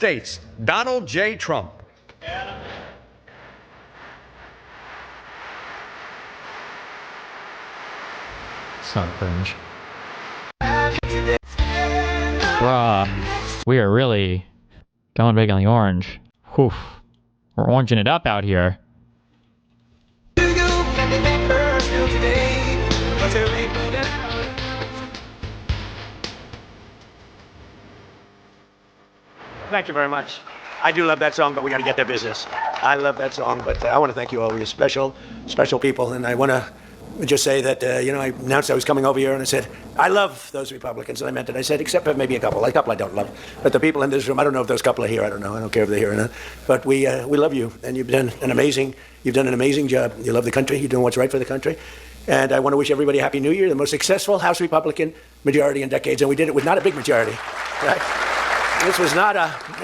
States, Donald J. Trump. So cringe. Bruh. We are really going big on the orange. Whew. We're oranging it up out here. Thank you very much. I do love that song, but we got to get to business. I love that song, but I want to thank you all. You're special, special people. And I want to just say that, I announced I was coming over here and I said, I love those Republicans. And I meant it. I said, except for maybe a couple. A couple I don't love. But the people in this room, I don't know if those couple are here. I don't know. I don't care if they're here or not. But we love you. And you've done an amazing job. You love the country. You're doing what's right for the country. And I want to wish everybody a Happy New Year, the most successful House Republican majority in decades. And we did it with not a big majority. Right? That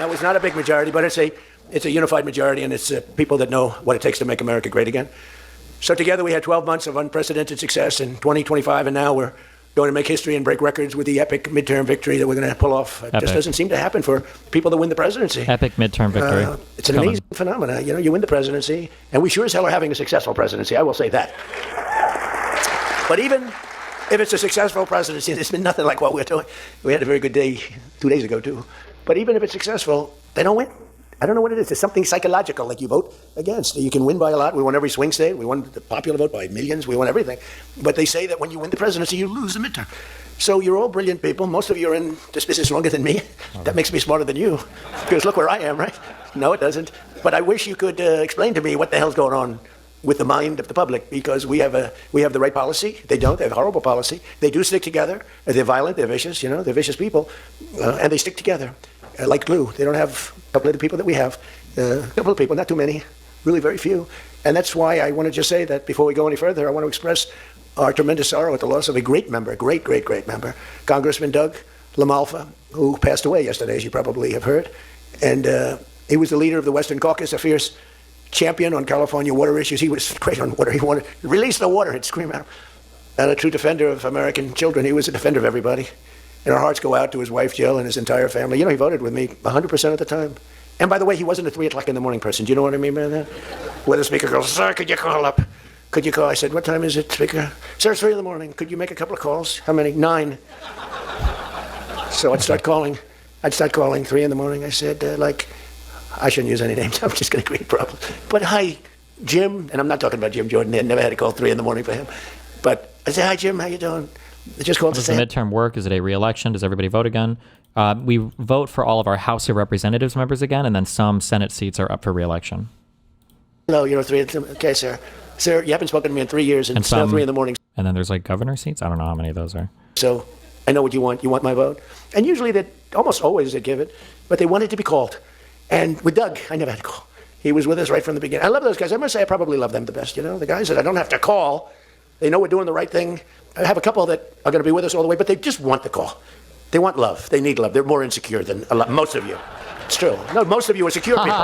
was not a big majority, but it's a unified majority, and it's people that know what it takes to make America great again. So together we had 12 months of unprecedented success in 2025, and now we're going to make history and break records with the epic midterm victory that we're going to pull off. It just doesn't seem to happen for people that win the presidency. Epic midterm victory. It's an amazing phenomenon. You win the presidency, and we sure as hell are having a successful presidency. I will say that. But even if it's a successful presidency, there's been nothing like what we're doing. We had a very good day 2 days ago, too. But even if it's successful, they don't win. I don't know what it is. There's something psychological, like you vote against. You can win by a lot. We won every swing state. We won the popular vote by millions. We won everything. But they say that when you win the presidency, you lose the midterm. So you're all brilliant people. Most of you are in this business longer than me. That makes me smarter than you. Because look where I am, right? No, it doesn't. But I wish you could explain to me what the hell's going on with the mind of the public, because we have the right policy. They don't. They have horrible policy. They do stick together. They're violent. They're vicious. They're vicious people. And they stick together. Like glue. They don't have a couple of the people that we have. A couple of people, not too many, really very few. And that's why I want to just say that before we go any further, I want to express our tremendous sorrow at the loss of a great member, great member, Congressman Doug LaMalfa, who passed away yesterday, as you probably have heard. And he was the leader of the Western Caucus, a fierce champion on California water issues. He was great on water. He wanted to release the water and scream at him. And a true defender of American children. He was a defender of everybody. And our hearts go out to his wife, Jill, and his entire family. He voted with me 100% of the time. And by the way, he wasn't a 3 o'clock in the morning person. Do you know what I mean by that? Where the speaker goes, sir, could you call up? Could you call? I said, what time is it, speaker? Sir, it's 3 in the morning. Could you make a couple of calls? How many? 9. So I'd start calling 3 in the morning. I said, I shouldn't use any names. I'm just going to create problems. But hi, Jim. And I'm not talking about Jim Jordan. I never had to call 3 in the morning for him. But I said, hi, Jim. How you doing? I just called to say. Does the midterm work? Is it a re-election? Does everybody vote again? We vote for all of our House of Representatives members again, and then some Senate seats are up for re-election. No, 3. Okay, sir. Sir, you haven't spoken to me in 3 years, and it's now 3 in the morning. And then there's governor seats? I don't know how many of those are. So I know what you want. You want my vote. And usually, almost always they give it, but they want it to be called. And with Doug, I never had to call. He was with us right from the beginning. I love those guys. I must say I probably love them the best, the guys that I don't have to call. They know we're doing the right thing. I have a couple that are going to be with us all the way, but they just want the call. They want love. They need love. They're more insecure than most of you. It's true. No, most of you are secure people.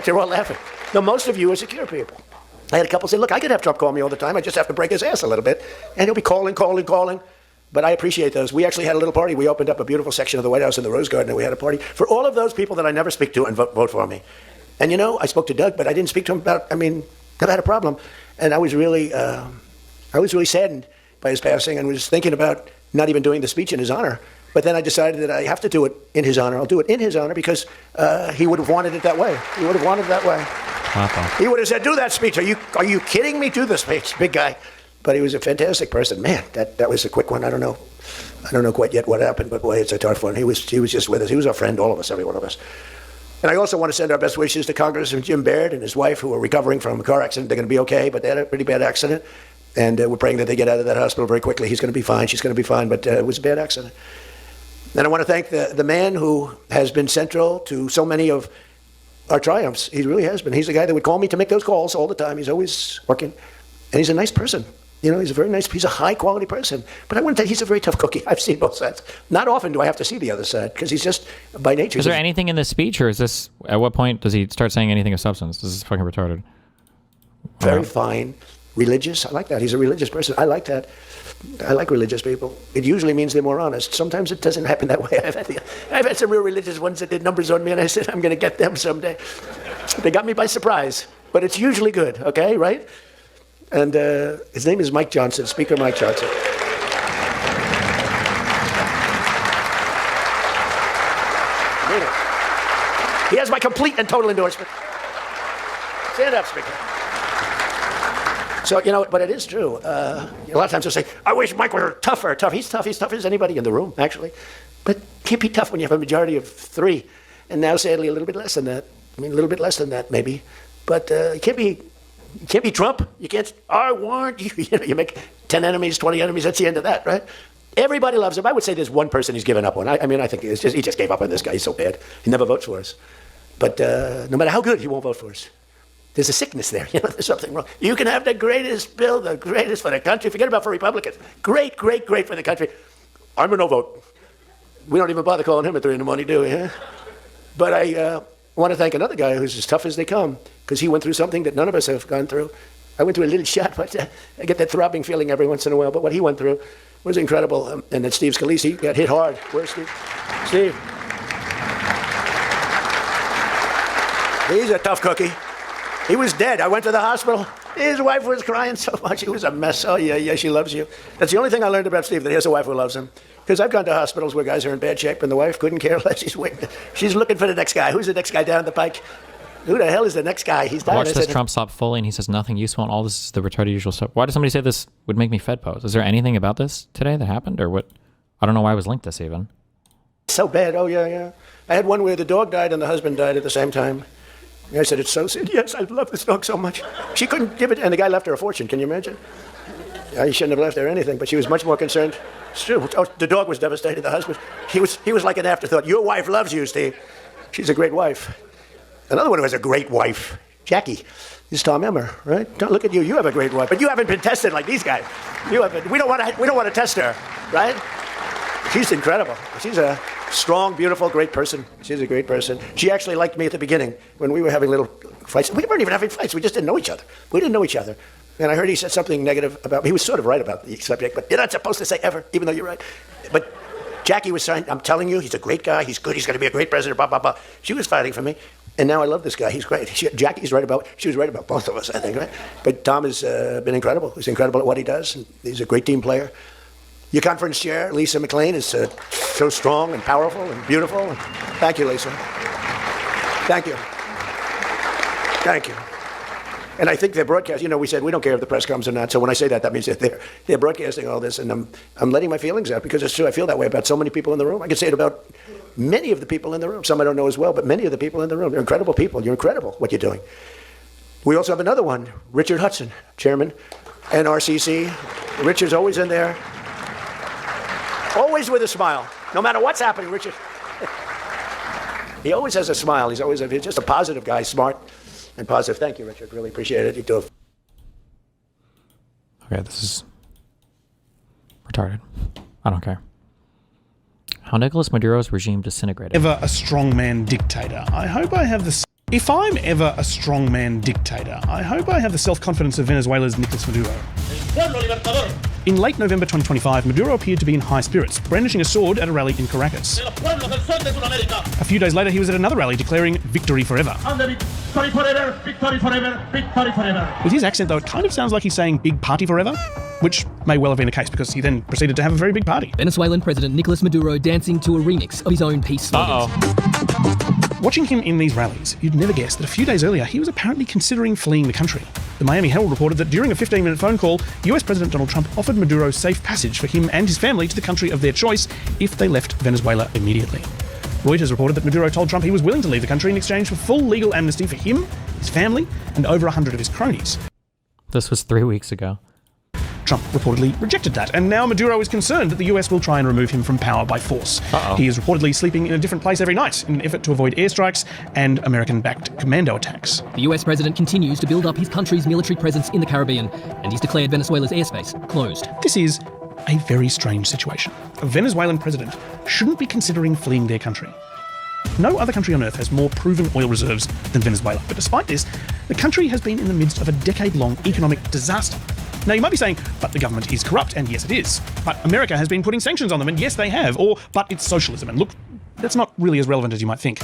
They're all laughing. No, most of you are secure people. I had a couple say, look, I could have Trump call me all the time. I just have to break his ass a little bit. And he'll be calling. But I appreciate those. We actually had a little party. We opened up a beautiful section of the White House in the Rose Garden, and we had a party for all of those people that I never speak to and vote for me. And I spoke to Doug, but I didn't speak to him never had a problem. And I was really saddened by his passing and was thinking about not even doing the speech in his honor. But then I decided that I have to do it in his honor. I'll do it in his honor because he would have wanted it that way. He would have wanted it that way. He would have said, do that speech. Are you kidding me? Do the speech, big guy. But he was a fantastic person. Man, that was a quick one. I don't know quite yet what happened, but boy, it's a tough one. He was just with us. He was our friend, all of us, every one of us. And I also want to send our best wishes to Congressman Jim Baird and his wife, who are recovering from a car accident. They're going to be okay, but they had a pretty bad accident. And we're praying that they get out of that hospital very quickly. He's going to be fine. She's going to be fine, but it was a bad accident. And I want to thank the man who has been central to so many of our triumphs. He really has been. He's the guy that would call me to make those calls all the time. He's always working. And he's a nice person. He's he's a high-quality person. But I want to tell you, he's a very tough cookie. I've seen both sides. Not often do I have to see the other side, because he's just, by nature... Is there anything in this speech, or is this... At what point does he start saying anything of substance? This is fucking retarded. Very fine, religious. I like that. He's a religious person. I like that. I like religious people. It usually means they're more honest. Sometimes it doesn't happen that way. I've had some real religious ones that did numbers on me, and I said, I'm going to get them someday. They got me by surprise. But it's usually good, okay, right? And his name is Mike Johnson, Speaker Mike Johnson. He has my complete and total endorsement. Stand up, Speaker. So, but it is true. A lot of times they'll say, I wish Mike were tougher. He's tough as anybody in the room, actually. But can't be tough when you have a majority of 3. And now, sadly, a little bit less than that. I mean, a little bit less than that, maybe. But you can't be Trump. You can't, I want you. You make 10 enemies, 20 enemies. That's the end of that, right? Everybody loves him. I would say there's one person he's given up on. I mean, I think he just gave up on this guy. He's so bad. He never votes for us. But no matter how good, he won't vote for us. There's a sickness there. There's something wrong. You can have the greatest bill, the greatest for the country. Forget about for Republicans. Great, great, great for the country. I'm a no vote. We don't even bother calling him at 3 a.m, do we? Huh? But I want to thank another guy who's as tough as they come, because he went through something that none of us have gone through. I went through a little shot, but I get that throbbing feeling every once in a while. But what he went through was incredible. And then Steve Scalise got hit hard. Where's Steve? Steve. He's a tough cookie. He was dead. I went to the hospital. His wife was crying so much. He was a mess. Oh, yeah, she loves you. That's the only thing I learned about Steve, that he has a wife who loves him. Because I've gone to hospitals where guys are in bad shape and the wife couldn't care less. She's waiting. She's looking for the next guy. Who's the next guy down the pike? Who the hell is the next guy? He's dying. Watch this Trump stop fully, and he says nothing useful, and all this is the retarded usual stuff. Why does somebody say this would make me Fed pose? Is there anything about this today that happened, or what? I don't know why I was linked this even. So bad. Oh, yeah. I had one where the dog died and the husband died at the same time. And I said, it's so sad. Yes, I love this dog so much. She couldn't give it, and the guy left her a fortune. Can you imagine? He shouldn't have left her anything, but she was much more concerned. It's true. Oh, the dog was devastated. The husband, he was like an afterthought. Your wife loves you, Steve. She's a great wife. Another one who has a great wife, Jackie, is Tom Emmer, right? Don't look at you. You have a great wife, but you haven't been tested like these guys. You haven't. We don't want to test her, right? She's incredible. She's a strong, beautiful, great person. She's a great person. She actually liked me at the beginning when we were having little fights. We weren't even having fights. We just didn't know each other. And I heard he said something negative about me. He was sort of right about the subject, but you're not supposed to say ever, even though you're right. But Jackie was saying, I'm telling you, he's a great guy. He's good. He's going to be a great president, blah, blah, blah. She was fighting for me. And now I love this guy. He's great. She was right about both of us, I think, right? But Tom has been incredible. He's incredible at what he does. And he's a great team player. Your conference chair, Lisa McLean, is so strong and powerful and beautiful. And thank you, Lisa. Thank you. Thank you. And I think they're broadcasting. We said we don't care if the press comes or not. So when I say that, that means that they're broadcasting all this. And I'm letting my feelings out because it's true. I feel that way about so many people in the room. I can say it about many of the people in the room. Some I don't know as well, but many of the people in the room. They're incredible people. You're incredible what you're doing. We also have another one, Richard Hudson, chairman, NRCC. Richard's always in there. Always with a smile. No matter what's happening, Richard. He always has a smile. He's just a positive guy, smart and positive. Thank you, Richard. Really appreciate it. You do it. Okay, this is retarded. I don't care. How Nicolas Maduro's regime disintegrated. Ever a strongman dictator, I hope I have the... If I'm ever a strongman dictator, I hope I have the self-confidence of Venezuela's Nicolas Maduro. In late November 2025, Maduro appeared to be in high spirits, brandishing a sword at a rally in Caracas. A few days later, he was at another rally declaring victory forever. Victory forever, victory forever, victory forever. With his accent, though, it kind of sounds like he's saying big party forever, which may well have been the case because he then proceeded to have a very big party. Venezuelan President Nicolas Maduro dancing to a remix of his own peace slogans. Watching him in these rallies, you'd never guess that a few days earlier, he was apparently considering fleeing the country. The Miami Herald reported that during a 15-minute phone call, US President Donald Trump offered Maduro safe passage for him and his family to the country of their choice if they left Venezuela immediately. Reuters reported that Maduro told Trump he was willing to leave the country in exchange for full legal amnesty for him, his family, and over 100 of his cronies. This was 3 weeks ago. Trump reportedly rejected that, and now Maduro is concerned that the US will try and remove him from power by force. He is reportedly sleeping in a different place every night in an effort to avoid airstrikes and American-backed commando attacks. The US president continues to build up his country's military presence in the Caribbean, and he's declared Venezuela's airspace closed. This is a very strange situation. A Venezuelan president shouldn't be considering fleeing their country. No other country on earth has more proven oil reserves than Venezuela. But despite this, the country has been in the midst of a decade-long economic disaster. Now, you might be saying, but the government is corrupt, and yes, it is. But America has been putting sanctions on them, and yes, they have. Or, but it's socialism, and look, that's not really as relevant as you might think.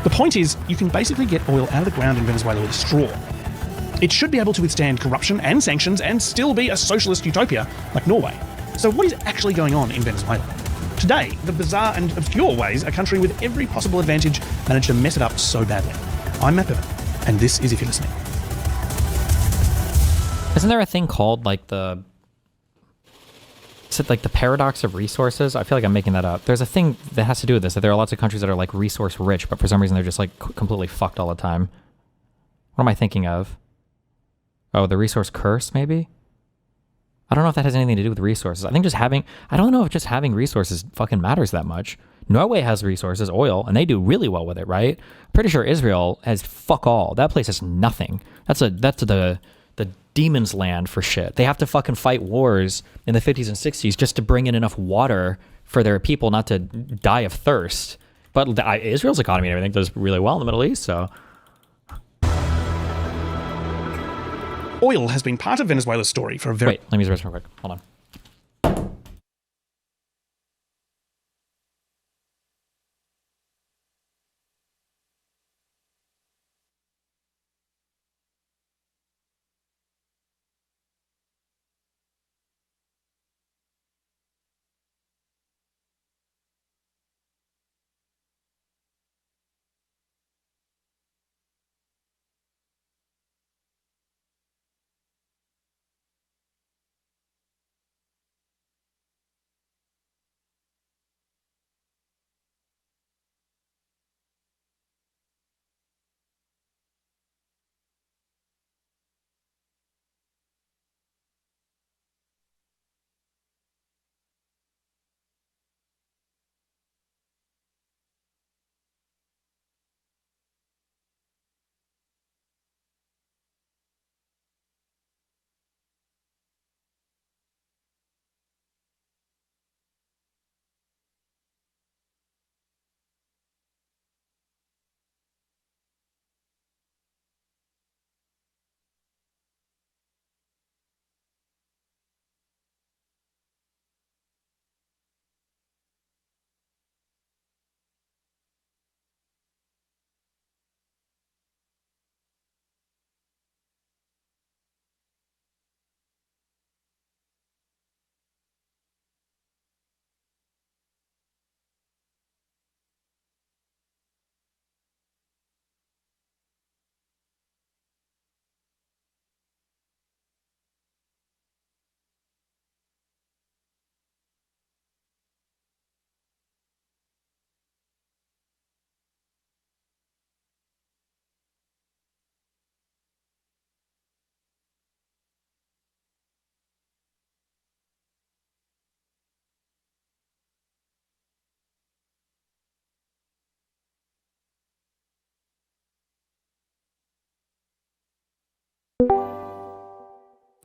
The point is, you can basically get oil out of the ground in Venezuela with a straw. It should be able to withstand corruption and sanctions and still be a socialist utopia like Norway. So what is actually going on in Venezuela? Today, the bizarre and obscure ways a country with every possible advantage managed to mess it up so badly. I'm Matt Bevan, and this is If You're Listening. Isn't there a thing called like the paradox of resources? I feel like I'm making that up. There's a thing that has to do with this, that there are lots of countries that are like resource rich, but for some reason they're just like completely fucked all the time. What am I thinking of? Oh, the resource curse, maybe? I don't know if that has anything to do with resources. I don't know if just having resources fucking matters that much. Norway has resources, oil, and they do really well with it, right? Pretty sure Israel has fuck all. That place has nothing. That's the demon's land for shit. They have to fucking fight wars in the 50s and 60s just to bring in enough water for their people not to die of thirst. But Israel's economy and everything does really well in the Middle East, so... Oil has been part of Venezuela's story for a very... Wait, let me use this real quick. Hold on.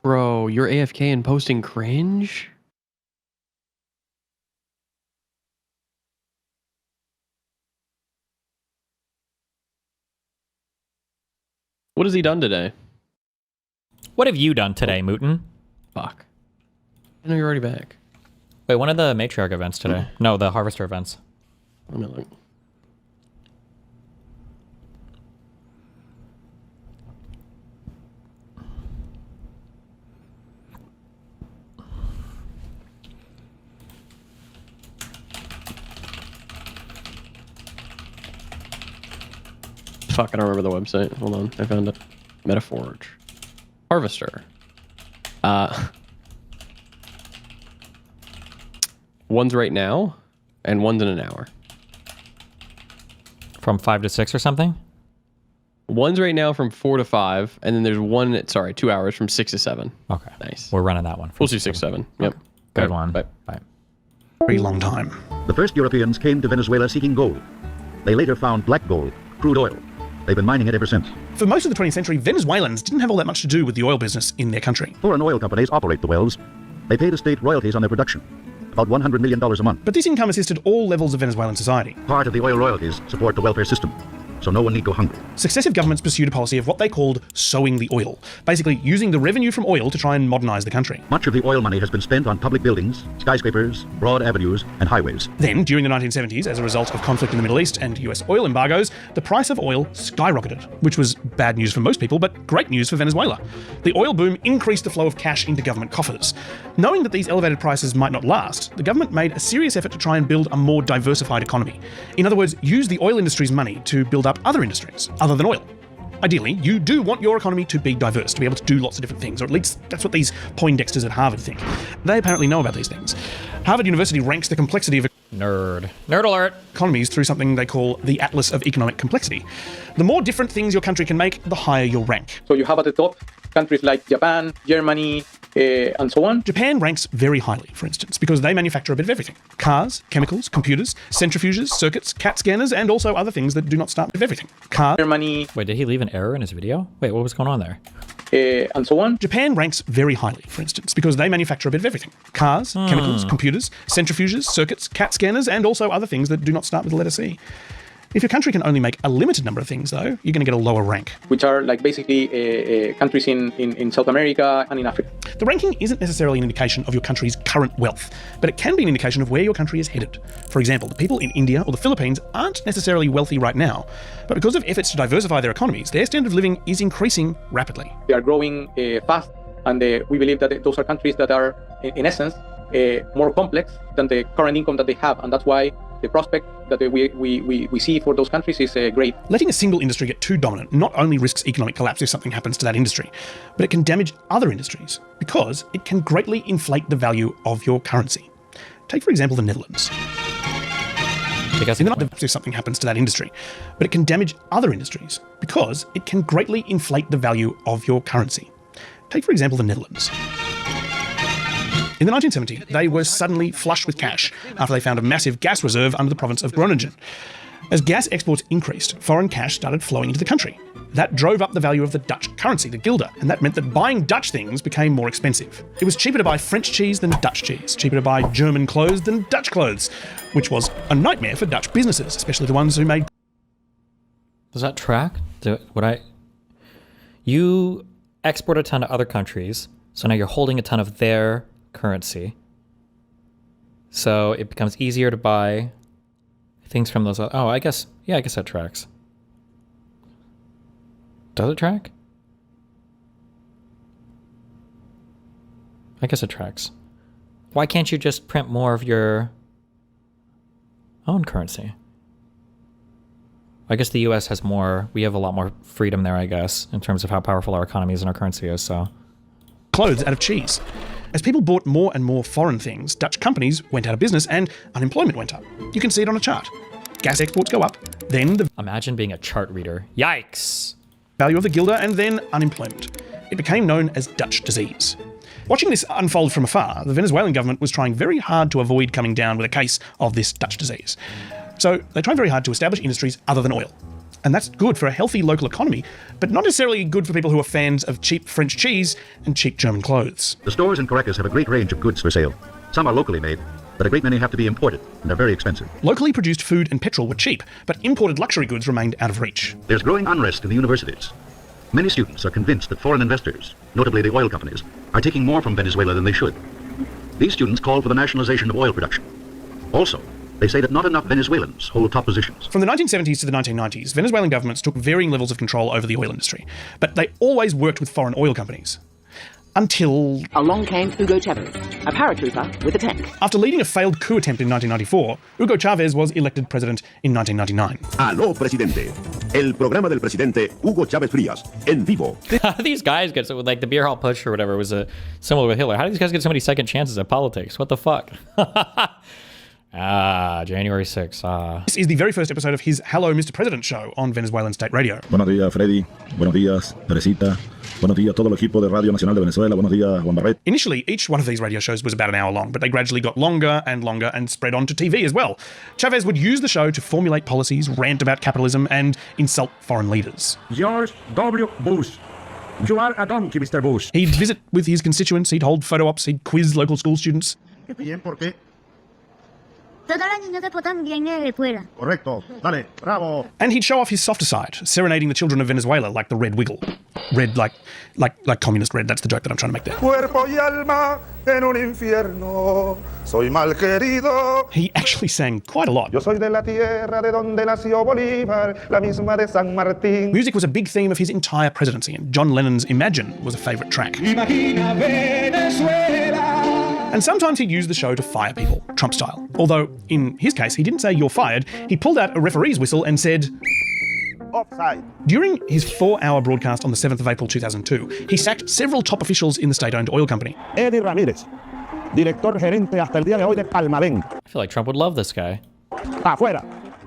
Bro, you're AFK and posting cringe? What has he done today? What have you done today, Mooten? Fuck. I know you're already back. Wait, one of the matriarch events today. No, the harvester events. Let me look. Fuck, I don't remember the website. Hold on, I found it. Metaforge. Harvester. One's right now, and one's in an hour. From 5 to 6 or something? One's right now from 4 to 5, and then there's one, 2 hours from 6 to 7. Okay. Nice. We're running that one. We'll do 6 to 7. Yep. Good Okay, one. Bye. Bye. very long time. The first Europeans came to Venezuela seeking gold. They later found black gold, crude oil. They've been mining it ever since. For most of the 20th century, Venezuelans didn't have all that much to do with the oil business in their country. Foreign oil companies operate the wells. They pay the state royalties on their production. about $100 million a month. But this income assisted all levels of Venezuelan society. Part of the oil royalties support the welfare system, so no one need go hungry. Successive governments pursued a policy of what they called sowing the oil, basically using the revenue from oil to try and modernize the country. Much of the oil money has been spent on public buildings, skyscrapers, broad avenues, and highways. Then, during the 1970s, as a result of conflict in the Middle East and US oil embargoes, the price of oil skyrocketed, which was bad news for most people, but great news for Venezuela. The oil boom increased the flow of cash into government coffers. Knowing that these elevated prices might not last, the government made a serious effort to try and build a more diversified economy. In other words, use the oil industry's money to build up other industries, other than oil. Ideally, you do want your economy to be diverse, to be able to do lots of different things, or at least that's what these Poindexters at Harvard think. They apparently know about these things. Harvard University ranks the complexity of Nerd alert. economies through something they call the Atlas of Economic Complexity. The more different things your country can make, the higher your rank. So you have at the top countries like Japan, Germany, and so on. Japan ranks very highly, for instance, because they manufacture a bit of everything. Cars, chemicals, computers, centrifuges, circuits, CAT scanners, and also other things that do not start with everything. Germany. Wait, did he leave an error in his video? Wait, what was going on there? And so on. Japan ranks very highly, for instance, because they manufacture a bit of everything. Cars, chemicals, computers, centrifuges, circuits, CAT scanners, and also other things that do not start with the letter C. If your country can only make a limited number of things, though, you're going to get a lower rank. Which are like basically countries in South America and in Africa. The ranking isn't necessarily an indication of your country's current wealth, but it can be an indication of where your country is headed. For example, the people in India or the Philippines aren't necessarily wealthy right now, but because of efforts to diversify their economies, their standard of living is increasing rapidly. They are growing fast, and we believe that those are countries that are, in essence, more complex than the current income that they have, and that's why the prospect that we see for those countries is great. Letting a single industry get too dominant not only risks economic collapse if something happens to that industry, but it can damage other industries because it can greatly inflate the value of your currency. Take, for example, the Netherlands. If something happens to that industry, but it can damage other industries because it can greatly inflate the value of your currency. Take, for example, the Netherlands. In the 1970s, they were suddenly flush with cash after they found a massive gas reserve under the province of Groningen. As gas exports increased, foreign cash started flowing into the country. That drove up the value of the Dutch currency, the guilder, and that meant that buying Dutch things became more expensive. It was cheaper to buy French cheese than Dutch cheese, cheaper to buy German clothes than Dutch clothes, which was a nightmare for Dutch businesses, especially the ones who made... Does that track? You export a ton to other countries, so now you're holding a ton of their currency. So it becomes easier to buy things from those. Oh, I guess that tracks. Does it track? I guess it tracks. Why can't you just print more of your own currency? I guess the US has more, we have a lot more freedom there, I guess, in terms of how powerful our economy is and our currency is, so. Clothes out of cheese. As people bought more and more foreign things, Dutch companies went out of business and unemployment went up. You can see it on a chart. Gas exports go up, then the Imagine being a chart reader. Yikes! value of the guilder, and then unemployment. It became known as Dutch disease. Watching this unfold from afar, the Venezuelan government was trying very hard to avoid coming down with a case of this Dutch disease. So they tried very hard to establish industries other than oil. And that's good for a healthy local economy, but not necessarily good for people who are fans of cheap French cheese and cheap German clothes. The stores in Caracas have a great range of goods for sale. Some are locally made, but a great many have to be imported, and are very expensive. Locally produced food and petrol were cheap, but imported luxury goods remained out of reach. There's growing unrest in the universities. Many students are convinced that foreign investors, notably the oil companies, are taking more from Venezuela than they should. These students call for the nationalization of oil production. Also, they say that not enough Venezuelans hold top positions. From the 1970s to the 1990s, Venezuelan governments took varying levels of control over the oil industry, but they always worked with foreign oil companies. Until... Along came Hugo Chavez, a paratrooper with a tank. After leading a failed coup attempt in 1994, Hugo Chavez was elected president in 1999. Aló, presidente. El programa del presidente Hugo Chávez Frías, en vivo. How do these guys get so, like the beer hall push or whatever was similar with Hitler? How do these guys get so many second chances at politics? What the fuck? January 6th. This is the very first episode of his Hello, Mr. President show on Venezuelan State Radio. Buenos días, Freddy. Buenos días, Teresita. Buenos días, todo el equipo de Radio Nacional de Venezuela. Buenos días, Juan Barret. Initially, each one of these radio shows was about an hour long, but they gradually got longer and spread onto TV as well. Chavez would use the show to formulate policies, rant about capitalism, and insult foreign leaders. George W. Bush. You are a donkey, Mr. Bush. He'd visit with his constituents, he'd hold photo ops, he'd quiz local school students. Bien, ¿por qué? Todas las niñas se portan bien en la escuela. Correcto. Dale. Bravo. And he'd show off his softer side, serenading the children of Venezuela like the Red Wiggle. Red like communist red. That's the joke that I'm trying to make there. Cuerpo y alma en un infierno. Soy mal querido. He actually sang quite a lot. Yo soy de la tierra de donde nació Bolívar, la misma de San Martín. Music was a big theme of his entire presidency, and John Lennon's Imagine was a favourite track. Imagina Venezuela. And sometimes he'd use the show to fire people, Trump style. Although, in his case, he didn't say you're fired, he pulled out a referee's whistle and said... Offside. During his 4-hour broadcast on the 7th of April 2002, he sacked several top officials in the state-owned oil company. Eddie Ramírez, director gerente hasta el día de hoy de Palmaven. I feel like Trump would love this guy. Afuera.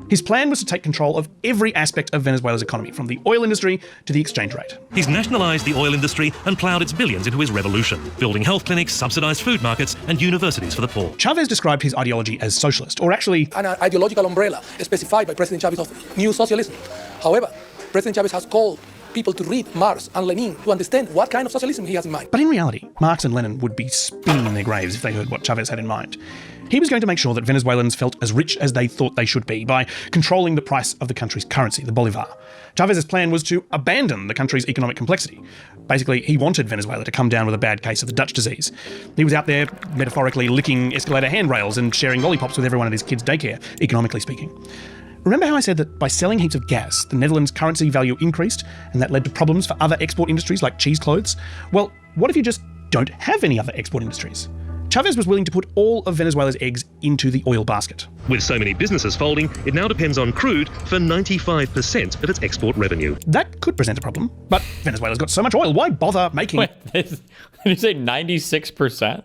His plan was to take control of every aspect of Venezuela's economy, from the oil industry to the exchange rate. He's nationalised the oil industry and ploughed its billions into his revolution, building health clinics, subsidised food markets and universities for the poor. Chavez described his ideology as socialist, or actually... an ideological umbrella specified by President Chavez of New Socialism. However, President Chavez has called people to read Marx and Lenin to understand what kind of socialism he has in mind. But in reality, Marx and Lenin would be spinning their graves if they heard what Chavez had in mind. He was going to make sure that Venezuelans felt as rich as they thought they should be by controlling the price of the country's currency, the bolivar. Chavez's plan was to abandon the country's economic complexity. Basically, he wanted Venezuela to come down with a bad case of the Dutch disease. He was out there metaphorically licking escalator handrails and sharing lollipops with everyone at his kids' daycare, economically speaking. Remember how I said that by selling heaps of gas, the Netherlands' currency value increased, and that led to problems for other export industries like cheese clothes? Well, what if you just don't have any other export industries? Chavez was willing to put all of Venezuela's eggs into the oil basket. With so many businesses folding, it now depends on crude for 95% of its export revenue. That could present a problem, but Venezuela's got so much oil, why bother making... Wait, did you say 96%?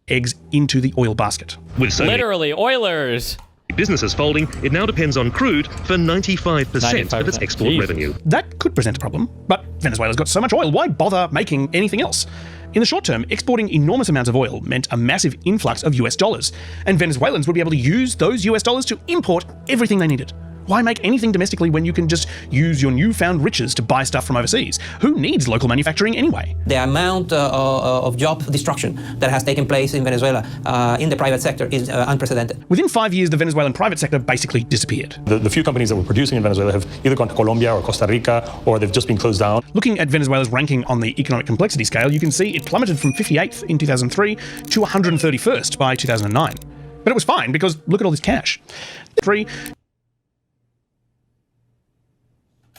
Eggs into the oil basket. With so Literally, Oilers! businesses folding, it now depends on crude for 95% of its export revenue. That could present a problem, but Venezuela's got so much oil, why bother making anything else? In the short term, exporting enormous amounts of oil meant a massive influx of US dollars, and Venezuelans would be able to use those US dollars to import everything they needed. Why make anything domestically when you can just use your newfound riches to buy stuff from overseas? Who needs local manufacturing anyway? The amount of job destruction that has taken place in Venezuela in the private sector is unprecedented. Within 5 years, the Venezuelan private sector basically disappeared. The few companies that were producing in Venezuela have either gone to Colombia or Costa Rica, or they've just been closed down. Looking at Venezuela's ranking on the economic complexity scale, you can see it plummeted from 58th in 2003 to 131st by 2009. But it was fine, because look at all this cash.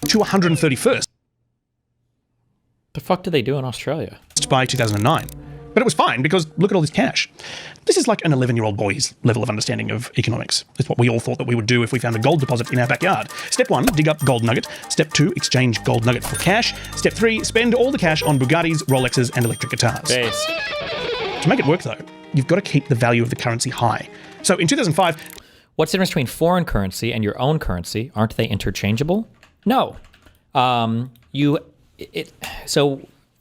To 131st. The fuck did they do in Australia? By 2009. But it was fine because look at all this cash. This is like an 11-year-old boy's level of understanding of economics. It's what we all thought that we would do if we found a gold deposit in our backyard. Step 1, dig up gold nugget. Step 2, exchange gold nugget for cash. Step 3, spend all the cash on Bugattis, Rolexes, and electric guitars. Base. To make it work though, you've got to keep the value of the currency high. So in 2005... What's the difference between foreign currency and your own currency? Aren't they interchangeable? No. So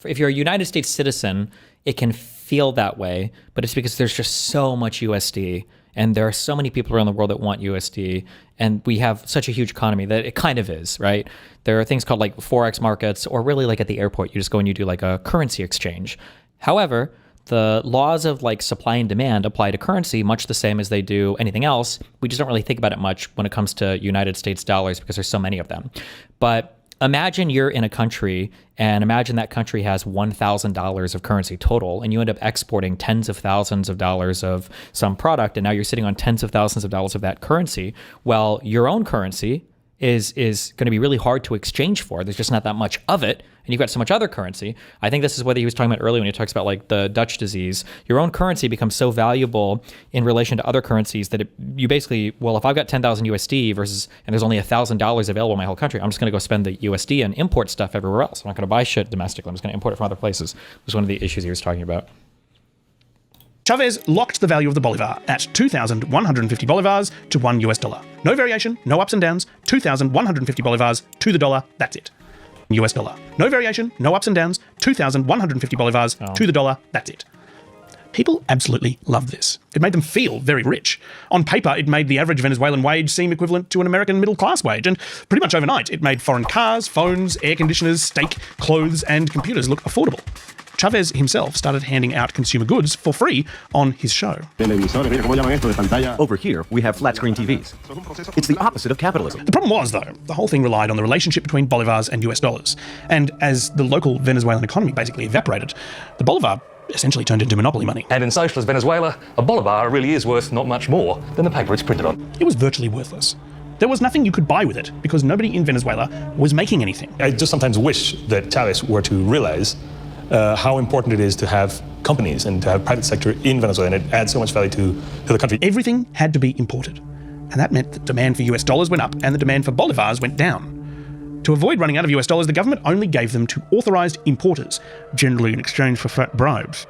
if you're a United States citizen, it can feel that way, but it's because there's just so much USD and there are so many people around the world that want USD, and we have such a huge economy that it kind of is, right? There are things called like Forex markets, or really like at the airport, you just go and you do like a currency exchange. However, the laws of like supply and demand apply to currency much the same as they do anything else. We just don't really think about it much when it comes to United States dollars because there's so many of them. But imagine you're in a country and imagine that country has $1,000 of currency total and you end up exporting tens of thousands of dollars of some product and now you're sitting on tens of thousands of dollars of that currency. Well, your own currency is going to be really hard to exchange for. There's just not that much of it, and you've got so much other currency. I think this is what he was talking about earlier when he talks about like the Dutch disease. Your own currency becomes so valuable in relation to other currencies that you basically, well, if I've got 10,000 USD versus, and there's only $1,000 available in my whole country, I'm just going to go spend the USD and import stuff everywhere else. I'm not going to buy shit domestically. I'm just going to import it from other places. It was one of the issues he was talking about. Chavez locked the value of the bolivar at 2,150 bolivars to $1. No variation, no ups and downs, 2,150 bolivars to the dollar, that's it. $. No variation, no ups and downs, 2,150 bolivars to the dollar, that's it. People absolutely love this. It made them feel very rich. On paper, it made the average Venezuelan wage seem equivalent to an American middle-class wage, and pretty much overnight, it made foreign cars, phones, air conditioners, steak, clothes, and computers look affordable. Chavez himself started handing out consumer goods for free on his show. Over here, we have flat-screen TVs. It's the opposite of capitalism. The problem was, though, the whole thing relied on the relationship between bolivars and US dollars. And as the local Venezuelan economy basically evaporated, the bolivar essentially turned into monopoly money. And in socialist Venezuela, a bolivar really is worth not much more than the paper it's printed on. It was virtually worthless. There was nothing you could buy with it because nobody in Venezuela was making anything. I just sometimes wish that Chavez were to realize how important it is to have companies and to have private sector in Venezuela, and it adds so much value to the country. Everything had to be imported, and that meant that demand for US dollars went up and the demand for bolivars went down. To avoid running out of US dollars, the government only gave them to authorised importers, generally in exchange for fat bribes.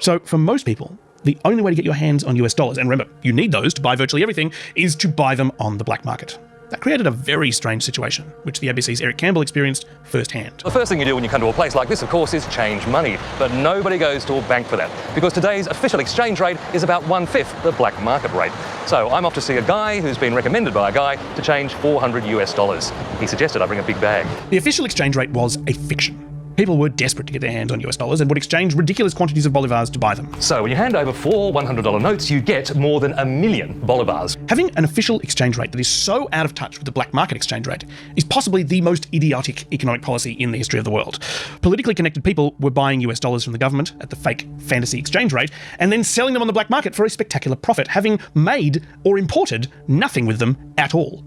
So for most people, the only way to get your hands on US dollars, and remember, you need those to buy virtually everything, is to buy them on the black market. That created a very strange situation, which the ABC's Eric Campbell experienced firsthand. The first thing you do when you come to a place like this, of course, is change money. But nobody goes to a bank for that, because today's official exchange rate is about 1/5 the black market rate. So I'm off to see a guy who's been recommended by a guy to change $400 US. He suggested I bring a big bag. The official exchange rate was a fiction. People were desperate to get their hands on US dollars and would exchange ridiculous quantities of bolivars to buy them. So when you hand over 4 $100 notes, you get more than 1 million bolivars. Having an official exchange rate that is so out of touch with the black market exchange rate is possibly the most idiotic economic policy in the history of the world. Politically connected people were buying US dollars from the government at the fake fantasy exchange rate and then selling them on the black market for a spectacular profit, having made or imported nothing with them at all.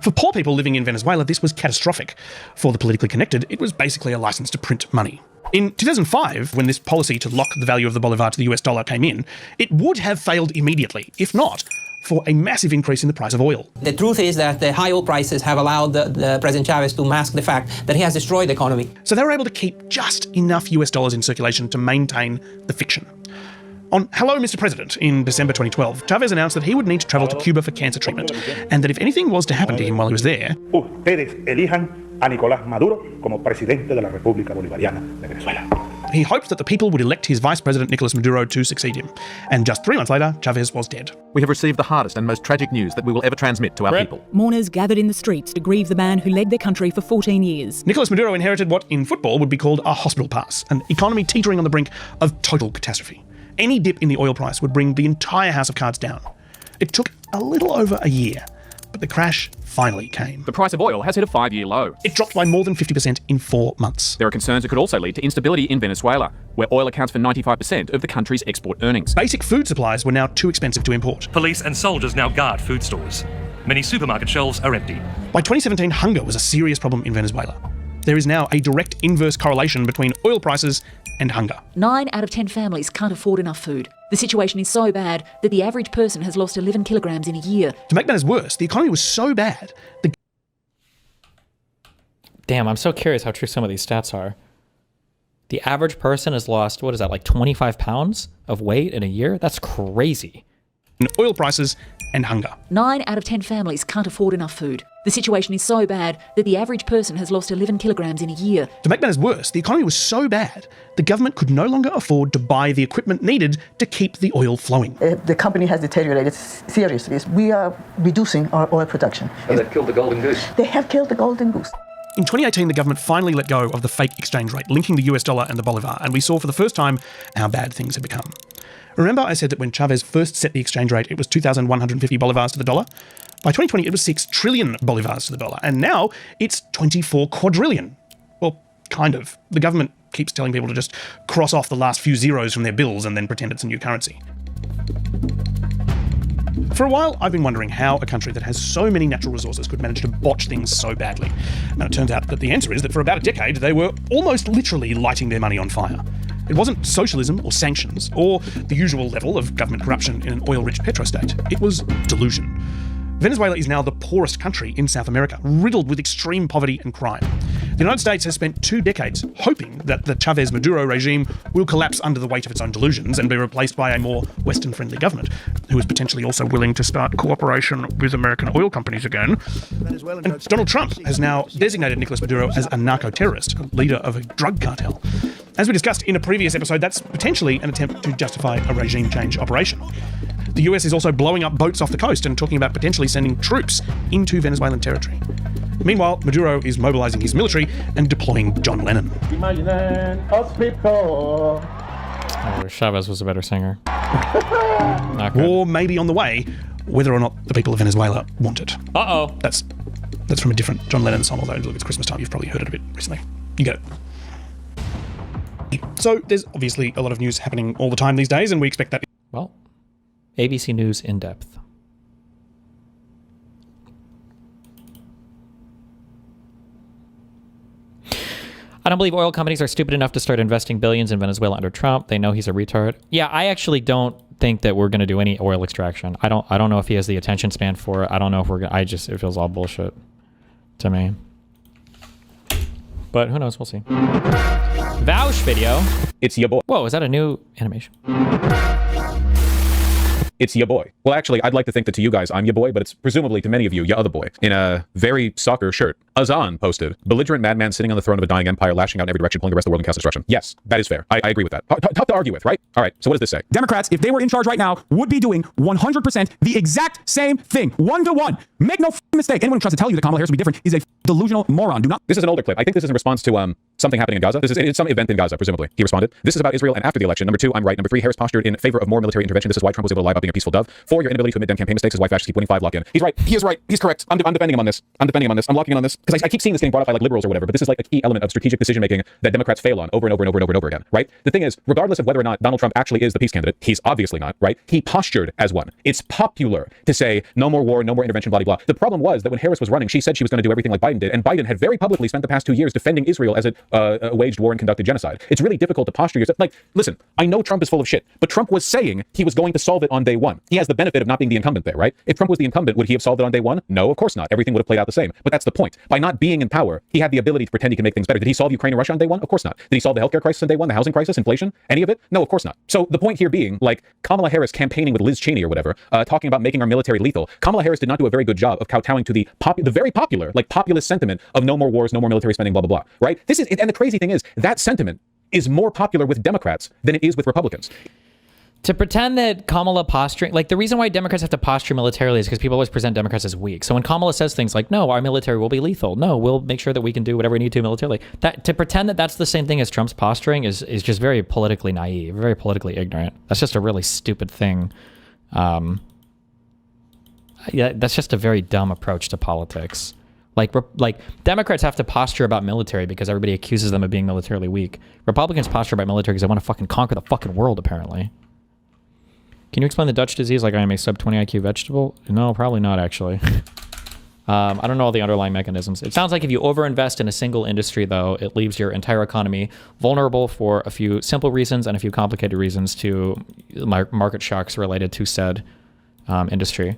For poor people living in Venezuela, this was catastrophic. For the politically connected, it was basically a license to print money. In 2005, when this policy to lock the value of the bolivar to the US dollar came in, it would have failed immediately, if not for a massive increase in the price of oil. The truth is that the high oil prices have allowed the President Chavez to mask the fact that he has destroyed the economy. So they were able to keep just enough US dollars in circulation to maintain the fiction. On Hello, Mr. President, in December 2012, Chavez announced that he would need to travel to Cuba for cancer treatment, and that if anything was to happen to him while he was there, ustedes elijan a Nicolás Maduro como presidente de la República Bolivariana de Venezuela. He hoped that the people would elect his vice president, Nicolás Maduro, to succeed him. And just 3 months later, Chavez was dead. We have received the hardest and most tragic news that we will ever transmit to our people. Mourners gathered in the streets to grieve the man who led their country for 14 years. Nicolás Maduro inherited what in football would be called a hospital pass, an economy teetering on the brink of total catastrophe. Any dip in the oil price would bring the entire house of cards down. It took a little over a year, but the crash finally came. The price of oil has hit a 5-year low. It dropped by more than 50% in 4 months. There are concerns it could also lead to instability in Venezuela, where oil accounts for 95% of the country's export earnings. Basic food supplies were now too expensive to import. Police and soldiers now guard food stores. Many supermarket shelves are empty. By 2017, hunger was a serious problem in Venezuela. There is now a direct inverse correlation between oil prices and hunger. 9 out of 10 families can't afford enough food. The situation is so bad that the average person has lost 11 kilograms in a year. To make matters worse, the economy was so bad. Damn, I'm so curious how true some of these stats are. The average person has lost, what is that, like 25 pounds of weight in a year? That's crazy. Oil prices and hunger. 9 out of 10 families can't afford enough food. The situation is so bad that the average person has lost 11 kilograms in a year. To make matters worse, the economy was so bad, the government could no longer afford to buy the equipment needed to keep the oil flowing. The company has deteriorated seriously. We are reducing our oil production. And they've killed the golden goose. They have killed the golden goose. In 2018, the government finally let go of the fake exchange rate, linking the US dollar and the bolivar, and we saw for the first time how bad things had become. Remember I said that when Chavez first set the exchange rate, it was 2,150 bolivars to the dollar? By 2020, it was 6 trillion bolivars to the dollar, and now it's 24 quadrillion. Well, kind of. The government keeps telling people to just cross off the last few zeros from their bills and then pretend it's a new currency. For a while, I've been wondering how a country that has so many natural resources could manage to botch things so badly. Now, it turns out that the answer is that for about a decade, they were almost literally lighting their money on fire. It wasn't socialism or sanctions, or the usual level of government corruption in an oil-rich petrostate. It was delusion. Venezuela is now the poorest country in South America, riddled with extreme poverty and crime. The United States has spent 2 decades hoping that the Chavez-Maduro regime will collapse under the weight of its own delusions and be replaced by a more Western-friendly government, who is potentially also willing to start cooperation with American oil companies again. And Donald Trump has now designated Nicolás Maduro as a narco-terrorist, a leader of a drug cartel. As we discussed in a previous episode, that's potentially an attempt to justify a regime change operation. The US is also blowing up boats off the coast and talking about potentially sending troops into Venezuelan territory. Meanwhile, Maduro is mobilizing his military and deploying John Lennon. Oh, Chavez was a better singer. War may be on the way, whether or not the people of Venezuela want it. Uh-oh. That's from a different John Lennon song, although look, it's Christmas time. You've probably heard it a bit recently. You get it. So there's obviously a lot of news happening all the time these days, and we expect that. Well, ABC News in depth. I don't believe oil companies are stupid enough to start investing billions in Venezuela under Trump. They know he's a retard. Yeah, I actually don't think that we're going to do any oil extraction. I don't know if he has the attention span for it. I don't know if we're going to, it feels all bullshit to me. But who knows? We'll see. Vouch video. It's your boy. Whoa, is that a new animation? It's your boy. Well, actually, I'd like to think that to you guys, I'm your boy, but it's presumably to many of you, your other boy. In a very soccer shirt, Azan posted, belligerent madman sitting on the throne of a dying empire, lashing out in every direction, pulling the rest of the world in chaos destruction. Yes, that is fair. I agree with that. Tough to argue with, right? All right, so what does this say? Democrats, if they were in charge right now, would be doing 100% the exact same thing. 1-to-1. Make no mistake. Anyone who tries to tell you that Kamala Harris would be different is a delusional moron. Do not. This is an older clip. I think this is in response to something happening in Gaza. It's some event in Gaza, presumably. He responded, this is about Israel and after the election. Number 2, I'm right. Number 3, Harris postured in favor of more military intervention. This is why Trump was able to lie about being a peaceful dove. 4, your inability to admit damn campaign mistakes is why fascists keep winning. 5, lock in. He's right. He is right. He's correct. I'm defending him on this. I'm locking in on this because I keep seeing this getting brought up by like liberals or whatever, but this is like a key element of strategic decision making that Democrats fail on over and over again, right? The thing is, regardless of whether or not Donald Trump actually is the peace candidate, he's obviously not, right? He postured as one. It's popular to say no more war, no more intervention, blah, blah, blah. The problem was that when Harris was running, she said she was going to do everything like Biden did, and Biden had very publicly spent the past 2 years defending Israel as it waged war and conducted genocide. It's really difficult to posture yourself. Like, listen, I know Trump is full of shit, but Trump was saying he was going to solve it on day one. He has the benefit of not being the incumbent there, right? If Trump was the incumbent, would he have solved it on day one? No, of course not. Everything would have played out the same. But that's the point. By not being in power, he had the ability to pretend he can make things better. Did he solve Ukraine and Russia on day one? Of course not. Did he solve the healthcare crisis on day one? The housing crisis, inflation, any of it? No, of course not. So the point here being, like, Kamala Harris campaigning with Liz Cheney or whatever, talking about making our military lethal. Kamala Harris did not do a very good job of kowtowing to the very popular, like populist sentiment of no more wars, no more military spending, blah, blah, blah, right? And the crazy thing is, that sentiment is more popular with Democrats than it is with Republicans. To pretend that Kamala posturing, like the reason why Democrats have to posture militarily is because people always present Democrats as weak. So when Kamala says things like, no, our military will be lethal. No, we'll make sure that we can do whatever we need to militarily. To pretend that that's the same thing as Trump's posturing is just very politically naive, very politically ignorant. That's just a really stupid thing. Yeah, that's just a very dumb approach to politics. Like Democrats have to posture about military because everybody accuses them of being militarily weak. Republicans posture about military because they want to fucking conquer the fucking world, apparently. Can you explain the Dutch disease like I am a sub 20 IQ vegetable? No, probably not, actually. I don't know all the underlying mechanisms. It sounds like if you overinvest in a single industry, though, it leaves your entire economy vulnerable for a few simple reasons and a few complicated reasons to market shocks related to said industry.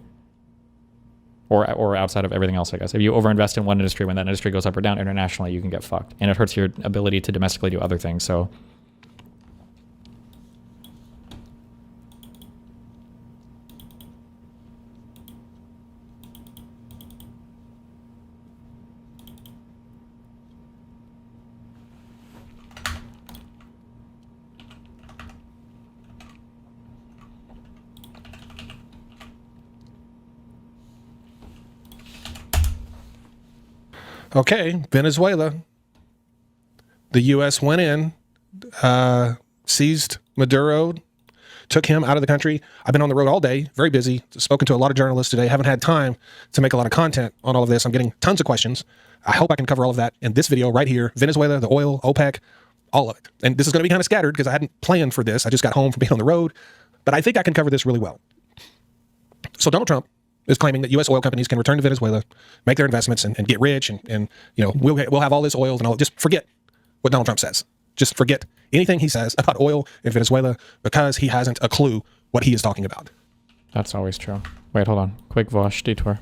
Or outside of everything else, I guess. If you overinvest in one industry, when that industry goes up or down internationally, you can get fucked. And it hurts your ability to domestically do other things, so... Okay, Venezuela. The U.S. went in, seized Maduro, took him out of the country. I've been on the road all day, very busy, spoken to a lot of journalists today, haven't had time to make a lot of content on all of this. I'm getting tons of questions. I hope I can cover all of that in this video right here. Venezuela, the oil, OPEC, all of it. And this is going to be kind of scattered because I hadn't planned for this. I just got home from being on the road, but I think I can cover this really well. So Donald Trump is claiming that U.S. oil companies can return to Venezuela, make their investments, and get rich, and you know we'll have all this oil and all. Just forget what Donald Trump says. Just forget anything he says about oil in Venezuela because he hasn't a clue what he is talking about. That's always true. Wait, hold on. Quick Vosh detour.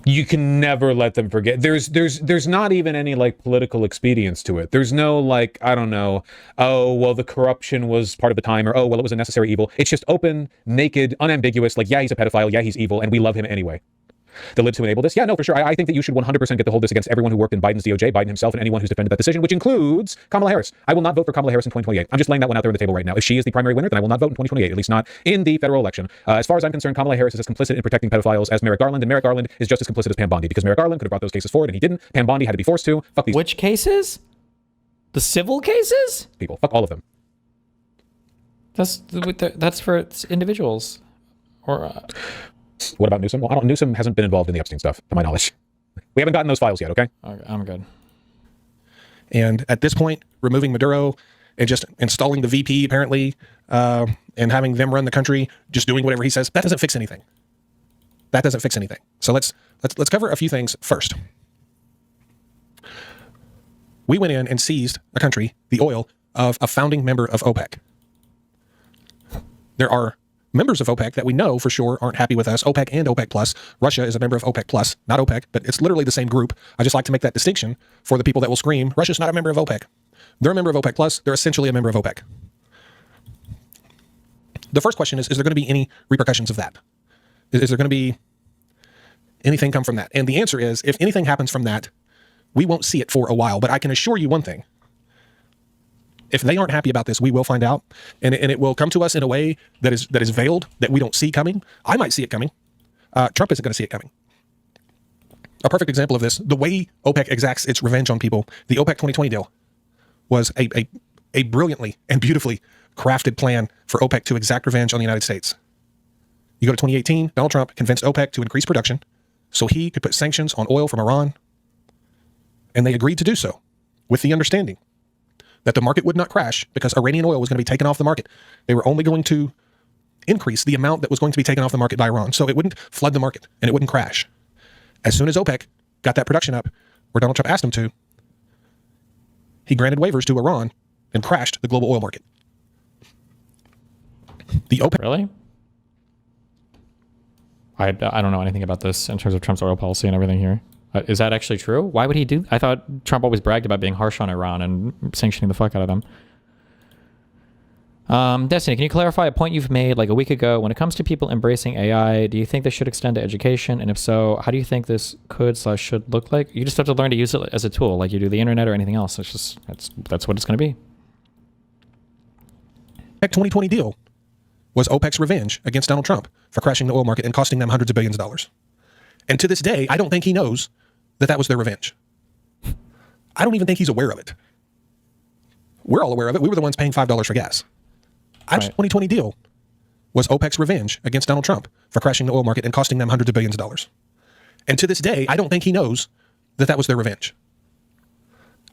You can never let them forget. There's not even any like political expedience to it. There's no like, I don't know, oh, well, the corruption was part of the time, or oh, well, it was a necessary evil. It's just open, naked, unambiguous, like, yeah, he's a pedophile, yeah, he's evil, and we love him anyway. the libs who enable this. Yeah, no, for sure. I think that you should 100% get to hold this against everyone who worked in Biden's DOJ, Biden himself, and anyone who's defended that decision, which includes Kamala Harris. I will not vote for Kamala Harris in 2028. I'm just laying that one out there on the table right now. If she is the primary winner, then I will not vote in 2028, at least not in the federal election. As far as I'm concerned, Kamala Harris is as complicit in protecting pedophiles as Merrick Garland, and Merrick Garland is just as complicit as Pam Bondi, because Merrick Garland could have brought those cases forward, and he didn't. Pam Bondi had to be forced to. Fuck these. Which cases? The civil cases? People. Fuck all of them. That's for individuals. Or what about Newsom? Well, Newsom hasn't been involved in the Epstein stuff, to my knowledge. We haven't gotten those files yet, okay? I'm good. And at this point, removing Maduro and just installing the VP, apparently, and having them run the country, just doing whatever he says, that doesn't fix anything. That doesn't fix anything. So let's cover a few things first. We went in and seized a country, the oil of a founding member of OPEC. There are members of OPEC that we know for sure aren't happy with us, OPEC and OPEC Plus. Russia is a member of OPEC Plus, not OPEC, but it's literally the same group. I just like to make that distinction for the people that will scream, Russia's not a member of OPEC. They're a member of OPEC Plus. They're essentially a member of OPEC. The first question is there going to be any repercussions of that? Is there going to be anything come from that? And the answer is, if anything happens from that, we won't see it for a while. But I can assure you one thing. If they aren't happy about this, we will find out, and it will come to us in a way that is veiled, that we don't see coming. I might see it coming. Trump isn't going to see it coming. A perfect example of this, the way OPEC exacts its revenge on people, the OPEC 2020 deal was a brilliantly and beautifully crafted plan for OPEC to exact revenge on the United States. You go to 2018, Donald Trump convinced OPEC to increase production so he could put sanctions on oil from Iran, and they agreed to do so with the understanding that the market would not crash because Iranian oil was going to be taken off the market. They were only going to increase the amount that was going to be taken off the market by Iran, so it wouldn't flood the market and it wouldn't crash. As soon as OPEC got that production up where Donald Trump asked him to, he granted waivers to Iran and crashed the global oil market. The OPEC... Really? I don't know anything about this in terms of Trump's oil policy and everything here. Is that actually true? Why would he do? I thought Trump always bragged about being harsh on Iran and sanctioning the fuck out of them. Destiny, can you clarify a point you've made like a week ago? When it comes to people embracing AI, do you think this should extend to education? And if so, how do you think this could/should look like? You just have to learn to use it as a tool, like you do the internet or anything else. It's just that's what it's going to be. OPEC 2020 deal was OPEC's revenge against Donald Trump for crashing the oil market and costing them hundreds of billions of dollars. And to this day, I don't think he knows that was their revenge. I don't even think he's aware of it. We're all aware of it. We were the ones paying $5 for gas. Right. 2020 deal was OPEC's revenge against Donald Trump for crashing the oil market and costing them hundreds of billions of dollars. And to this day, I don't think he knows that was their revenge.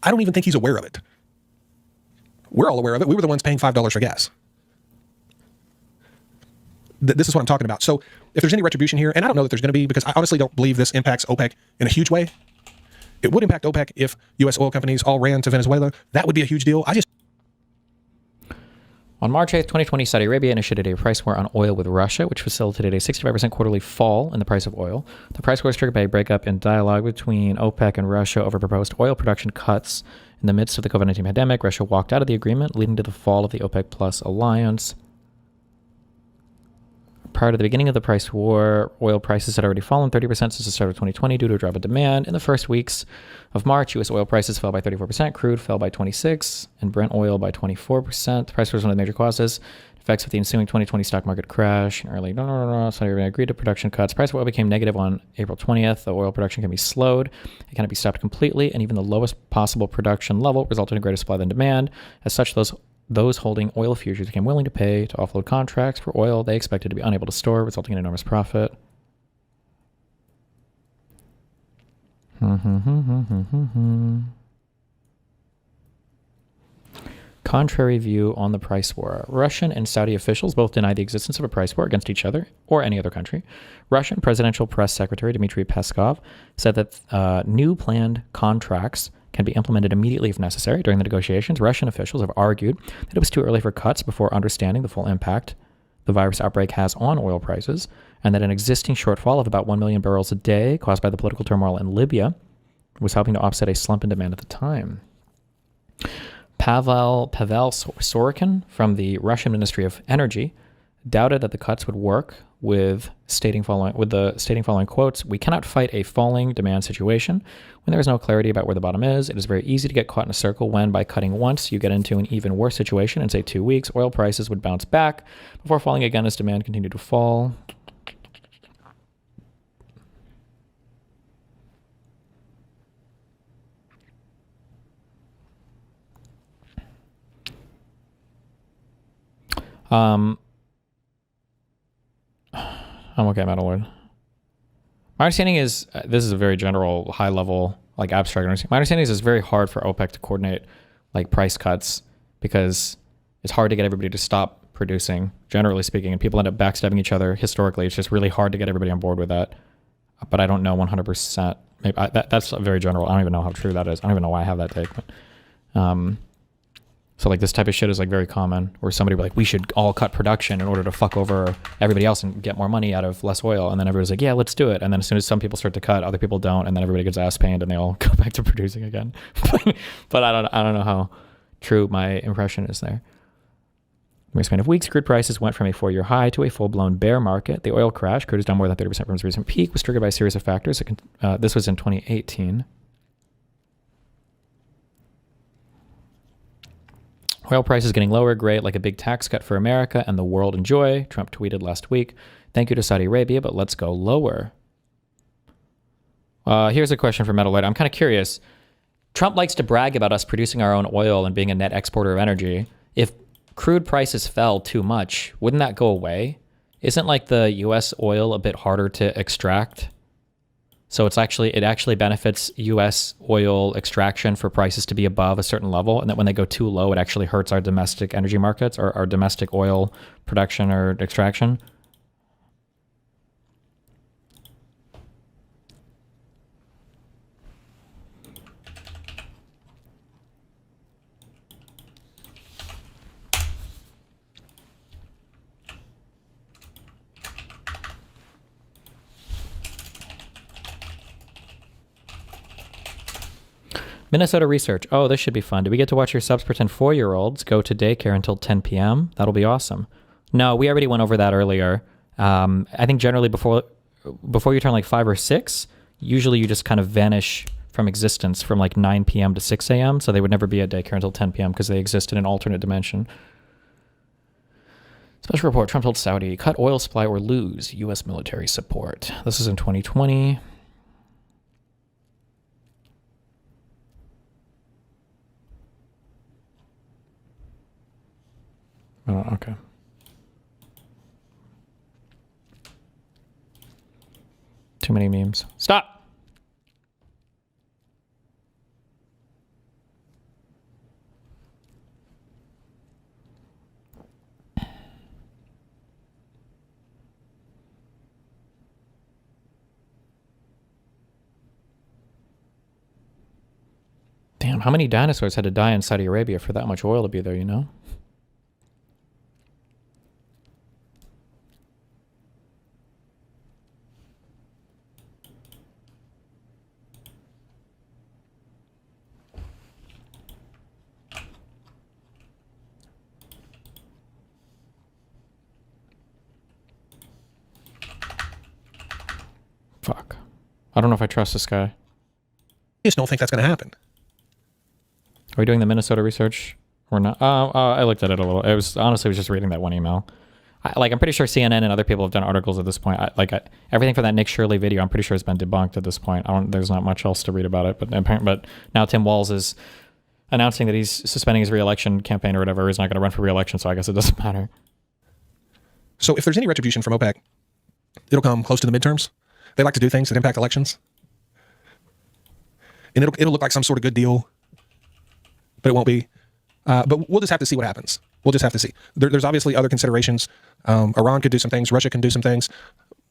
I don't even think he's aware of it. We're all aware of it. We were the ones paying $5 for gas. This is what I'm talking about. So if there's any retribution here, and I don't know that there's going to be, because I honestly don't believe this impacts OPEC in a huge way. It would impact OPEC if U.S. oil companies all ran to Venezuela. That would be a huge deal. On March 8th, 2020, Saudi Arabia initiated a price war on oil with Russia, which facilitated a 65% quarterly fall in the price of oil. The price war was triggered by a breakup in dialogue between OPEC and Russia over proposed oil production cuts. In the midst of the COVID-19 pandemic, Russia walked out of the agreement, leading to the fall of the OPEC Plus alliance. Prior to the beginning of the price war, oil prices had already fallen 30% since the start of 2020 due to a drop in demand. In the first weeks of March, U.S. oil prices fell by 34%, crude fell by 26%, and Brent oil by 24%. The price war was one of the major causes. Effects of the ensuing 2020 stock market crash in early Saudi Arabia agreed to production cuts. Price of oil became negative on April 20th. The oil production can be slowed. It cannot be stopped completely, and even the lowest possible production level resulted in greater supply than demand. As such, those holding oil futures became willing to pay to offload contracts for oil they expected to be unable to store, resulting in enormous profit. Contrary view on the price war. Russian and Saudi officials both deny the existence of a price war against each other or any other country. Russian Presidential Press Secretary Dmitry Peskov said that new planned contracts can be implemented immediately if necessary. During the negotiations, Russian officials have argued that it was too early for cuts before understanding the full impact the virus outbreak has on oil prices, and that an existing shortfall of about 1 million barrels a day caused by the political turmoil in Libya was helping to offset a slump in demand at the time. Pavel Sorokin from the Russian Ministry of Energy doubted that the cuts would work with the stating following quotes: "We cannot fight a falling demand situation when there is no clarity about where the bottom is. It is very easy to get caught in a circle when, by cutting once, you get into an even worse situation. In say 2 weeks, oil prices would bounce back before falling again as demand continued to fall." I'm okay, Metalord. My understanding is, this is a very general, high level, like abstract understanding. My understanding is it's very hard for OPEC to coordinate like price cuts because it's hard to get everybody to stop producing, generally speaking, and people end up backstabbing each other. Historically, it's just really hard to get everybody on board with that. But I don't know 100%. Maybe that's very general. I don't even know how true that is. I don't even know why I have that take. But, so like this type of shit is like very common, where somebody will be like, we should all cut production in order to fuck over everybody else and get more money out of less oil. And then everybody's like, yeah, let's do it. And then as soon as some people start to cut, other people don't, and then everybody gets ass pained and they all go back to producing again. But I don't know how true my impression is there. In the span of weeks, crude prices went from a 4-year high to a full-blown bear market. The oil crash, crude is down more than 30% from its recent peak, was triggered by a series of factors. This was in 2018. Oil prices getting lower, great, like a big tax cut for America and the world enjoy. Trump tweeted last week, "Thank you to Saudi Arabia, but let's go lower." Here's a question for Metalite. I'm kind of curious. Trump likes to brag about us producing our own oil and being a net exporter of energy. If crude prices fell too much, wouldn't that go away? Isn't like the U.S. oil a bit harder to extract? So it actually benefits U.S. oil extraction for prices to be above a certain level, and that when they go too low, it actually hurts our domestic energy markets or our domestic oil production or extraction. Minnesota research. Oh, this should be fun. Do we get to watch your subs pretend 4-year-olds go to daycare until 10 p.m.? That'll be awesome. No, we already went over that earlier. I think generally before you turn like 5 or 6, usually you just kind of vanish from existence from like 9 p.m. to 6 a.m. So they would never be at daycare until 10 p.m. because they exist in an alternate dimension. Special report. Trump told Saudi, cut oil supply or lose U.S. military support. This is in 2020. Oh, okay. Too many memes. Stop! Damn, how many dinosaurs had to die in Saudi Arabia for that much oil to be there, you know? Fuck. I don't know if I trust this guy. I just don't think that's going to happen. Are we doing the Minnesota research or not? I looked at it a little. It was honestly, I was just reading that one email. I'm pretty sure CNN and other people have done articles at this point. Everything from that Nick Shirley video, I'm pretty sure has been debunked at this point. There's not much else to read about it. But now Tim Walz is announcing that he's suspending his re-election campaign or whatever. He's not going to run for re-election, so I guess it doesn't matter. So if there's any retribution from OPEC, it'll come close to the midterms. They like to do things that impact elections. And it'll look like some sort of good deal, but it won't be. But we'll just have to see what happens. We'll just have to see. There's obviously other considerations. Iran could do some things. Russia can do some things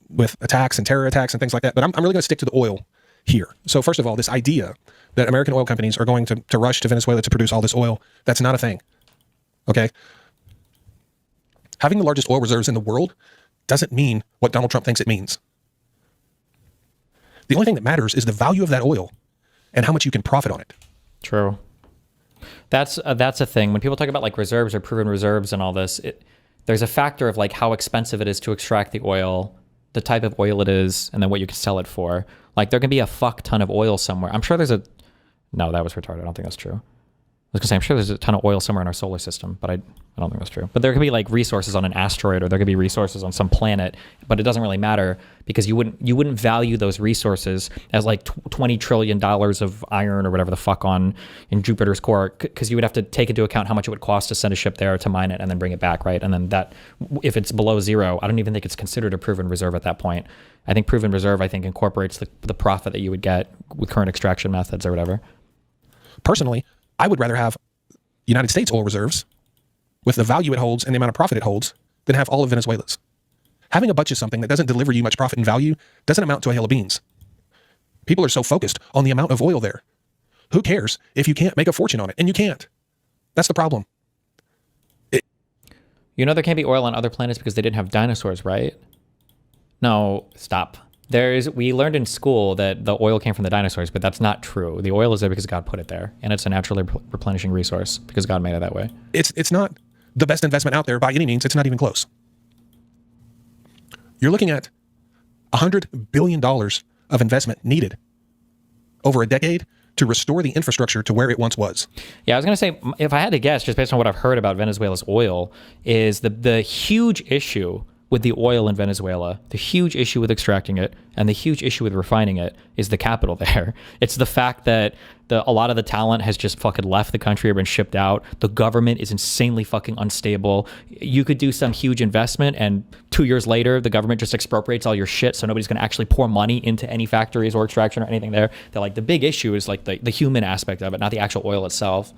with attacks and terror attacks and things like that. But I'm really going to stick to the oil here. So first of all, this idea that American oil companies are going to rush to Venezuela to produce all this oil, that's not a thing. Okay? Having the largest oil reserves in the world doesn't mean what Donald Trump thinks it means. The only thing that matters is the value of that oil and how much you can profit on it. True. That's a thing. When people talk about like reserves or proven reserves and all this, there's a factor of like how expensive it is to extract the oil, the type of oil it is, and then what you can sell it for. Like there can be a fuck ton of oil somewhere. I'm sure there's a, no, that was retarded. I don't think that's true. I was gonna say, I'm sure there's a ton of oil somewhere in our solar system, but I don't think that's true. But there could be like resources on an asteroid, or there could be resources on some planet, but it doesn't really matter because you wouldn't value those resources as like $20 trillion of iron or whatever the fuck in Jupiter's core, because you would have to take into account how much it would cost to send a ship there to mine it and then bring it back, right? And then that, if it's below zero, I don't even think it's considered a proven reserve at that point. I think proven reserve, incorporates the profit that you would get with current extraction methods or whatever. Personally, I would rather have United States oil reserves with the value it holds and the amount of profit it holds than have all of Venezuela's. Having a bunch of something that doesn't deliver you much profit and value doesn't amount to a hill of beans. People are so focused on the amount of oil there. Who cares if you can't make a fortune on it? And you can't. That's the problem. You know there can't be oil on other planets because they didn't have dinosaurs, right? No, stop. We learned in school that the oil came from the dinosaurs, but that's not true. The oil is there because God put it there, and it's a naturally replenishing resource because God made it that way. It's not the best investment out there by any means. It's not even close. You're looking at $100 billion of investment needed over a decade to restore the infrastructure to where it once was. Yeah, I was going to say, if I had to guess, just based on what I've heard about Venezuela's oil, is the huge issue with the oil in Venezuela, the huge issue with extracting it, and the huge issue with refining it is the capital there. It's the fact that a lot of the talent has just fucking left the country or been shipped out. The government is insanely fucking unstable. You could do some huge investment, and 2 years later, the government just expropriates all your shit, so nobody's going to actually pour money into any factories or extraction or anything there. They're like, the big issue is like the human aspect of it, not the actual oil itself.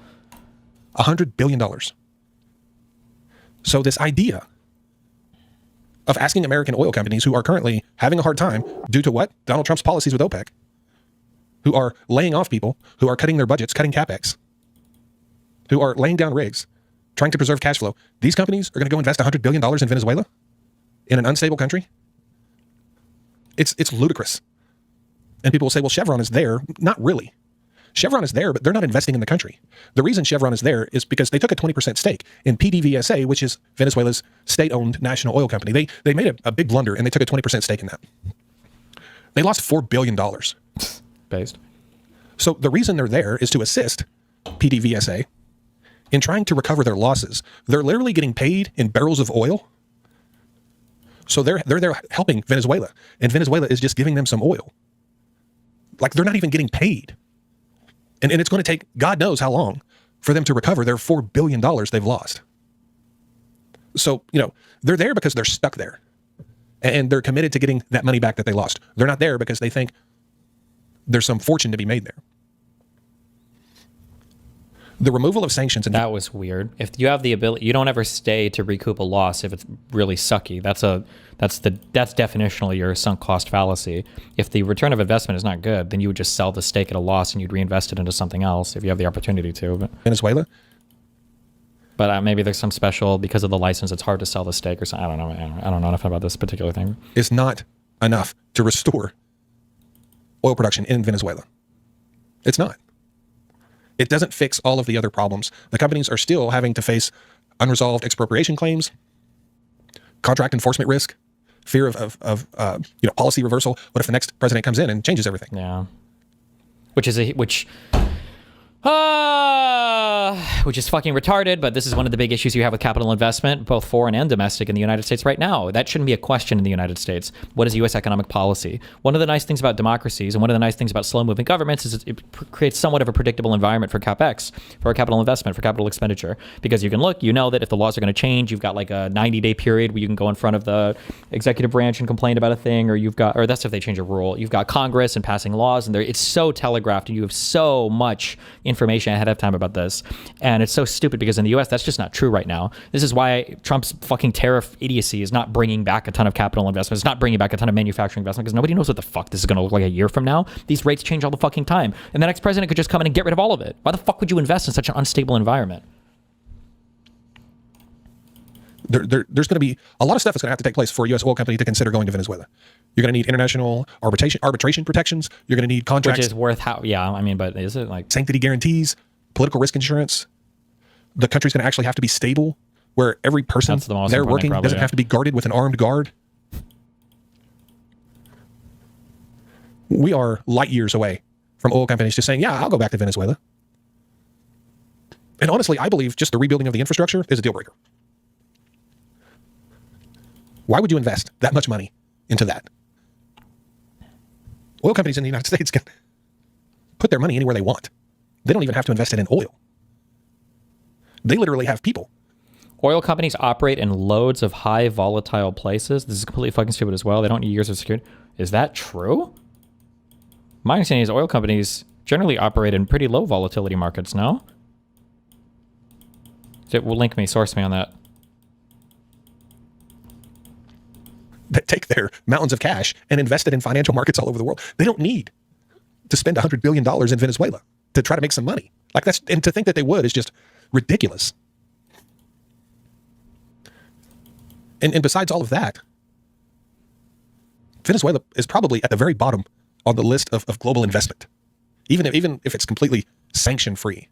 $100 billion. So this idea of asking American oil companies, who are currently having a hard time due to what? Donald Trump's policies with OPEC, who are laying off people, who are cutting their budgets, cutting CapEx, who are laying down rigs, trying to preserve cash flow. These companies are going to go invest $100 billion in Venezuela, in an unstable country? It's ludicrous. And people will say, well, Chevron is there. Not really. Chevron is there, but they're not investing in the country. The reason Chevron is there is because they took a 20% stake in PDVSA, which is Venezuela's state-owned national oil company. They made a big blunder, and they took a 20% stake in that. They lost $4 billion. Based. So the reason they're there is to assist PDVSA in trying to recover their losses. They're literally getting paid in barrels of oil. So they're there helping Venezuela, and Venezuela is just giving them some oil. Like, they're not even getting paid. And it's going to take God knows how long for them to recover their $4 billion they've lost. So, they're there because they're stuck there. And they're committed to getting that money back that they lost. They're not there because they think there's some fortune to be made there. The removal of sanctions. And that was weird. If you have the ability, you don't ever stay to recoup a loss if it's really sucky. That's definitionally your sunk cost fallacy. If the return of investment is not good, then you would just sell the stake at a loss and you'd reinvest it into something else if you have the opportunity to. But Venezuela? But maybe there's some special, because of the license, it's hard to sell the stake or something. I don't know. I don't know enough about this particular thing. It's not enough to restore oil production in Venezuela. It's not. It doesn't fix all of the other problems. The companies are still having to face unresolved expropriation claims, contract enforcement risk, fear of policy reversal. What if the next president comes in and changes everything? Yeah. Which is fucking retarded, but this is one of the big issues you have with capital investment, both foreign and domestic, in the United States right now. That shouldn't be a question in the United States. What is U.S. economic policy? One of the nice things about democracies and one of the nice things about slow-moving governments is it creates somewhat of a predictable environment for CapEx, for capital investment, for capital expenditure. Because you can look, that if the laws are going to change, you've got like a 90-day period where you can go in front of the executive branch and complain about a thing, or that's if they change a rule. You've got Congress and passing laws, and it's so telegraphed, and you have so much information ahead of time about this. And it's so stupid because in the US, that's just not true right now. This is why Trump's fucking tariff idiocy is not bringing back a ton of capital investment. It's not bringing back a ton of manufacturing investment because nobody knows what the fuck this is going to look like a year from now. These rates change all the fucking time. And the next president could just come in and get rid of all of it. Why the fuck would you invest in such an unstable environment? There's going to be a lot of stuff that's going to have to take place for a U.S. oil company to consider going to Venezuela. You're going to need international arbitration protections. You're going to need contracts. Which is worth but is it like sanctity guarantees, political risk insurance? The country's going to actually have to be stable where every person That's the most there important working thing, probably, doesn't yeah. have to be guarded with an armed guard. We are light years away from oil companies just saying, yeah, I'll go back to Venezuela. And honestly, I believe just the rebuilding of the infrastructure is a deal breaker. Why would you invest that much money into that? Oil companies in the United States can put their money anywhere they want. They don't even have to invest it in oil. They literally have people. Oil companies operate in loads of high volatile places. This is completely fucking stupid as well. They don't need years of security. Is that true? My understanding is oil companies generally operate in pretty low volatility markets, no? It will link me, source me on that. That take their mountains of cash and invest it in financial markets all over the world. They don't need to spend $100 billion in Venezuela to try to make some money. Like that's, and to think that they would is just ridiculous. And besides all of that, Venezuela is probably at the very bottom on the list of global investment, even if it's completely sanction free.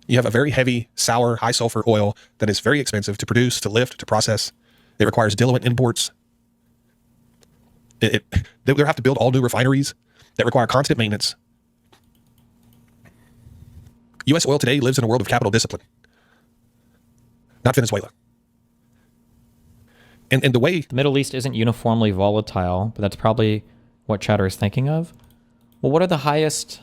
You have a very heavy, sour, high sulfur oil that is very expensive to produce, to lift, to process. It requires diluent imports. They have to build all new refineries that require constant maintenance. U.S. oil today lives in a world of capital discipline, not Venezuela. And the way the Middle East isn't uniformly volatile, but that's probably what Chatter is thinking of. Well, what are the highest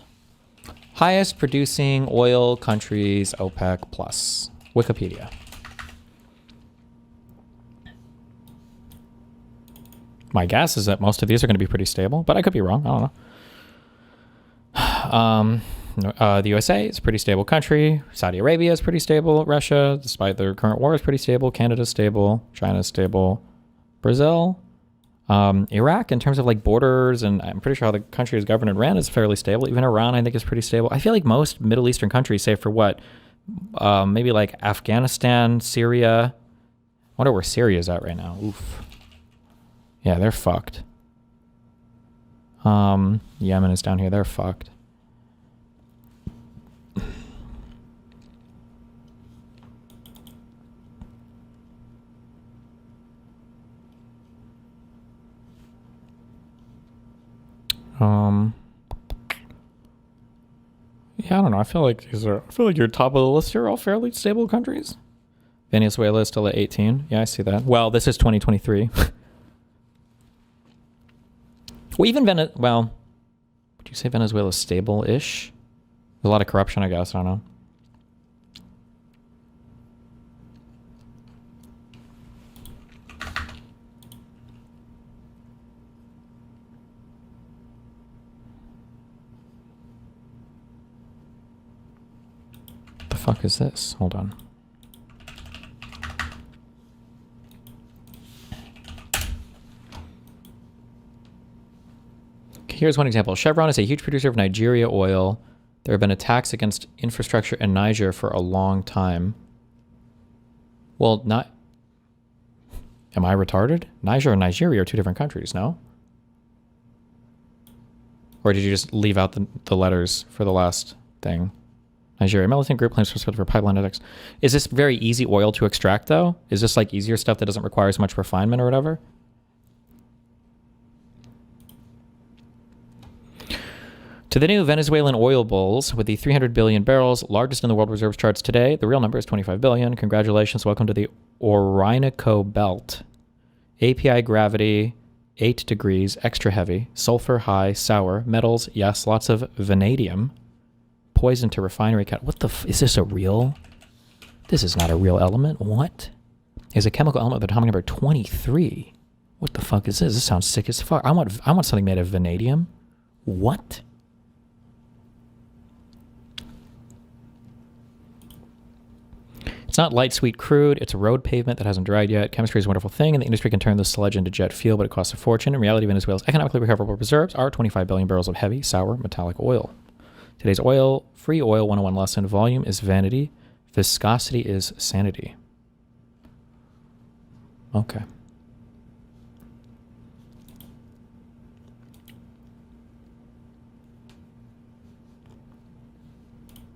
producing oil countries? OPEC plus Wikipedia. My guess is that most of these are going to be pretty stable, but I could be wrong. I don't know. The USA is a pretty stable country. Saudi Arabia is pretty stable. Russia, despite their current war, is pretty stable. Canada's stable. China's stable. Brazil. Iraq, in terms of like borders, and I'm pretty sure how the country is governed and ran, is fairly stable. Even Iran, I think, is pretty stable. I feel like most Middle Eastern countries, save for what? Maybe like Afghanistan, Syria. I wonder where Syria is at right now. Oof. Yeah, they're fucked. Yemen is down here. They're fucked. Yeah, I don't know. I feel like you're top of the list here. All fairly stable countries. Venezuela is still at 18. Yeah, I see that. Well, this is 2023. Well, even well, would you say Venezuela's stable-ish? There's a lot of corruption, I guess. I don't know. What the fuck is this? Hold on. Here's one example. Chevron is a huge producer of Nigeria oil. There have been attacks against infrastructure in Niger for a long time. Well, not... Am I retarded? Niger and Nigeria are two different countries, no? Or did you just leave out the letters for the last thing? Nigeria. Militant group claims responsibility for pipeline attacks. Is this very easy oil to extract, though? Is this like easier stuff that doesn't require as much refinement or whatever? To the new Venezuelan oil bulls with the 300 billion barrels, largest in the world reserves charts today. The real number is 25 billion. Congratulations. Welcome to the Orinoco Belt. API gravity, 8 degrees, extra heavy, sulfur high, sour, metals, yes, lots of vanadium, poison to refinery cat. What the is this a real? This is not a real element. What? Is a chemical element with atomic number 23. What the fuck is this? This sounds sick as fuck. I want something made of vanadium. What? It's not light, sweet crude. It's a road pavement that hasn't dried yet. Chemistry is a wonderful thing, and the industry can turn the sludge into jet fuel, but it costs a fortune. In reality, Venezuela's economically recoverable reserves are 25 billion barrels of heavy, sour, metallic oil. Today's free oil 101 lesson: volume is vanity, viscosity is sanity. Okay.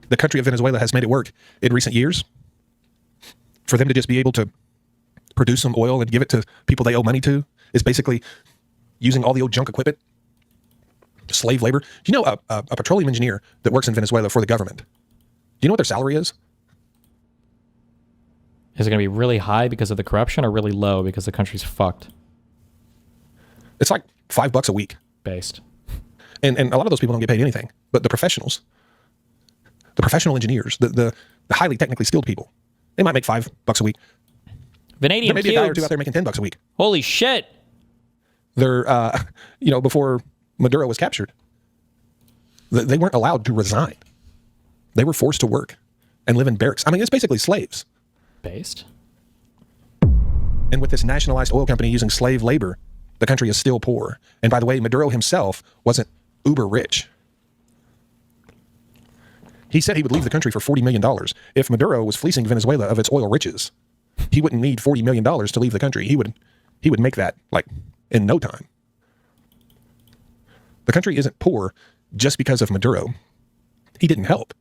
The country of Venezuela has made it work in recent years. for them to just be able to produce some oil and give it to people they owe money to is basically using all the old junk equipment, slave labor. Do you know a petroleum engineer that works in Venezuela for the government? Do you know what their salary is? Is it going to be really high because of the corruption or really low because the country's fucked? It's like $5 a week. Based. And a lot of those people don't get paid anything. But the professionals, the professional engineers, the highly technically skilled people, they might make $5 a week. Vanadium There may be a guy or cubes. two out there making $10 a week. Holy shit. They're, before Maduro was captured, they weren't allowed to resign. They were forced to work and live in barracks. I mean, it's basically slaves. Based. And with this nationalized oil company using slave labor, the country is still poor. And by the way, Maduro himself wasn't uber rich. He said he would leave the country for $40 million. If Maduro was fleecing Venezuela of its oil riches, he wouldn't need $40 million to leave the country. He would make that like in no time. The country isn't poor just because of Maduro. He didn't help.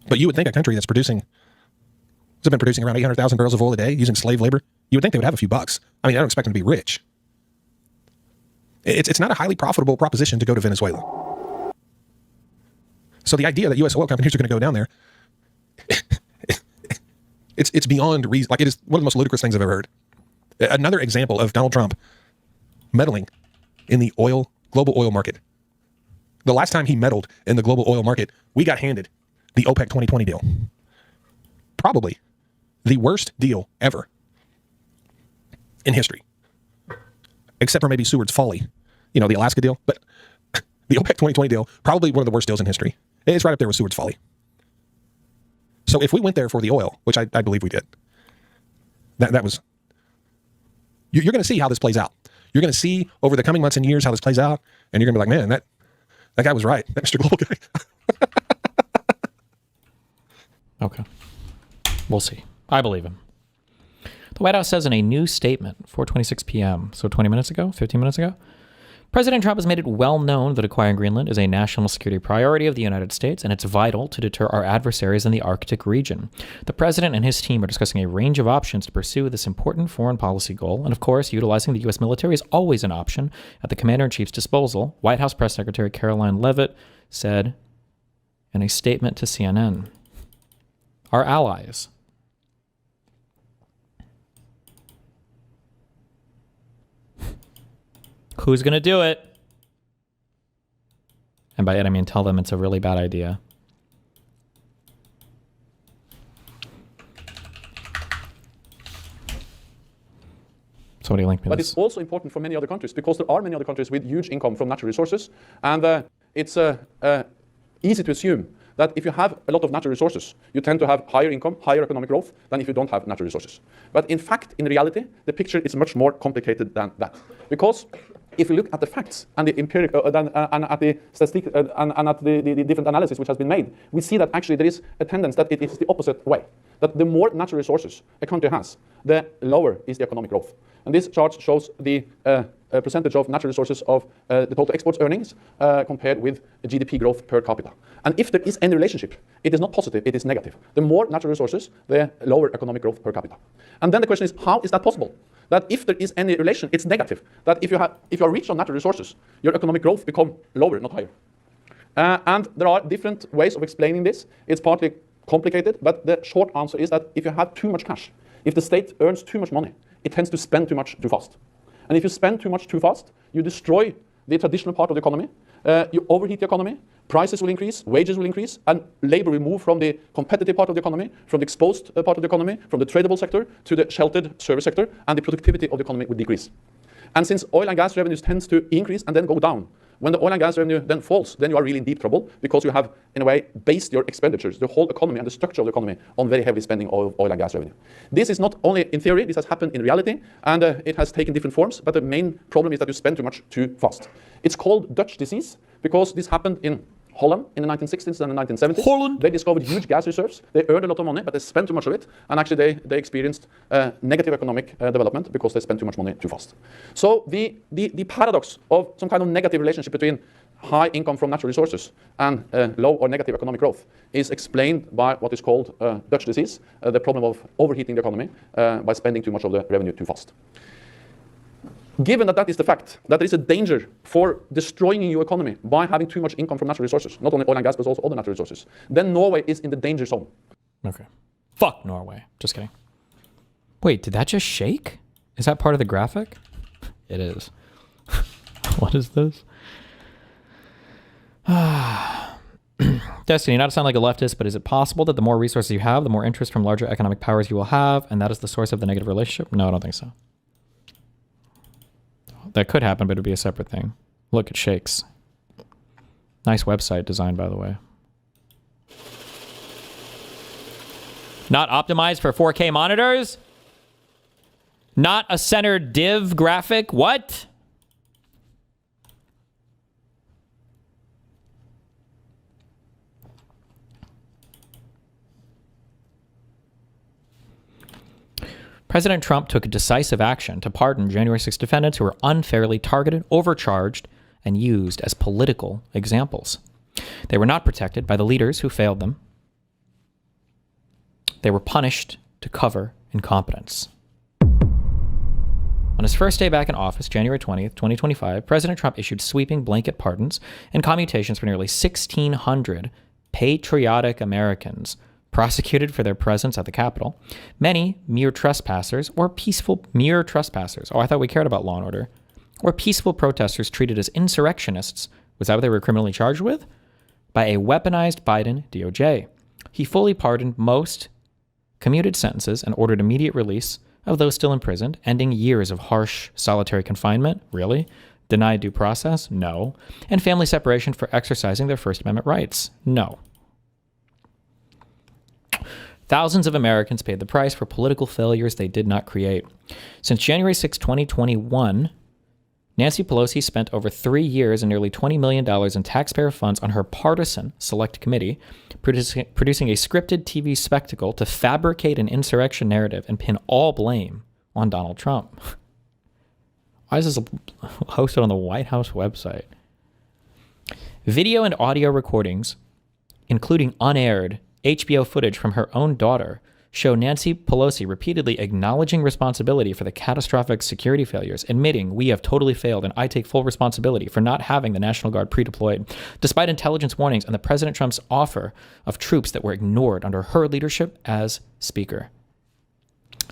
But you would think a country that's been producing around 800,000 barrels of oil a day using slave labor, you would think they would have a few bucks. I mean, I don't expect them to be rich. It's not a highly profitable proposition to go to Venezuela. So the idea that U.S. oil companies are going to go down there, it's beyond reason. Like, it is one of the most ludicrous things I've ever heard. Another example of Donald Trump meddling in the global oil market. The last time he meddled in the global oil market, we got handed the OPEC 2020 deal. Probably the worst deal ever in history. Except for maybe Seward's Folly, the Alaska deal. But the OPEC 2020 deal, probably one of the worst deals in history. It's right up there with Seward's Folly. So if we went there for the oil, which I believe we did, that was... You're going to see how this plays out. You're going to see over the coming months and years how this plays out, and you're going to be like, man, that guy was right. That Mr. Global guy. Okay. We'll see. I believe him. The White House says in a new statement, 4:26 p.m., so 15 minutes ago, President Trump has made it well known that acquiring Greenland is a national security priority of the United States, and it's vital to deter our adversaries in the Arctic region. The president and his team are discussing a range of options to pursue this important foreign policy goal, and of course, utilizing the U.S. military is always an option at the commander-in-chief's disposal, White House Press Secretary Caroline Leavitt said in a statement to CNN. Our allies. Who's going to do it? And by it, I mean tell them it's a really bad idea. Somebody link me But this. it's also important for many other countries because there are many other countries with huge income from natural resources. And it's easy to assume that if you have a lot of natural resources, you tend to have higher income, higher economic growth than if you don't have natural resources. But in fact, in reality, the picture is much more complicated than that. Because if you look at the facts and the empirical and at the statistics and at the different analysis which has been made, we see that actually there is a tendency that it is the opposite way. That the more natural resources a country has, the lower is the economic growth. And this chart shows the percentage of natural resources of the total exports earnings compared with GDP growth per capita. And if there is any relationship, it is not positive, it is negative. The more natural resources, the lower economic growth per capita. And then the question is, how is that possible? That if there is any relation, it's negative. That if you are rich on natural resources, your economic growth become lower, not higher. And there are different ways of explaining this. It's partly complicated, but the short answer is that if you have too much cash, if the state earns too much money, it tends to spend too much too fast. And if you spend too much too fast, you destroy the traditional part of the economy, you overheat the economy, prices will increase, wages will increase, and labor will move from the competitive part of the economy, from the exposed part of the economy, from the tradable sector to the sheltered service sector, and the productivity of the economy will decrease. And since oil and gas revenues tends to increase and then go down, when the oil and gas revenue then falls, then you are really in deep trouble because you have, in a way, based your expenditures, the whole economy and the structure of the economy on very heavy spending of oil and gas revenue. This is not only in theory, this has happened in reality, and it has taken different forms, but the main problem is that you spend too much too fast. It's called Dutch disease because this happened in Holland in the 1960s and the 1970s. Holland. They discovered huge gas reserves. They earned a lot of money, but they spent too much of it. And actually, they experienced negative economic development because they spent too much money too fast. So the paradox of some kind of negative relationship between high income from natural resources and low or negative economic growth is explained by what is called Dutch disease, the problem of overheating the economy by spending too much of the revenue too fast. Given that that is the fact, that there is a danger for destroying your economy by having too much income from natural resources, not only oil and gas, but also other natural resources, then Norway is in the danger zone. Okay. Fuck Norway. Just kidding. Wait, did that just shake? Is that part of the graphic? It is. What is this? Destiny, not to sound like a leftist, but is it possible that the more resources you have, the more interest from larger economic powers you will have, and that is the source of the negative relationship? No, I don't think so. That could happen, but it would be a separate thing. Look, it shakes. Nice website design, by the way. Not optimized for 4K monitors? Not a centered div graphic? What? President Trump took decisive action to pardon January 6 defendants who were unfairly targeted, overcharged, and used as political examples. They were not protected by the leaders who failed them. They were punished to cover incompetence. On his first day back in office, January 20th, 2025, President Trump issued sweeping blanket pardons and commutations for nearly 1,600 patriotic Americans prosecuted for their presence at the Capitol. Many mere trespassers or peaceful mere trespassers. Oh, I thought we cared about law and order. Or peaceful protesters treated as insurrectionists. Was that what they were criminally charged with? By a weaponized Biden DOJ. He fully pardoned most, commuted sentences, and ordered immediate release of those still imprisoned, ending years of harsh solitary confinement. Really? Denied due process? No. And family separation for exercising their First Amendment rights? No. Thousands of Americans paid the price for political failures they did not create. Since January 6, 2021, Nancy Pelosi spent over 3 years and nearly $20 million in taxpayer funds on her partisan select committee, producing a scripted TV spectacle to fabricate an insurrection narrative and pin all blame on Donald Trump. Why is this hosted on the White House website? Video and audio recordings, including unaired HBO footage from her own daughter, show Nancy Pelosi repeatedly acknowledging responsibility for the catastrophic security failures, admitting we have totally failed and I take full responsibility for not having the National Guard pre-deployed, despite intelligence warnings and the President Trump's offer of troops that were ignored under her leadership as Speaker.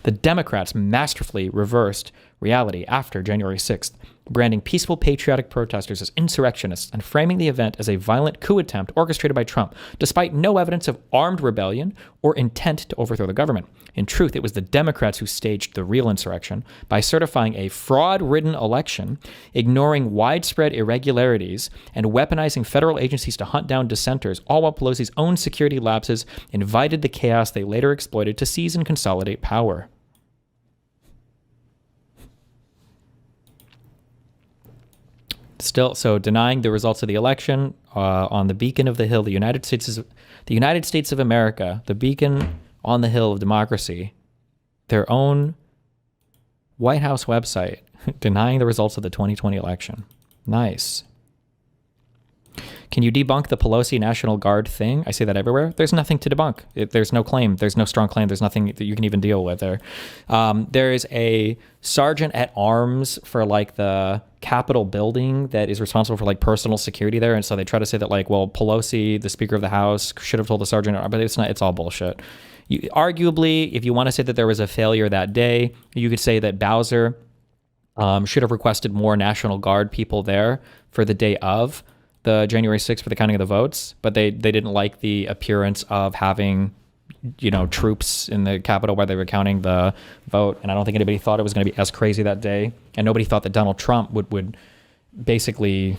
The Democrats masterfully reversed reality after January 6th, branding peaceful patriotic protesters as insurrectionists and framing the event as a violent coup attempt orchestrated by Trump, despite no evidence of armed rebellion or intent to overthrow the government. In truth, it was the Democrats who staged the real insurrection by certifying a fraud-ridden election, ignoring widespread irregularities, and weaponizing federal agencies to hunt down dissenters, all while Pelosi's own security lapses invited the chaos they later exploited to seize and consolidate power. Still, so denying the results of the election on the beacon of the hill, the United States of America, the beacon on the hill of democracy, their own White House website, denying the results of the 2020 election. Nice. Can you debunk the Pelosi National Guard thing? I say that everywhere. There's nothing to debunk. There's no claim. There's no strong claim. There's nothing that you can even deal with there. There is a sergeant at arms for like the Capitol building that is responsible for like personal security there. And so they try to say that like, well, Pelosi, the Speaker of the House, should have told the sergeant, but it's not, it's all bullshit. Arguably, if you want to say that there was a failure that day, you could say that Bowser should have requested more National Guard people there for the day of the January 6th for the counting of the votes, but they didn't like the appearance of having, you know, troops in the Capitol where they were counting the vote. And I don't think anybody thought it was going to be as crazy that day. And nobody thought that Donald Trump would basically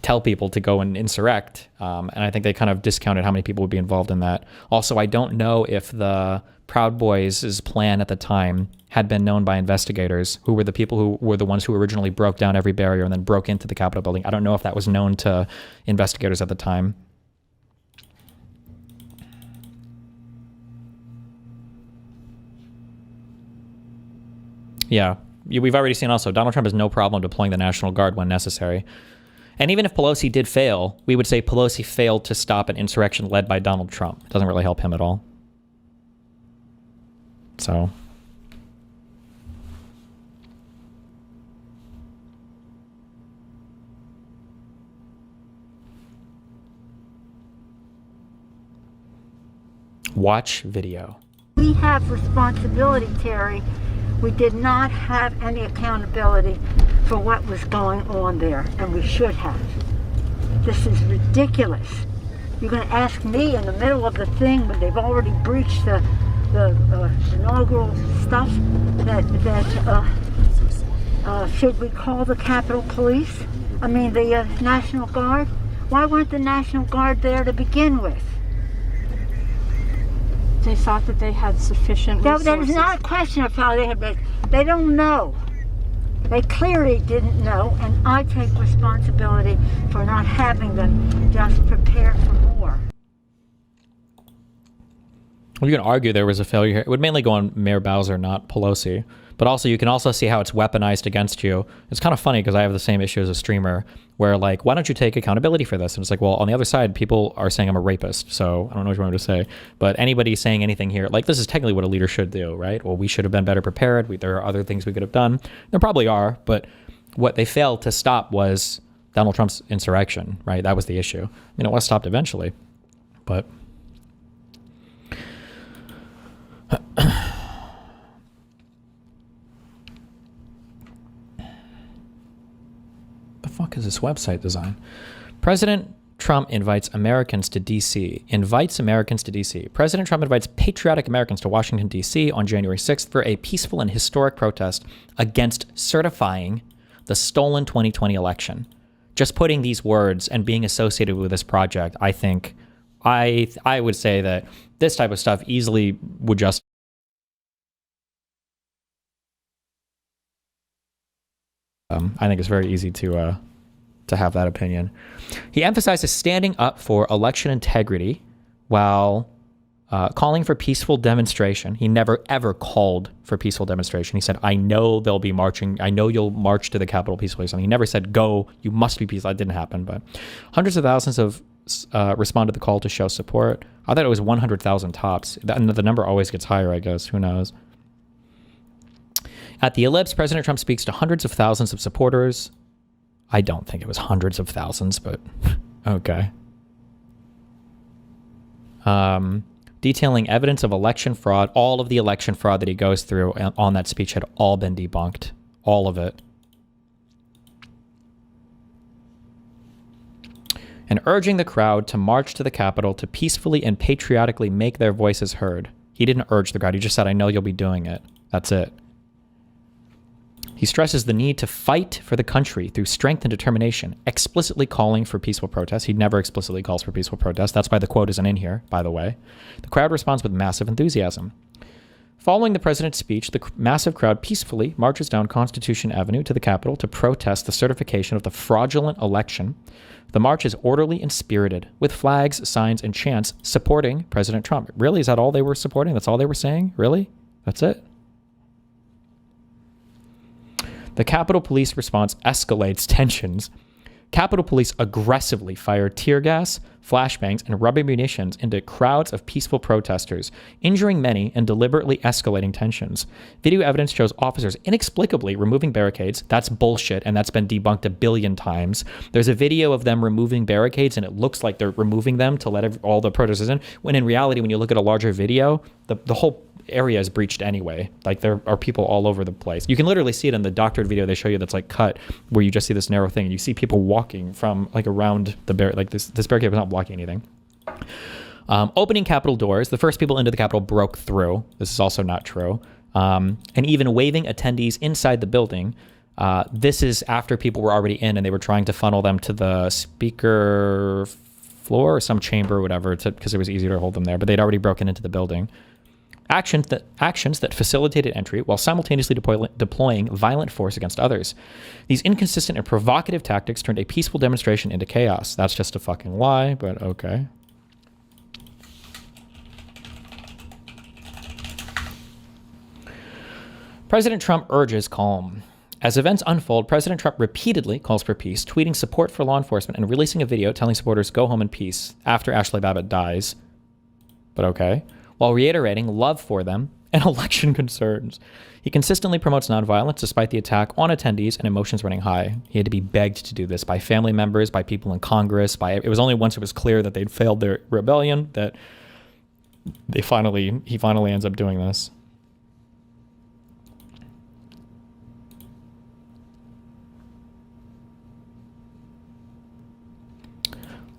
tell people to go and insurrect. And I think they kind of discounted how many people would be involved in that. Also, I don't know if the Proud Boys' plan at the time had been known by investigators, who were the people who were the ones who originally broke down every barrier and then broke into the Capitol building. I don't know if that was known to investigators at the time. Yeah, we've already seen also, Donald Trump has no problem deploying the National Guard when necessary. And even if Pelosi did fail, we would say Pelosi failed to stop an insurrection led by Donald Trump. It doesn't really help him at all. So... watch video. We have responsibility, Terry. We did not have any accountability for what was going on there, and we should have. This is ridiculous. You're going to ask me in the middle of the thing when they've already breached the inaugural stuff that should we call the Capitol Police? I mean the National Guard? Why weren't the National Guard there to begin with? They thought that they had sufficient resources. That is not a question of how they had been. They don't know. They clearly didn't know, and I take responsibility for not having them just prepare for more. Well, you can argue there was a failure here. It would mainly go on Mayor Bowser, not Pelosi. But also, you can also see how it's weaponized against you. It's kind of funny because I have the same issue as a streamer where, like, why don't you take accountability for this? And it's like, well, on the other side, people are saying I'm a rapist. So I don't know what you want me to say. But anybody saying anything here, like, this is technically what a leader should do, right? Well, we should have been better prepared. There are other things we could have done. There probably are. But what they failed to stop was Donald Trump's insurrection, right? That was the issue. I mean, it was stopped eventually. But... the fuck is this website design? President Trump invites Americans to D.C. President Trump invites patriotic Americans to Washington, D.C. on January 6th for a peaceful and historic protest against certifying the stolen 2020 election. Just putting these words and being associated with this project, I think, I would say that this type of stuff easily would just I think it's very easy to have that opinion. He emphasizes standing up for election integrity while calling for peaceful demonstration. He never, ever called for peaceful demonstration. He said, I know they'll be marching. I know you'll march to the Capitol peacefully. He never said, go, you must be peaceful. That didn't happen. But hundreds of thousands have responded to the call to show support. I thought it was 100,000 tops. The number always gets higher, I guess. Who knows? At the Ellipse, President Trump speaks to hundreds of thousands of supporters. I don't think it was hundreds of thousands, but okay. Detailing evidence of election fraud. All of the election fraud that he goes through on that speech had all been debunked. All of it. And urging the crowd to march to the Capitol to peacefully and patriotically make their voices heard. He didn't urge the crowd. He just said, I know you'll be doing it. That's it. He stresses the need to fight for the country through strength and determination, explicitly calling for peaceful protests. He never explicitly calls for peaceful protests. That's why the quote isn't in here, by the way. The crowd responds with massive enthusiasm. Following the president's speech, the massive crowd peacefully marches down Constitution Avenue to the Capitol to protest the certification of the fraudulent election. The march is orderly and spirited, with flags, signs, and chants supporting President Trump. Really? Is that all they were supporting? That's all they were saying? Really? That's it? The Capitol Police response escalates tensions. Capitol Police aggressively fired tear gas, flashbangs, and rubber munitions into crowds of peaceful protesters, injuring many and deliberately escalating tensions. Video evidence shows officers inexplicably removing barricades. That's bullshit, and that's been debunked a billion times. There's a video of them removing barricades, and it looks like they're removing them to let all the protesters in, when in reality, when you look at a larger video, the whole area is breached anyway. Like, there are people all over the place. You can literally see it in the doctored video they show you that's like cut, where you just see this narrow thing and you see people walking from like around the barricade. Like this barricade was not blocking anything. Opening Capitol doors, the first people into the Capitol broke through. This is also not true. And even waving attendees inside the building. This is after people were already in and they were trying to funnel them to the speaker floor or some chamber or whatever, because it was easier to hold them there, but they'd already broken into the building. Actions that facilitated entry while simultaneously deploying violent force against others. These inconsistent and provocative tactics turned a peaceful demonstration into chaos. That's just a fucking lie, but okay. President Trump urges calm. As events unfold, President Trump repeatedly calls for peace, tweeting support for law enforcement and releasing a video telling supporters go home in peace after Ashley Babbitt dies. But okay. While reiterating love for them and election concerns. He consistently promotes nonviolence despite the attack on attendees and emotions running high. He had to be begged to do this by family members, by people in Congress. It was only once it was clear that they'd failed their rebellion that he finally ends up doing this.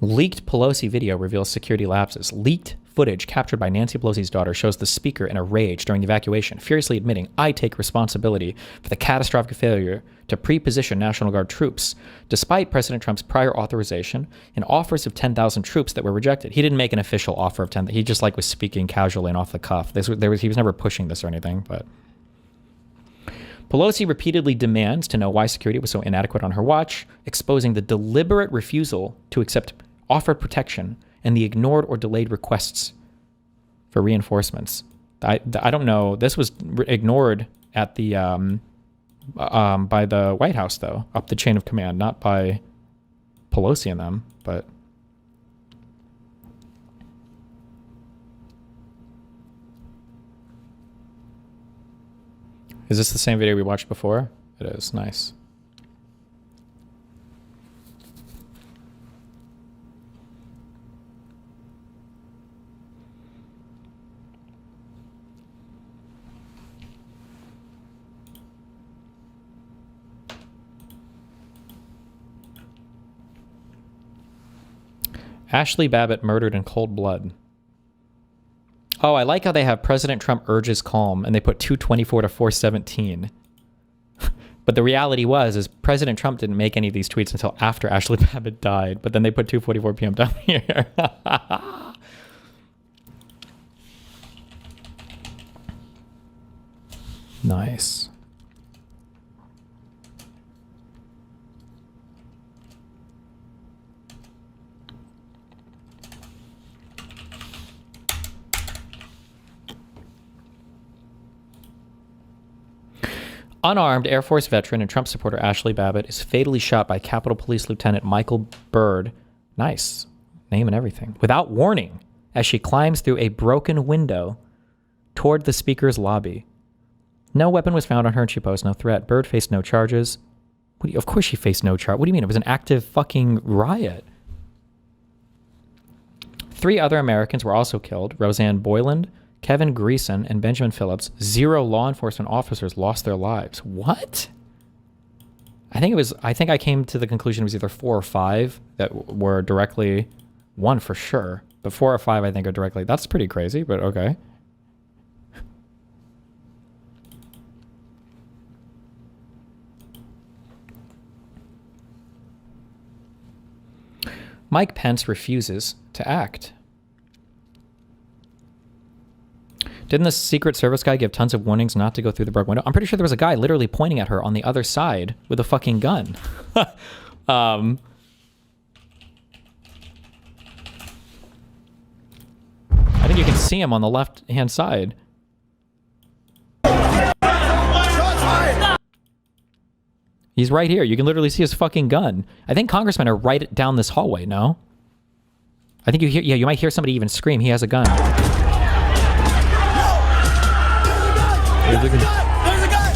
Leaked Pelosi video reveals security lapses. Leaked footage captured by Nancy Pelosi's daughter shows the speaker in a rage during the evacuation, furiously admitting, "I take responsibility for the catastrophic failure to pre-position National Guard troops, despite President Trump's prior authorization and offers of 10,000 troops that were rejected." He didn't make an official offer of 10,000. He just was speaking casually and off the cuff. He was never pushing this or anything, but... Pelosi repeatedly demands to know why security was so inadequate on her watch, exposing the deliberate refusal to accept offered protection and the ignored or delayed requests for reinforcements. I don't know. This was ignored at the by the White House, though, up the chain of command, not by Pelosi and them, but... Is this the same video we watched before? It is. Nice. Ashley Babbitt murdered in cold blood. Oh, I like how they have President Trump urges calm, and they put 224 to 417. But the reality is President Trump didn't make any of these tweets until after Ashley Babbitt died, but then they put 2:44 p.m. down here. Nice. Unarmed Air Force veteran and Trump supporter Ashley Babbitt is fatally shot by Capitol Police Lieutenant Michael Byrd. Nice. Name and everything. Without warning, as she climbs through a broken window toward the speaker's lobby. No weapon was found on her and she posed no threat. Byrd faced no charges. Of course she faced no charge. What do you mean? It was an active fucking riot. 3 other Americans were also killed. Roseanne Boyland, Kevin Greason, and Benjamin Phillips. 0 law enforcement officers lost their lives. What? I think I came to the conclusion it was either 4 or 5 that were directly, 1 for sure, but 4 or 5 I think are directly. That's pretty crazy, but okay. Mike Pence refuses to act. Didn't the Secret Service guy give tons of warnings not to go through the broken window? I'm pretty sure there was a guy literally pointing at her on the other side with a fucking gun. I think you can see him on the left-hand side. He's right here. You can literally see his fucking gun. I think congressmen are right down this hallway, no? I think you might hear somebody even scream, he has a gun.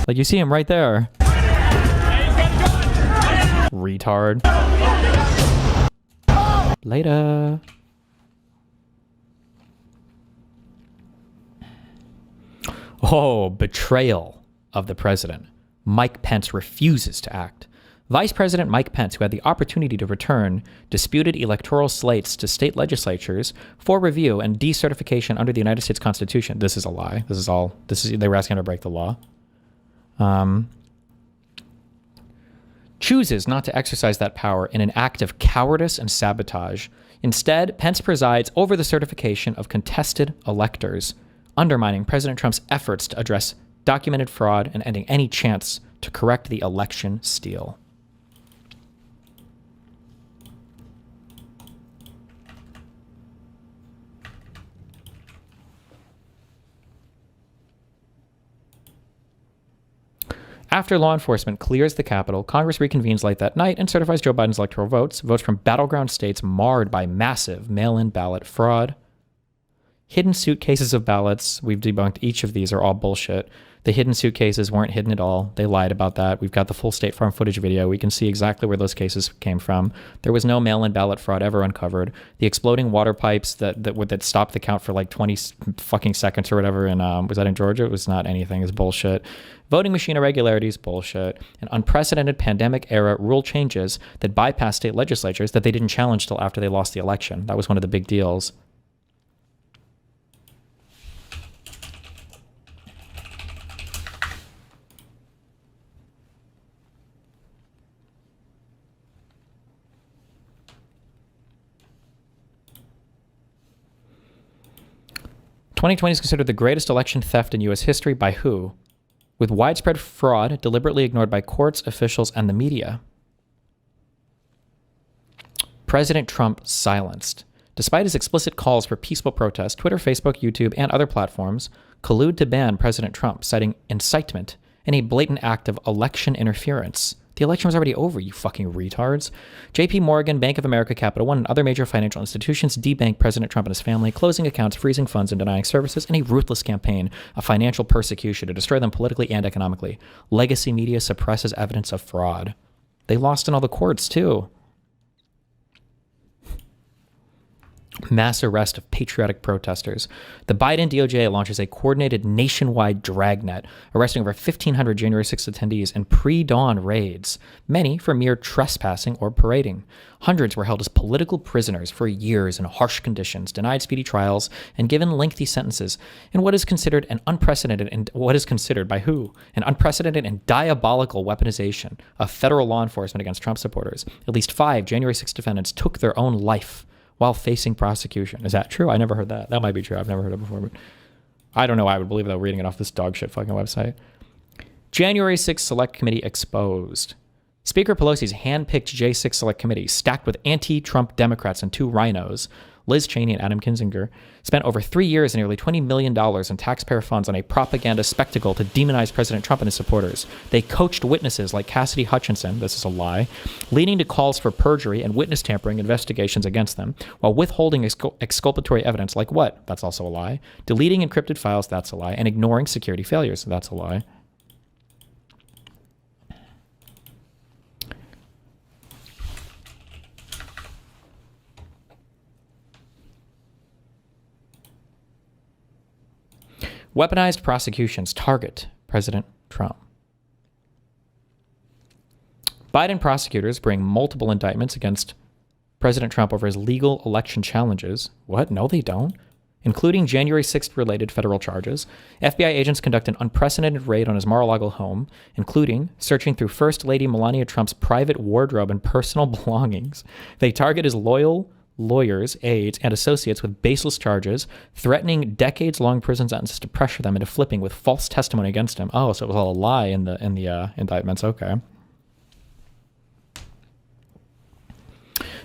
Like, you see him right there. Retard. Later. Oh, betrayal of the president. Mike Pence refuses to act. Vice President Mike Pence, who had the opportunity to return disputed electoral slates to state legislatures for review and decertification under the United States Constitution. This is a lie. They were asking him to break the law. Chooses not to exercise that power in an act of cowardice and sabotage. Instead, Pence presides over the certification of contested electors, undermining President Trump's efforts to address documented fraud and ending any chance to correct the election steal. After law enforcement clears the Capitol, Congress reconvenes late that night and certifies Joe Biden's electoral votes from battleground states marred by massive mail-in ballot fraud. Hidden suitcases of ballots, we've debunked each of these, are all bullshit. The hidden suitcases weren't hidden at all. They lied about that. We've got the full State Farm footage video. We can see exactly where those cases came from. There was no mail-in ballot fraud ever uncovered. The exploding water pipes that stopped the count for like 20 fucking seconds or whatever, and was that in Georgia? It was not anything. It's bullshit. Voting machine irregularities, bullshit. And unprecedented pandemic-era rule changes that bypassed state legislatures that they didn't challenge till after they lost the election. That was one of the big deals. "2020 is considered the greatest election theft in U.S. history by who? With widespread fraud deliberately ignored by courts, officials, and the media." President Trump silenced. Despite his explicit calls for peaceful protest, Twitter, Facebook, YouTube, and other platforms collude to ban President Trump, citing incitement and a blatant act of election interference. The election was already over, you fucking retards. JP Morgan, Bank of America, Capital One, and other major financial institutions debanked President Trump and his family, closing accounts, freezing funds, and denying services in a ruthless campaign of financial persecution to destroy them politically and economically. Legacy media suppresses evidence of fraud. They lost in all the courts, too. Mass arrest of patriotic protesters. The Biden DOJ launches a coordinated nationwide dragnet, arresting over 1,500 January 6th attendees in pre-dawn raids, many for mere trespassing or parading. Hundreds were held as political prisoners for years in harsh conditions, denied speedy trials, and given lengthy sentences in what is considered an unprecedented and what is considered by who? An unprecedented and diabolical weaponization of federal law enforcement against Trump supporters. At least 5 January 6th defendants took their own life while facing prosecution. Is that true? I never heard that. That might be true. I've never heard it before, but I don't know why I would believe it though, reading it off this dog shit fucking website. January 6th Select Committee exposed. Speaker Pelosi's hand-picked J6 Select Committee, stacked with anti-Trump Democrats and 2 rhinos, Liz Cheney and Adam Kinzinger, spent over 3 years and nearly $20 million in taxpayer funds on a propaganda spectacle to demonize President Trump and his supporters. They coached witnesses like Cassidy Hutchinson, this is a lie, leading to calls for perjury and witness tampering investigations against them, while withholding exculpatory evidence like what? That's also a lie. Deleting encrypted files, that's a lie. And ignoring security failures, that's a lie. Weaponized prosecutions target President Trump. Biden prosecutors bring multiple indictments against President Trump over his legal election challenges. What? No, they don't. Including January 6th related federal charges. FBI agents conduct an unprecedented raid on his Mar-a-Lago home, including searching through First Lady Melania Trump's private wardrobe and personal belongings. They target his loyal lawyers, aides, and associates with baseless charges, threatening decades-long prison sentences to pressure them into flipping with false testimony against him. Oh, so it was all a lie in the indictments. Okay.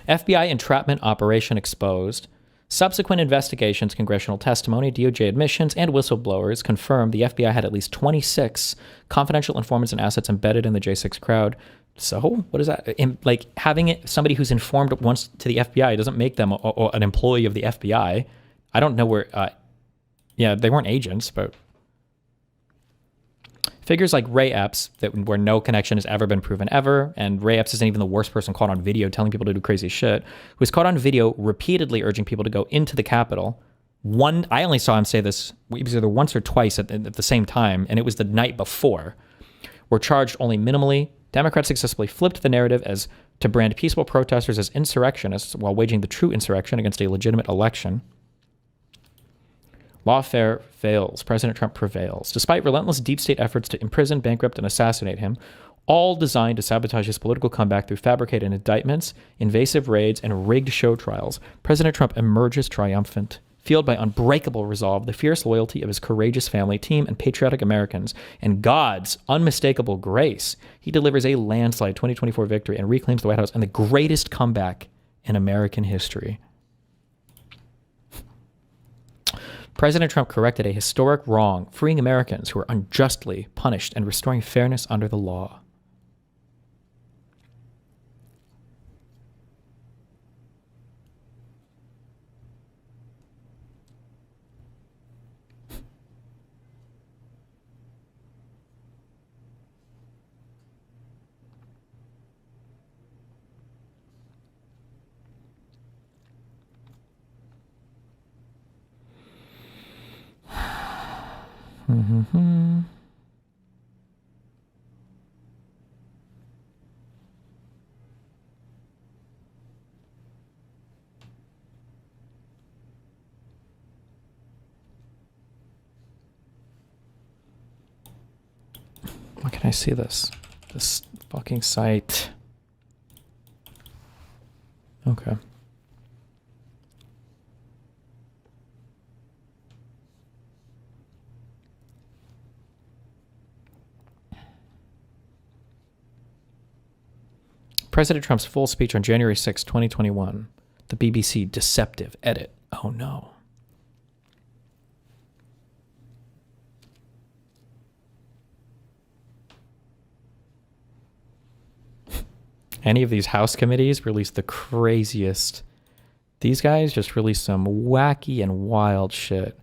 FBI entrapment operation exposed. Subsequent investigations, congressional testimony, DOJ admissions, and whistleblowers confirmed the FBI had at least 26 confidential informants and assets embedded in the J6 crowd. So what is that? Like having somebody who's informed once to the FBI doesn't make them an employee of the FBI. I don't know where. Yeah, they weren't agents, but figures like Ray Epps, where no connection has ever been proven ever, and Ray Epps isn't even the worst person caught on video telling people to do crazy shit, who was caught on video repeatedly urging people to go into the Capitol. I only saw him say this either once or twice at the same time, and it was the night before. Were charged only minimally. Democrats successfully flipped the narrative as to brand peaceful protesters as insurrectionists while waging the true insurrection against a legitimate election. Lawfare fails. President Trump prevails. Despite relentless deep state efforts to imprison, bankrupt, and assassinate him, all designed to sabotage his political comeback through fabricated indictments, invasive raids, and rigged show trials, President Trump emerges triumphant. Fueled by unbreakable resolve, the fierce loyalty of his courageous family, team, and patriotic Americans, and God's unmistakable grace, he delivers a landslide 2024 victory and reclaims the White House and the greatest comeback in American history. President Trump corrected a historic wrong, freeing Americans who were unjustly punished and restoring fairness under the law. Mm-hmm. Why can I see this? This fucking site. Okay. President Trump's full speech on January 6, 2021. The BBC deceptive edit. Oh no. Any of these House committees release the craziest. These guys just release some wacky and wild shit.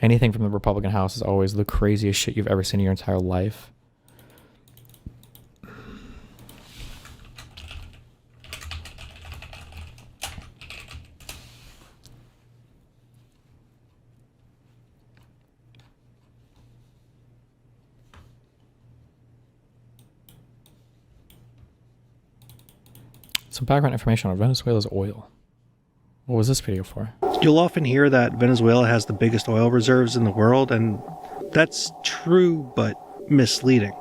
Anything from the Republican House is always the craziest shit you've ever seen in your entire life. Some background information on Venezuela's oil. What was this video for? You'll often hear that Venezuela has the biggest oil reserves in the world, and that's true but misleading.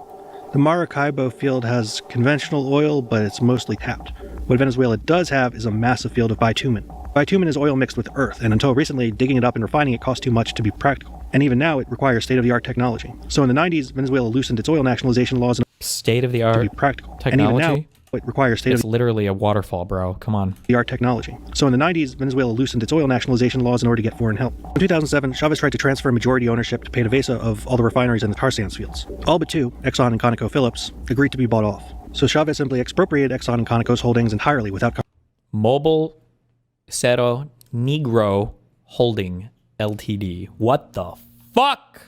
The Maracaibo field has conventional oil, but it's mostly tapped. What Venezuela does have is a massive field of bitumen. Bitumen is oil mixed with earth, and until recently, digging it up and refining it cost too much to be practical. And even now, it requires state-of-the-art technology. So in the 90s, Venezuela loosened its oil nationalization laws state-of-the-art to be practical. technology. And even now, it requires It's literally a waterfall, bro. Come on. state-of-the-art technology. So in the 90s, Venezuela loosened its oil nationalization laws in order to get foreign help. In 2007, Chavez tried to transfer majority ownership to PDVSA of all the refineries in the tar sands fields. All but two, Exxon and ConocoPhillips, agreed to be bought off. So Chavez simply expropriated Exxon and Conoco's holdings entirely without Mobile Cerro Negro Holding Ltd. What the fuck?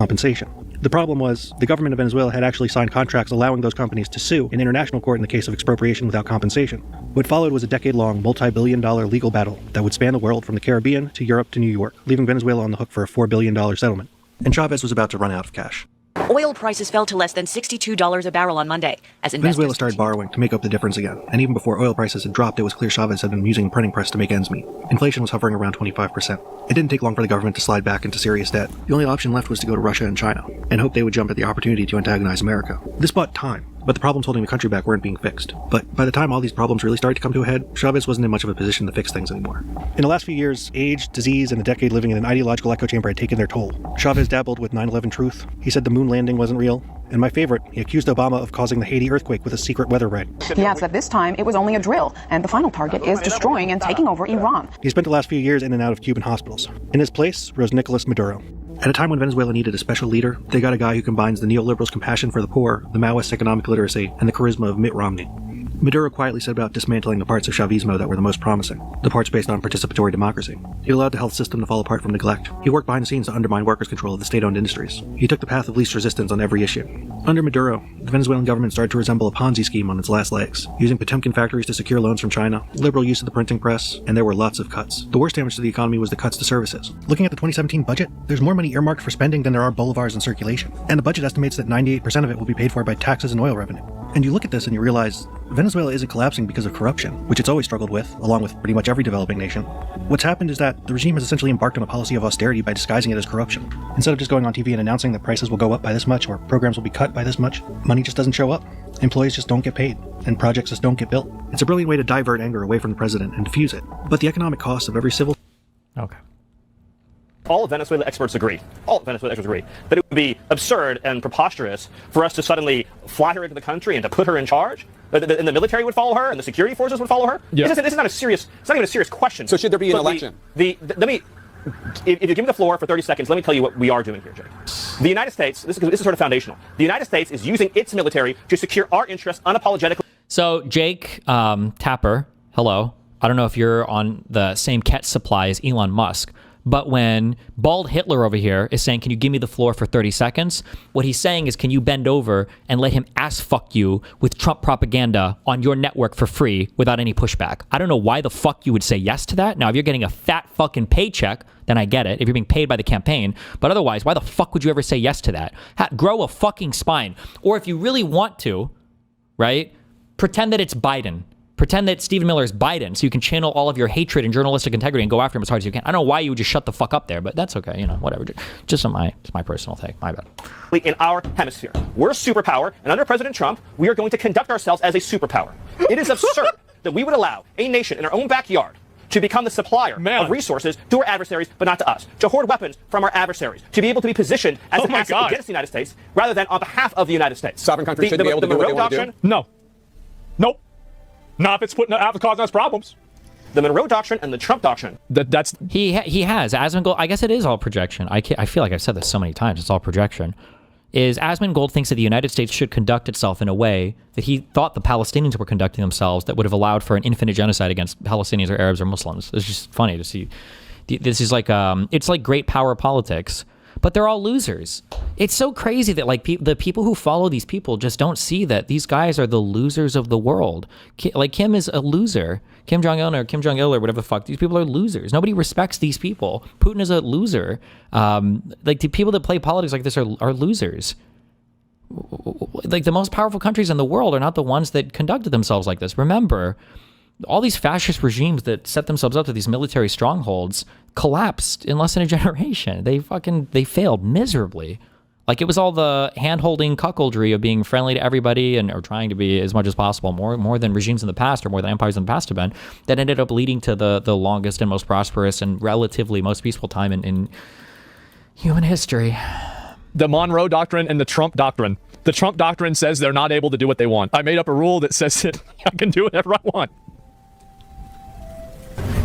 compensation. The problem was the government of Venezuela had actually signed contracts allowing those companies to sue in international court in the case of expropriation without compensation. What followed was a decade-long, multi-billion-dollar legal battle that would span the world from the Caribbean to Europe to New York, leaving Venezuela on the hook for a $4 billion settlement. And Chavez was about to run out of cash. Oil prices fell to less than $62 a barrel on Monday as investors... Venezuela started borrowing to make up the difference again, and even before oil prices had dropped, it was clear Chavez had been using the printing press to make ends meet. Inflation was hovering around 25%. It didn't take long for the government to slide back into serious debt. The only option left was to go to Russia and China, and hope they would jump at the opportunity to antagonize America. This bought time, but the problems holding the country back weren't being fixed. But by the time all these problems really started to come to a head, Chavez wasn't in much of a position to fix things anymore. In the last few years, age, disease, and a decade living in an ideological echo chamber had taken their toll. Chavez dabbled with 9/11 truth. He said the moon landing wasn't real. And my favorite, he accused Obama of causing the Haiti earthquake with a secret weather ray. He adds that this time it was only a drill, and the final target is destroying and taking over Iran. He spent the last few years in and out of Cuban hospitals. In his place rose Nicolas Maduro. At a time when Venezuela needed a special leader, they got a guy who combines the neoliberals' compassion for the poor, the Maoist economic literacy, and the charisma of Mitt Romney. Maduro quietly set about dismantling the parts of Chavismo that were the most promising, the parts based on participatory democracy. He allowed the health system to fall apart from neglect. He worked behind the scenes to undermine workers' control of the state-owned industries. He took the path of least resistance on every issue. Under Maduro, the Venezuelan government started to resemble a Ponzi scheme on its last legs, using Potemkin factories to secure loans from China, liberal use of the printing press, and there were lots of cuts. The worst damage to the economy was the cuts to services. Looking at the 2017 budget, there's more money earmarked for spending than there are bolivars in circulation, and the budget estimates that 98% of it will be paid for by taxes and oil revenue. And you look at this and you realize Venezuela isn't collapsing because of corruption, which it's always struggled with, along with pretty much every developing nation. What's happened is that the regime has essentially embarked on a policy of austerity by disguising it as corruption. Instead of just going on TV and announcing that prices will go up by this much or programs will be cut by this much, money just doesn't show up. Employees just don't get paid, and projects just don't get built. It's a brilliant way to divert anger away from the president and diffuse it. But the economic cost of every civil... Okay. All Venezuela experts agree, that it would be absurd and preposterous for us to suddenly fly her into the country and to put her in charge. And the military would follow her, and the security forces would follow her. Yeah. This is not a serious. It's not even a serious question. So should there be an But election? Let me. If you give me the floor for 30 seconds, let me tell you what we are doing here, Jake. The United States. This is sort of foundational. The United States is using its military to secure our interests unapologetically. So Jake Tapper, hello. I don't know if you're on the same cat supply as Elon Musk, but when Bald Hitler over here is saying, can you give me the floor for 30 seconds? What he's saying is, can you bend over and let him ass fuck you with Trump propaganda on your network for free without any pushback? I don't know why the fuck you would say yes to that. Now, if you're getting a fat fucking paycheck, then I get it. If you're being paid by the campaign, but otherwise, why the fuck would you ever say yes to that? Grow a fucking spine. Or if you really want to, right, pretend that it's Biden. Pretend that Stephen Miller is Biden so you can channel all of your hatred and journalistic integrity and go after him as hard as you can. I don't know why you would just shut the fuck up there, but that's okay. You know, whatever. Just my personal take. My bad. In our hemisphere, we're a superpower, and under President Trump, we are going to conduct ourselves as a superpower. It is absurd that we would allow a nation in our own backyard to become the supplier of resources to our adversaries, but not to us, to hoard weapons from our adversaries, to be able to be positioned as an asset against the United States rather than on behalf of the United States. Sovereign countries should be able to do what they want to do. No. Nope. Not if it's causing us problems. The Monroe Doctrine and the Trump Doctrine. That's he has Asmongold. I guess it is all projection. I feel like I've said this so many times. It's all projection. Is Asmongold thinks that the United States should conduct itself in a way that he thought the Palestinians were conducting themselves, that would have allowed for an infinite genocide against Palestinians or Arabs or Muslims. It's just funny to see. This is like it's like great power politics, but they're all losers. It's so crazy that like the people who follow these people just don't see that these guys are the losers of the world. Like Kim is a loser. Kim Jong-un or Kim Jong-il or whatever the fuck. These people are losers. Nobody respects these people. Putin is a loser. Like the people that play politics like this are losers. Like the most powerful countries in the world are not the ones that conducted themselves like this. Remember, all these fascist regimes that set themselves up to these military strongholds collapsed in less than a generation. They failed miserably. Like it was all the hand-holding cuckoldry of being friendly to everybody or trying to be as much as possible, more than regimes in the past or more than empires in the past have been, that ended up leading to the longest and most prosperous and relatively most peaceful time in human history. The Monroe Doctrine and the Trump Doctrine. The Trump Doctrine says they're not able to do what they want. I made up a rule that says that I can do whatever I want.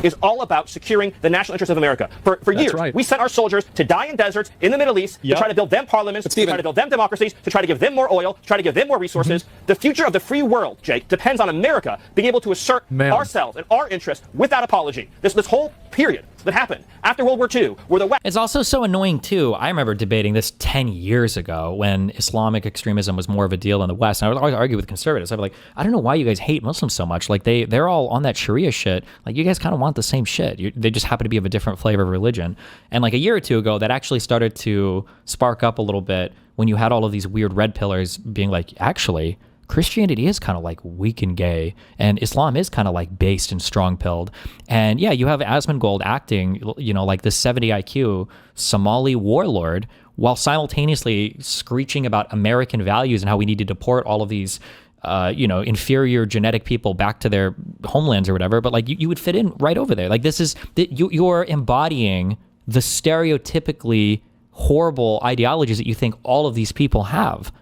Is all about securing the national interests of America. For years, we sent our soldiers to die in deserts in the Middle East to try to build them parliaments, to try to build them democracies, to try to give them more oil, to try to give them more resources. The future of the free world, Jake, depends on America being able to assert ourselves and our interests without apology. This whole period that happened after World War II, where the West... It's also so annoying, too. I remember debating this 10 years ago when Islamic extremism was more of a deal in the West. And I would always argue with conservatives. I'd be like, I don't know why you guys hate Muslims so much. Like, they're all on that Sharia shit. Like, you guys kind of want the same shit. They just happen to be of a different flavor of religion. And like a year or two ago, that actually started to spark up a little bit when you had all of these weird red pillars being like, actually, Christianity is kind of like weak and gay, and Islam is kind of like based and strong-pilled. And yeah, you have Asmongold acting, like this 70 IQ Somali warlord while simultaneously screeching about American values and how we need to deport all of these, inferior genetic people back to their homelands or whatever. But like you would fit in right over there. Like this is, you're embodying the stereotypically horrible ideologies that you think all of these people have.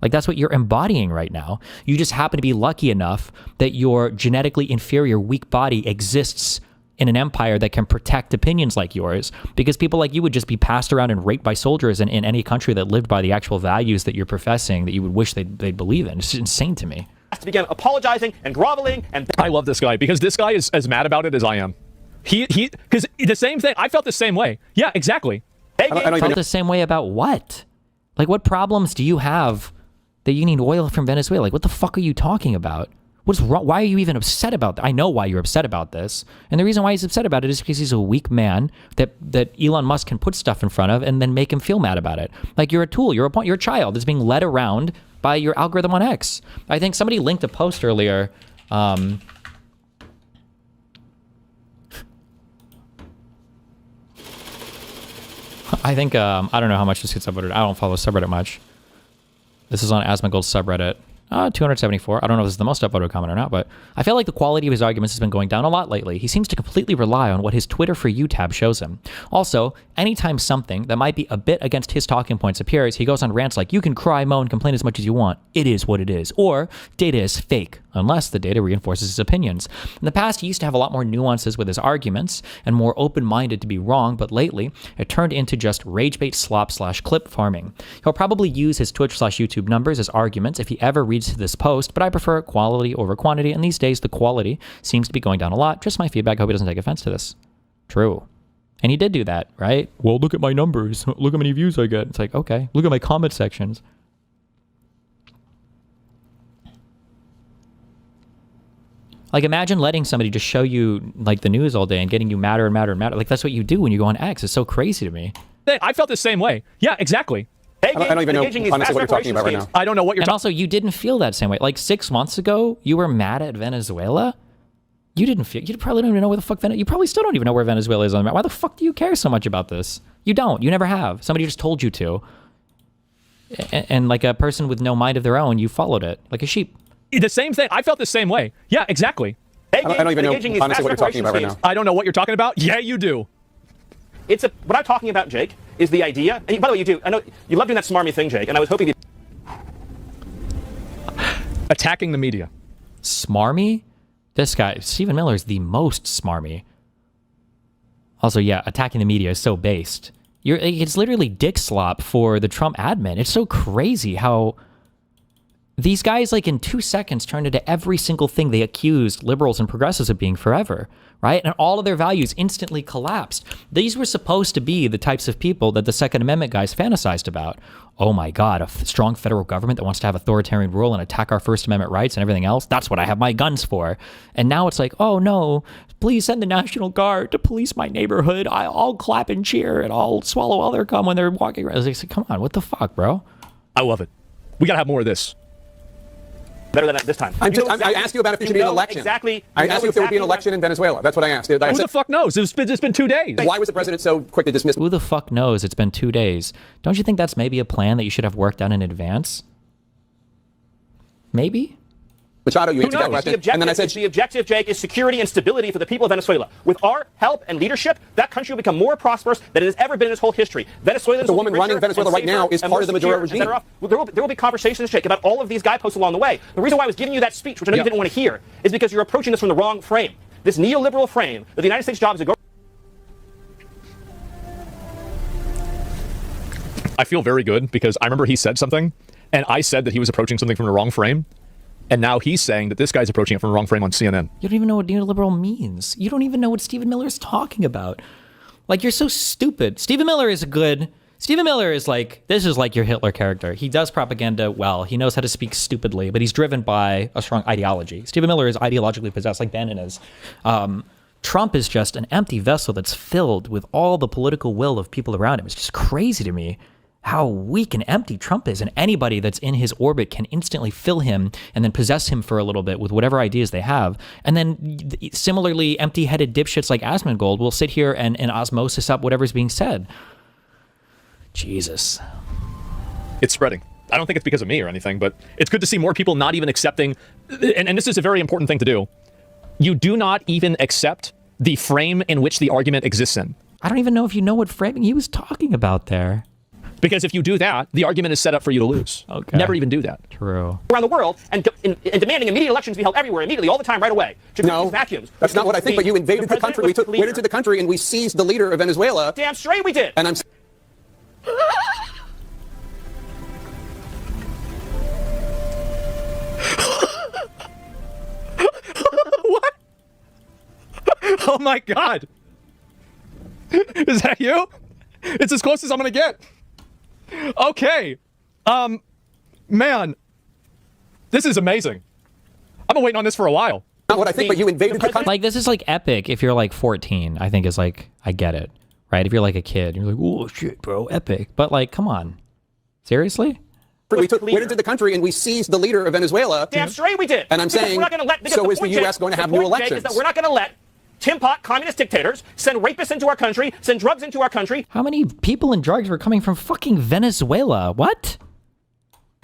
Like that's what you're embodying right now. You just happen to be lucky enough that your genetically inferior, weak body exists in an empire that can protect opinions like yours, because people like you would just be passed around and raped by soldiers in any country that lived by the actual values that you're professing that you would wish they'd believe in. It's insane to me. To begin apologizing and groveling and... I love this guy because this guy is as mad about it as I am. Because the same thing, I felt the same way. Yeah, exactly. I felt the same way about what? Like what problems do you have that you need oil from Venezuela? Like, what the fuck are you talking about? What's wrong? Why are you even upset about that? I know why you're upset about this. And the reason why he's upset about it is because he's a weak man that Elon Musk can put stuff in front of and then make him feel mad about it. Like you're a tool, you're a child that's being led around by your algorithm on X. I think somebody linked a post earlier. I think, I don't know how much this gets upvoted. I don't follow subreddit much. This is on Asmongold's subreddit. 274. I don't know if this is the most upvoted comment or not, but I feel like the quality of his arguments has been going down a lot lately. He seems to completely rely on what his Twitter For You tab shows him. Also, anytime something that might be a bit against his talking points appears, he goes on rants like, you can cry, moan, complain as much as you want. It is what it is. Or, data is fake, unless the data reinforces his opinions. In the past, he used to have a lot more nuances with his arguments and more open-minded to be wrong, but lately, it turned into just rage-bait slop/clip farming. He'll probably use his Twitch/YouTube numbers as arguments if he ever reads this post, but I prefer quality over quantity, and these days the quality seems to be going down a lot. Just my feedback. Hope he doesn't take offense to this. True. And he did do that, right? Well, look at my numbers. Look how many views I get. It's like, okay. Look at my comment sections. Like, imagine letting somebody just show you, like, the news all day and getting you madder and madder and madder. Like, that's what you do when you go on X. It's so crazy to me. I felt the same way. Yeah, exactly. I don't even know honestly what you're talking about right now. I don't know what you're talking about. And also, you didn't feel that same way. Like 6 months ago, you were mad at Venezuela. You didn't feel. You probably don't even know where the fuck Venezuela. You probably still don't even know where Venezuela is on the map. Why the fuck do you care so much about this? You don't. You never have. Somebody just told you to. And like a person with no mind of their own, you followed it like a sheep. The same thing. I felt the same way. Yeah, exactly. I don't even know honestly what you're talking about right now. I don't know what you're talking about. Yeah, you do. What I'm talking about, Jake, is the idea. And by the way, you do. I know you love doing that smarmy thing, Jake. And I was hoping attacking the media. Smarmy? This guy, Stephen Miller, is the most smarmy. Also, yeah, attacking the media is so based. It's literally dick slop for the Trump admin. It's so crazy how these guys, like, in 2 seconds turned into every single thing they accused liberals and progressives of being forever, right? And all of their values instantly collapsed. These were supposed to be the types of people that the Second Amendment guys fantasized about. Oh my God, a strong federal government that wants to have authoritarian rule and attack our First Amendment rights and everything else. That's what I have my guns for. And now it's like, oh no, please send the National Guard to police my neighborhood. I'll clap and cheer and I'll swallow all their cum when they're walking around. It's like, come on, what the fuck, bro? I love it. We gotta have more of this. Better than this time. I asked you about if there should be an election. Exactly. I asked you if there would be an election in Venezuela. That's what I asked. Who the fuck knows? It's been 2 days. Why was the president so quick to dismiss? Who the fuck knows? It's been 2 days. Don't you think that's maybe a plan that you should have worked out in advance? Maybe? Machado, you answered that question. And then I said, the objective, Jake, is security and stability for the people of Venezuela. With our help and leadership, that country will become more prosperous than it has ever been in its whole history. Venezuelans the woman running Venezuela right now is part of the Maduro regime. There will be conversations, Jake, about all of these guideposts along the way. The reason why I was giving you that speech, which I know you didn't want to hear, is because you're approaching this from the wrong frame. This neoliberal frame that the United States' job is to go. I feel very good because I remember he said something, and I said that he was approaching something from the wrong frame. And now he's saying that this guy's approaching it from the wrong frame on CNN. You don't even know what neoliberal means. You don't even know what Stephen Miller is talking about. Like, you're so stupid. Stephen Miller is like, this is like your Hitler character. He does propaganda well. He knows how to speak stupidly, but he's driven by a strong ideology. Stephen Miller is ideologically possessed, like Bannon is. Trump is just an empty vessel that's filled with all the political will of people around him. It's just crazy to me how weak and empty Trump is, and anybody that's in his orbit can instantly fill him and then possess him for a little bit with whatever ideas they have. And then similarly, empty-headed dipshits like Asmongold will sit here and osmosis up whatever's being said. Jesus. It's spreading. I don't think it's because of me or anything, but it's good to see more people not even accepting, and this is a very important thing to do. You do not even accept the frame in which the argument exists in. I don't even know if you know what framing he was talking about there. Because if you do that, the argument is set up for you to lose. Okay. Never even do that. True. Around the world and demanding immediate elections be held everywhere, immediately, all the time, right away. No, vacuums. That's not what I think, but you invaded the country. We went into the country and we seized the leader of Venezuela. Damn straight we did. And I'm... What? Oh my God. Is that you? It's as close as I'm gonna get. Okay. Man. This is amazing. I've been waiting on this for a while. Not what I think, but you invaded the country. Like, this is like epic if you're like 14, I think is like, I get it. Right? If you're like a kid, you're like, oh shit, bro, epic. But like, come on. Seriously? We went into the country and we seized the leader of Venezuela. Damn straight we did. And I'm saying, we're not gonna let, so is the U.S. going to have new elections? Is that we're not going to let Tim Pot communist dictators send rapists into our country, send drugs into our country. How many people and drugs were coming from fucking Venezuela? What?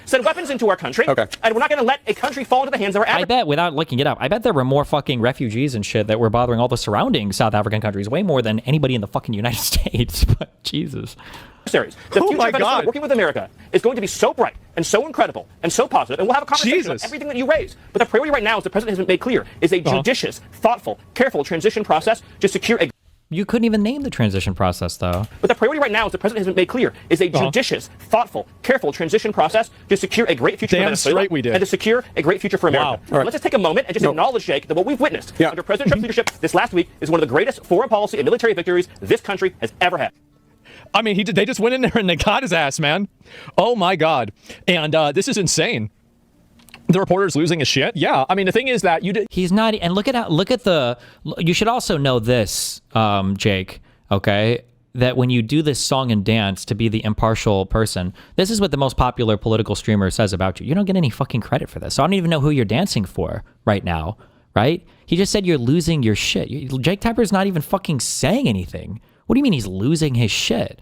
send weapons into our country, and we're not going to let a country fall into the hands of our I bet, without looking it up, I bet there were more fucking refugees and shit that were bothering all the surrounding South African countries, way more than anybody in the fucking United States. But Jesus. The future of Venezuela working with America is going to be so bright and so incredible and so positive, and we'll have a conversation about everything that you raised. But the priority right now, as the president has made clear, is a judicious, thoughtful, careful transition process to secure a... You couldn't even name the transition process, though. But the priority right now, as the president has made clear, is a judicious, thoughtful, careful transition process to secure a great future for Venezuela and to secure a great future for America. Let's just take a moment and just acknowledge, Jake, that what we've witnessed under President Trump's leadership this last week is one of the greatest foreign policy and military victories this country has ever had. I mean, they just went in there and they got his ass, man. Oh my God. And this is insane. The reporter's losing his shit. Yeah. I mean, the thing is that he's not. And look at the. You should also know this, Jake. Okay, that when you do this song and dance to be the impartial person, this is what the most popular political streamer says about you. You don't get any fucking credit for this. So I don't even know who you're dancing for right now. Right? He just said you're losing your shit. Jake Tapper's not even fucking saying anything. What do you mean he's losing his shit?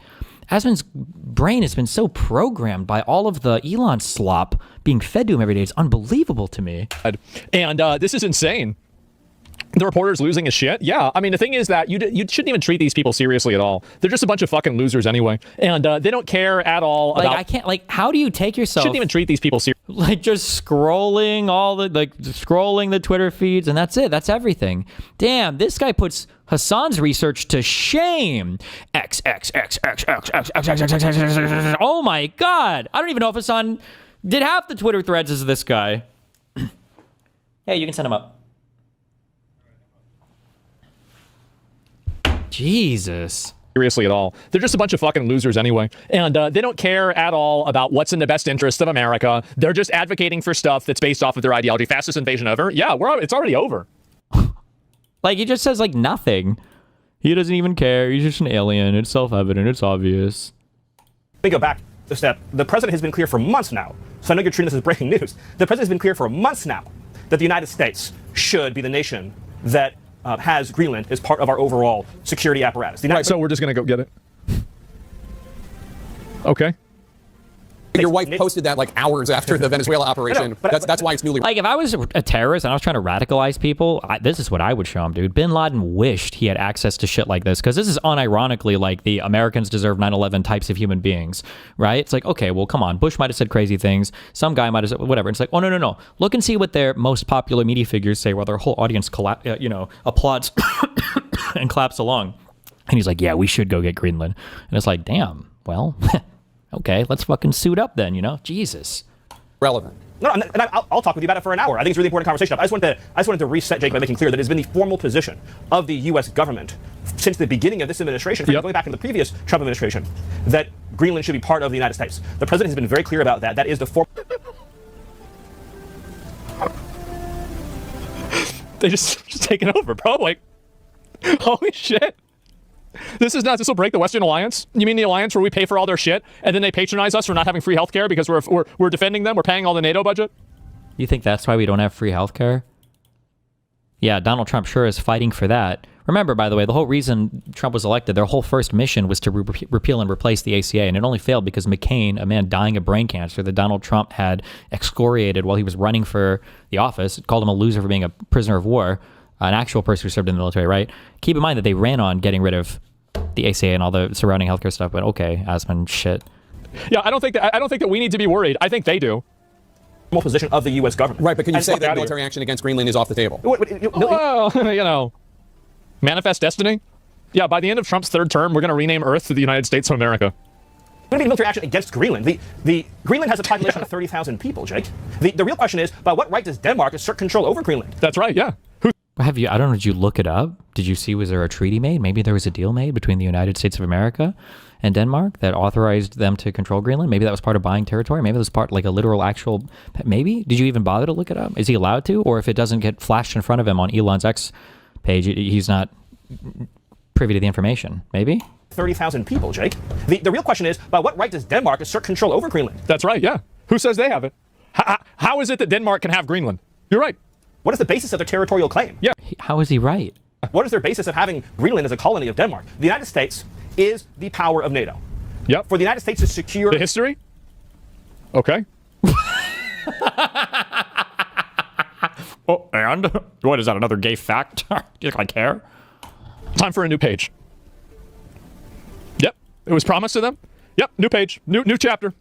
Aspen's brain has been so programmed by all of the Elon slop being fed to him every day. It's unbelievable to me. And this is insane. The reporter's losing his shit. Yeah. I mean, the thing is that you shouldn't even treat these people seriously at all. They're just a bunch of fucking losers anyway. And they don't care at all about... I can't... how do you take yourself... Shouldn't even treat these people seriously. Just scrolling scrolling the Twitter feeds, and that's it. That's everything. Damn, this guy puts Hassan's research to shame. Oh my God. I don't even know if Hassan did half the Twitter threads as this guy. Hey, you can send him up. Jesus. Seriously at all. They're just a bunch of fucking losers anyway. And they don't care at all about what's in the best interest of America. They're just advocating for stuff that's based off of their ideology. Fastest invasion ever? Yeah, it's already over. He just says nothing. He doesn't even care. He's just an alien. It's self-evident. It's obvious. Let me go back a step. The president has been clear for months now. So I know you're treating this as breaking news. The president has been clear for months now that the United States should be the nation that has Greenland as part of our overall security apparatus. Right, so we're just going to go get it. Okay. Your wife posted that hours after the Venezuela operation. That's why it's newly... If I was a terrorist and I was trying to radicalize people, this is what I would show him, dude. Bin Laden wished he had access to shit like this, because this is unironically the Americans deserve 9/11 types of human beings, right? It's okay, well, come on. Bush might have said crazy things. Some guy might have said whatever. It's oh, no. Look and see what their most popular media figures say while their whole audience applauds and claps along. And he's yeah, we should go get Greenland. And it's damn, well... Okay, let's fucking suit up then, Jesus. Relevant. No, and I'll talk with you about it for an hour. I think it's a really important conversation. I just wanted to reset, Jake, by making clear that it's been the formal position of the U.S. government since the beginning of this administration, going back into the previous Trump administration, that Greenland should be part of the United States. The president has been very clear about that. That is the They just taking over, bro. Holy shit. This will break the Western Alliance? You mean the alliance where we pay for all their shit and then they patronize us for not having free healthcare because we're defending them? We're paying all the NATO budget? You think that's why we don't have free healthcare? Yeah, Donald Trump sure is fighting for that. Remember, by the way, the whole reason Trump was elected, their whole first mission was to repeal and replace the ACA, and it only failed because McCain, a man dying of brain cancer that Donald Trump had excoriated while he was running for the office, called him a loser for being a prisoner of war, an actual person who served in the military, right? Keep in mind that they ran on getting rid of the ACA and all the surrounding healthcare stuff, but okay, Aspen, shit. Yeah, I don't think that we need to be worried. I think they do. Position of the U.S. government. Right, but can you say that military action against Greenland is off the table? Well, manifest destiny. Yeah, by the end of Trump's third term, we're going to rename Earth to the United States of America. Going to be military action against Greenland. The Greenland has a population of 30,000 people, Jake. The real question is, by what right does Denmark assert control over Greenland? That's right, yeah. I don't know, did you look it up? Did you see, was there a treaty made? Maybe there was a deal made between the United States of America and Denmark that authorized them to control Greenland? Maybe that was part of buying territory. Maybe it was part a literal actual, maybe? Did you even bother to look it up? Is he allowed to? Or if it doesn't get flashed in front of him on Elon's X page, he's not privy to the information? Maybe? 30,000 people, Jake. The real question is, by what right does Denmark assert control over Greenland? That's right, yeah. Who says they have it? How is it that Denmark can have Greenland? You're right. What is the basis of their territorial claim? Yeah. How is he right? What is their basis of having Greenland as a colony of Denmark? The United States is the power of NATO. Yep. For the United States to secure... The history? Okay. Oh, and? What is that, another gay fact? Do you think I care? Time for a new page. Yep, it was promised to them. Yep, new page, new chapter.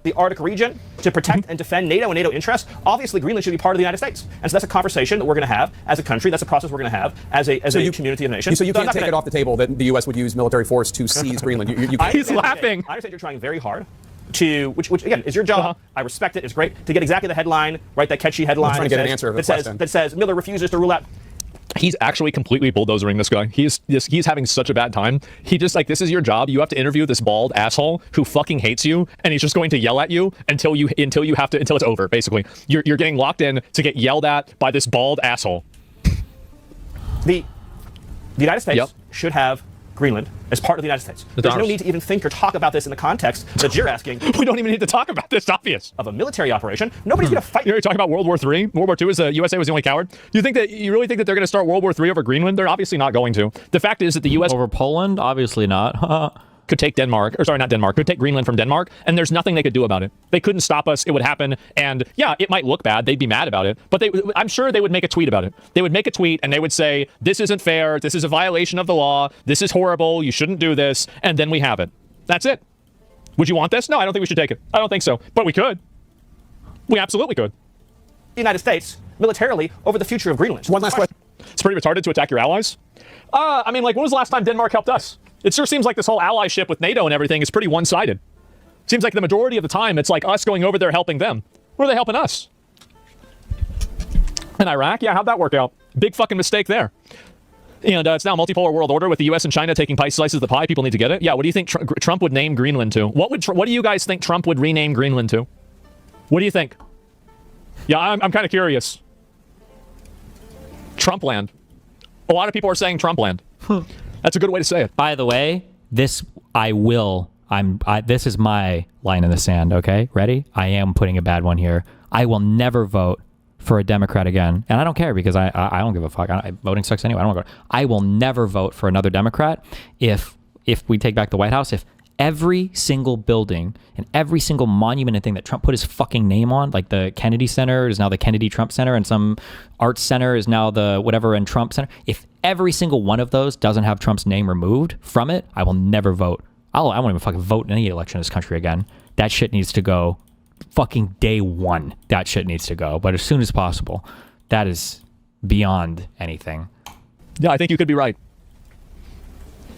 The Arctic region to protect and defend NATO and NATO interests, obviously Greenland should be part of the United States. And so that's a conversation that we're going to have as a country. That's a process we're going to have as a community of nations. So you can't take it off the table that the U.S. would use military force to seize Greenland. He's laughing. I understand you're trying very hard to, which again is your job. I respect it. It's great to get exactly the headline, right? That catchy headline. I'm trying to get an answer that says Miller refuses to rule out. He's actually completely bulldozering this guy. He's having such a bad time. He just like, this is your job. You have to interview this bald asshole who fucking hates you, and he's just going to yell at you until it's over. Basically, you're getting locked in to get yelled at by this bald asshole. The United States should have Greenland as part of the United States. There's no need to even think or talk about this in the context that you're asking. We don't even need to talk about this, obvious. Of a military operation. Nobody's going to fight. You're talking about World War III? World War II is the USA was the only coward? You really think that they're going to start World War III over Greenland? They're obviously not going to. The fact is that the US... Over Poland? Obviously not. Could take Denmark, or sorry, not Denmark, could take Greenland from Denmark, and there's nothing they could do about it. They couldn't stop us. It would happen, and yeah, it might look bad. They'd be mad about it, but I'm sure they would make a tweet about it. They would make a tweet, and they would say, this isn't fair, this is a violation of the law, this is horrible, you shouldn't do this, and then we have it. That's it. Would you want this? No, I don't think we should take it. I don't think so, but we could. We absolutely could. The United States, militarily, over the future of Greenland. One last question. It's pretty retarded to attack your allies. I mean, like, when was the last time Denmark helped us? It sure seems like this whole allyship with NATO and everything is pretty one-sided. Seems like the majority of the time it's like us going over there helping them. Where are they helping us? In Iraq? Yeah, how'd that work out? Big fucking mistake there. And it's now a multipolar world order with the US and China taking slices of the pie. People need to get it. Yeah, what do you think Trump would name Greenland to? What do you guys think Trump would rename Greenland to? What do you think? Yeah, I'm kind of curious. Trumpland. A lot of people are saying Trumpland. That's a good way to say it. By the way, this is my line in the sand, okay? Ready? I am putting a bad one here. I will never vote for a Democrat again. And I don't care because I don't give a fuck. Voting sucks anyway. I don't want to go. I will never vote for another Democrat if we take back the White House, if every single building and every single monument and thing that Trump put his fucking name on, like the Kennedy Center is now the Kennedy Trump Center, and some arts center is now the whatever and Trump Center. If every single one of those doesn't have Trump's name removed from it, I will never vote. I won't even fucking vote in any election in this country again. That shit needs to go. Fucking day one, that shit needs to go. But as soon as possible. That is beyond anything. Yeah, I think you could be right.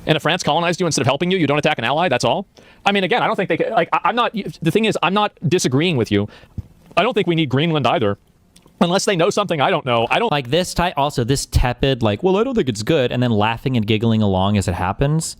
And if France colonized you instead of helping you, you don't attack an ally, that's all? I mean, again, I don't think they could, like, the thing is, I'm not disagreeing with you. I don't think we need Greenland either. Unless they know something I don't know. I don't like this type, also this tepid, like, well, I don't think it's good, and then laughing and giggling along as it happens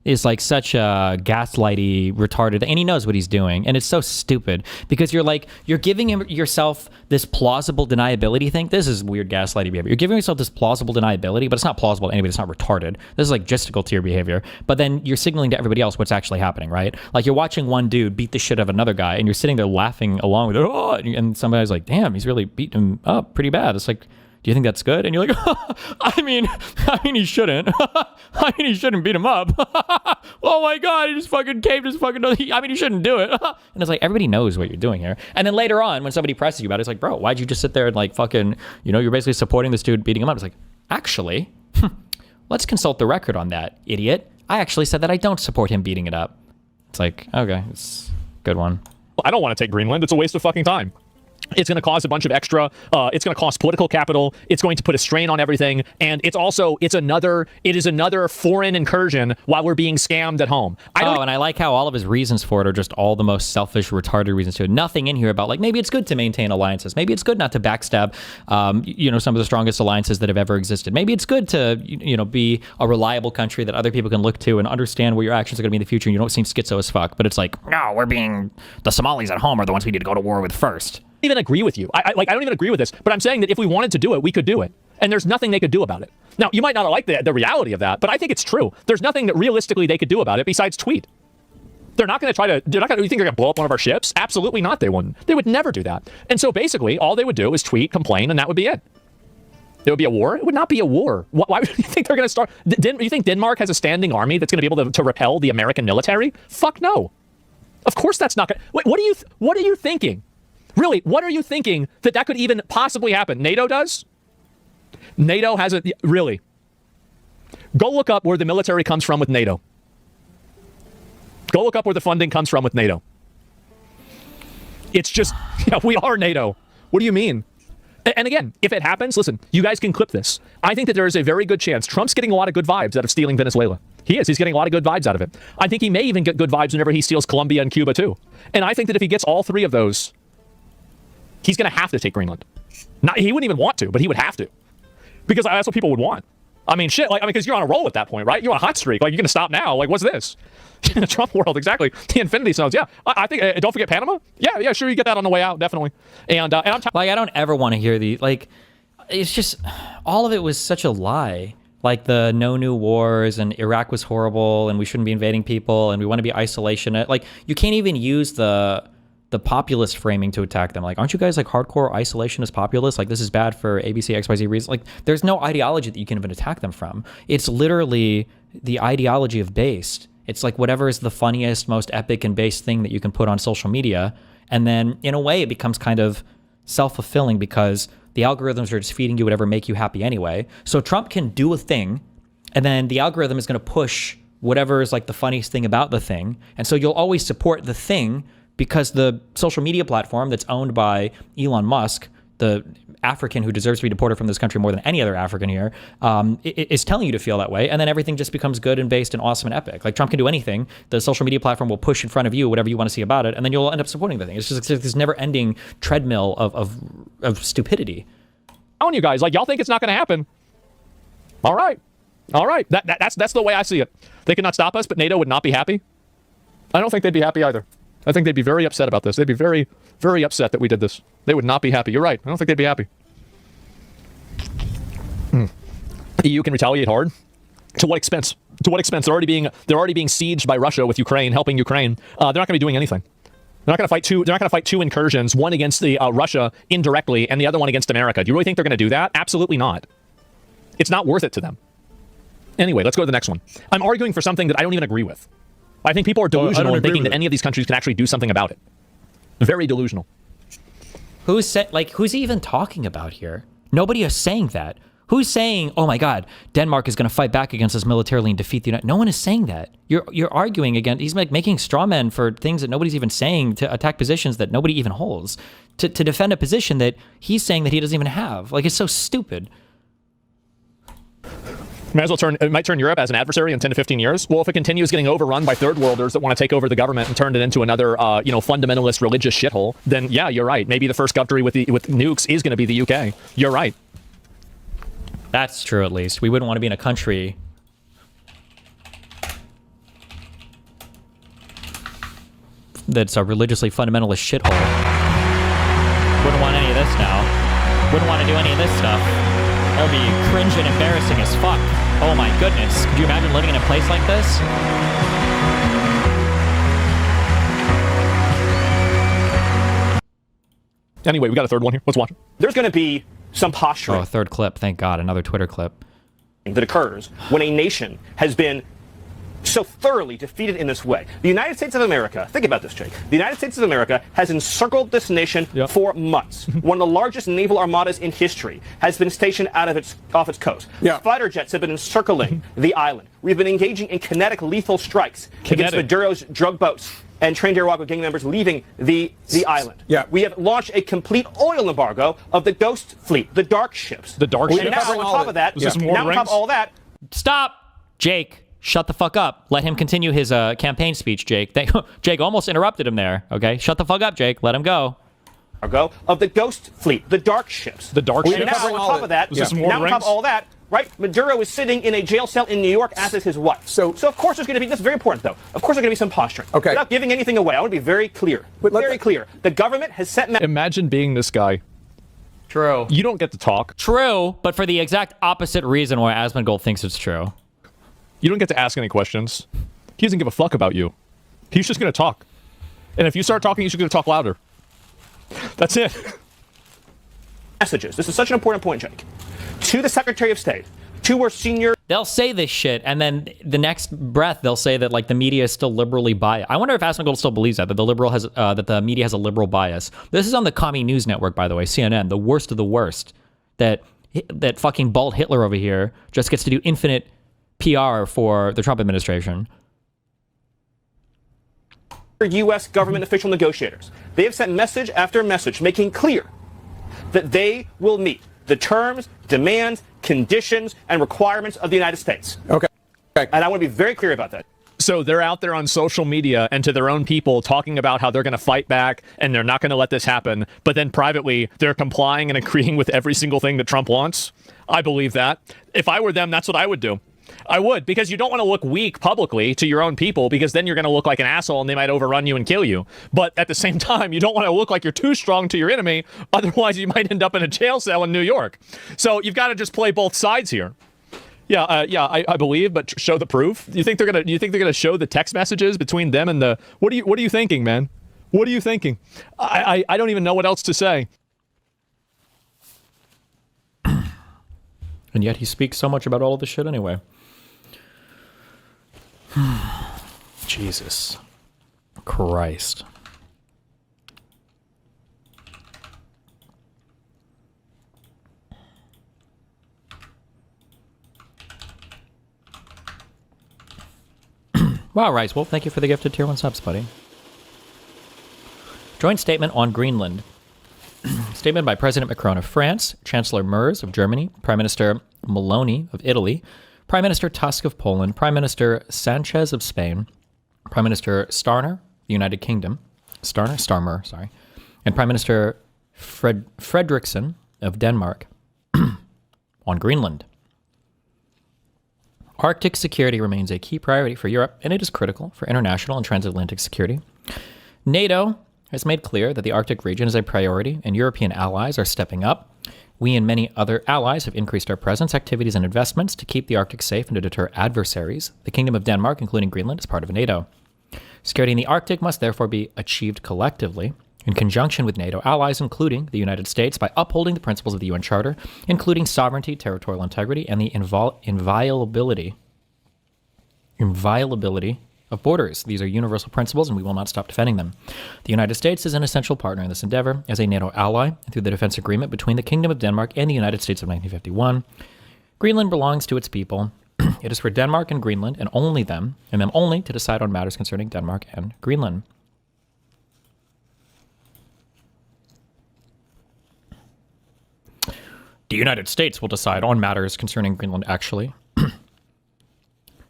is like such a gaslighty, retarded, and he knows what he's doing. And it's so stupid because you're giving yourself this plausible deniability thing. This is weird gaslighty behavior. You're giving yourself this plausible deniability, but it's not plausible to anybody. It's not retarded. This is like logistical tier behavior. But then you're signaling to everybody else what's actually happening, right? Like you're watching one dude beat the shit out of another guy and you're sitting there laughing along with it. Oh, and somebody's like, damn, he's really beating him up pretty bad. It's like, do you think that's good? And you're like, I mean, he shouldn't. I mean, he shouldn't beat him up. Oh my God, he just fucking caved his fucking nose. I mean, he shouldn't do it. And it's like, everybody knows what you're doing here. And then later on, when somebody presses you about it, it's like, bro, why'd you just sit there and like fucking, you're basically supporting this dude beating him up. It's like, actually, let's consult the record on that, idiot. I actually said that I don't support him beating it up. It's like, okay, it's a good one. I don't want to take Greenland. It's a waste of fucking time. It's going to cause a bunch of extra, it's going to cost political capital, it's going to put a strain on everything, and it is another foreign incursion while we're being scammed at home. And I like how all of his reasons for it are just all the most selfish, retarded reasons to it. Nothing in here about, like, maybe it's good to maintain alliances. Maybe it's good not to backstab, some of the strongest alliances that have ever existed. Maybe it's good to, be a reliable country that other people can look to and understand where your actions are going to be in the future, and you don't seem schizo as fuck. But it's like, no, the Somalis at home are the ones we need to go to war with first. I don't even agree with you. I don't even agree with this, but I'm saying that if we wanted to do it, we could do it. And there's nothing they could do about it. Now, you might not like the reality of that, but I think it's true. There's nothing that realistically they could do about it besides tweet. You think they're going to blow up one of our ships? Absolutely not, they wouldn't. They would never do that. And so basically, all they would do is tweet, complain, and that would be it. There would be a war? It would not be a war. Why would you think they're going to start? You think Denmark has a standing army that's going to be able to repel the American military? Fuck no. Of course that's not going to... Wait, what are you thinking? Really, what are you thinking that could even possibly happen? NATO does? NATO has a... Really? Go look up where the military comes from with NATO. Go look up where the funding comes from with NATO. It's just... Yeah, we are NATO. What do you mean? And again, if it happens, listen, you guys can clip this. I think that there is a very good chance Trump's getting a lot of good vibes out of stealing Venezuela. He is. He's getting a lot of good vibes out of it. I think he may even get good vibes whenever he steals Colombia and Cuba, too. And I think that if he gets all three of those, he's going to have to take Greenland. He wouldn't even want to, but he would have to. Because that's what people would want. I mean, shit, because you're on a roll at that point, right? You're on a hot streak. You're going to stop now. What's this? In the Trump world, exactly. The Infinity Stones, yeah. I think, don't forget Panama. Yeah, sure, you get that on the way out, definitely. And I'm I don't ever want to hear the, it's just, all of it was such a lie. The no new wars and Iraq was horrible and we shouldn't be invading people and we want to be isolation. You can't even use the populist framing to attack them. Aren't you guys hardcore isolationist populists? This is bad for ABC, XYZ reasons. There's no ideology that you can even attack them from. It's literally the ideology of based. It's whatever is the funniest, most epic and based thing that you can put on social media. And then in a way it becomes kind of self-fulfilling because the algorithms are just feeding you whatever make you happy anyway. So Trump can do a thing and then the algorithm is going to push whatever is the funniest thing about the thing. And so you'll always support the thing because the social media platform that's owned by Elon Musk, the African who deserves to be deported from this country more than any other African here, is telling you to feel that way. And then everything just becomes good and based and awesome and epic. Trump can do anything. The social media platform will push in front of you whatever you want to see about it. And then you'll end up supporting the thing. It's just this never ending treadmill of stupidity. I'm telling you guys, y'all think it's not going to happen. All right. That's the way I see it. They cannot stop us, but NATO would not be happy. I don't think they'd be happy either. I think they'd be very upset about this. They'd be very, very upset that we did this. They would not be happy. You're right. I don't think they'd be happy. EU can retaliate hard. To what expense? To what expense? They're already being sieged by Russia with Ukraine, helping Ukraine. They're not going to be doing anything. They're not going to fight two. They're not going to fight two incursions, one against the Russia indirectly, and the other one against America. Do you really think they're going to do that? Absolutely not. It's not worth it to them. Anyway, let's go to the next one. I'm arguing for something that I don't even agree with. I think people are delusional in thinking that any of these countries can actually do something about it. Very delusional. Who's he even talking about here? Nobody is saying that. Who's saying, oh my God, Denmark is going to fight back against us militarily and defeat the United? No one is saying that. You're arguing against, he's making straw men for things that nobody's even saying, to attack positions that nobody even holds, to defend a position that he's saying that he doesn't even have. It's so stupid. It might turn Europe as an adversary in 10 to 15 years. Well, if it continues getting overrun by third worlders that want to take over the government and turn it into another, fundamentalist religious shithole, then yeah, you're right. Maybe the first country with nukes is going to be the UK. You're right. That's true, at least. We wouldn't want to be in a country that's a religiously fundamentalist shithole. Wouldn't want any of this now. Wouldn't want to do any of this stuff. That would be cringe and embarrassing as fuck. Oh my goodness. Could you imagine living in a place like this? Anyway, we got a third one here. Let's watch it. There's going to be some posturing. Oh, a third clip. Thank God. Another Twitter clip. That occurs when a nation has been so thoroughly defeated in this way. The United States of America, think about this, Jake. The United States of America has encircled this nation for months. One of the largest naval armadas in history has been stationed off its coast. Fighter jets have been encircling the island. We've been engaging in kinetic lethal strikes against Maduro's drug boats and trained Arawago gang members leaving the island. We have launched a complete oil embargo of the Ghost Fleet, the dark ships. The dark ships? And now on top of that, Stop! Jake. Shut the fuck up. Let him continue his campaign speech, Jake. Jake almost interrupted him there, okay? Shut the fuck up, Jake. Let him go. Of the Ghost Fleet, the dark ships. The dark ships? And now on top of that, right, Maduro is sitting in a jail cell in New York, as is his wife. So of course there's going to be, this is very important though, of course there's going to be some posturing. Okay. Without giving anything away, I want to be very clear. Very clear. The government has set... Imagine being this guy. True. You don't get to talk. True, but for the exact opposite reason why Asmongold thinks it's true. You don't get to ask any questions. He doesn't give a fuck about you. He's just going to talk. And if you start talking, he's just going to talk louder. That's it. Messages. This is such an important point, Jake. To the Secretary of State, to our senior They'll say this shit, and then the next breath they'll say that like the media is still liberally biased. I wonder if Asmongold still believes that the media has a liberal bias. This is on the Commie News Network, by the way, CNN, the worst of the worst. That fucking bald Hitler over here just gets to do infinite PR for the Trump administration. U.S. government official negotiators. They have sent message after message making clear that they will meet the terms, demands, conditions, and requirements of the United States. Okay. And I want to be very clear about that. So they're out there on social media and to their own people talking about how they're going to fight back and they're not going to let this happen. But then privately, they're complying and agreeing with every single thing that Trump wants. I believe that. If I were them, that's what I would do. I would, because you don't want to look weak publicly to your own people, because then you're going to look like an asshole and they might overrun you and kill you. But at the same time, you don't want to look like you're too strong to your enemy. Otherwise, you might end up in a jail cell in New York. So you've got to just play both sides here. Yeah, I believe, but show the proof. You think they're gonna show the text messages between them and the? What are you thinking, man? What are you thinking? I don't even know what else to say. And yet he speaks so much about all of this shit anyway. Jesus Christ. Wow, Rice Wolf, thank you for the gifted tier 1 subs, buddy. Joint statement on Greenland. Statement by President Macron of France, Chancellor Merz of Germany, Prime Minister Meloni of Italy, Prime Minister Tusk of Poland, Prime Minister Sanchez of Spain, Prime Minister Starmer, the United Kingdom, Starmer, sorry, and Prime Minister Fredriksson of Denmark on Greenland. Arctic security remains a key priority for Europe, and it is critical for international and transatlantic security. NATO has made clear that the Arctic region is a priority, and European allies are stepping up. We and many other allies have increased our presence, activities, and investments to keep the Arctic safe and to deter adversaries. The Kingdom of Denmark, including Greenland, is part of NATO. Security in the Arctic must therefore be achieved collectively, in conjunction with NATO allies, including the United States, by upholding the principles of the UN Charter, including sovereignty, territorial integrity, and the inviolability of borders. These are universal principles, and we will not stop defending them. The United States is an essential partner in this endeavor as a NATO ally through the defense agreement between the Kingdom of Denmark and the United States of 1951. Greenland belongs to its people. It is for Denmark and Greenland, and only them, and them only, to decide on matters concerning Denmark and Greenland. The United States will decide on matters concerning Greenland, actually.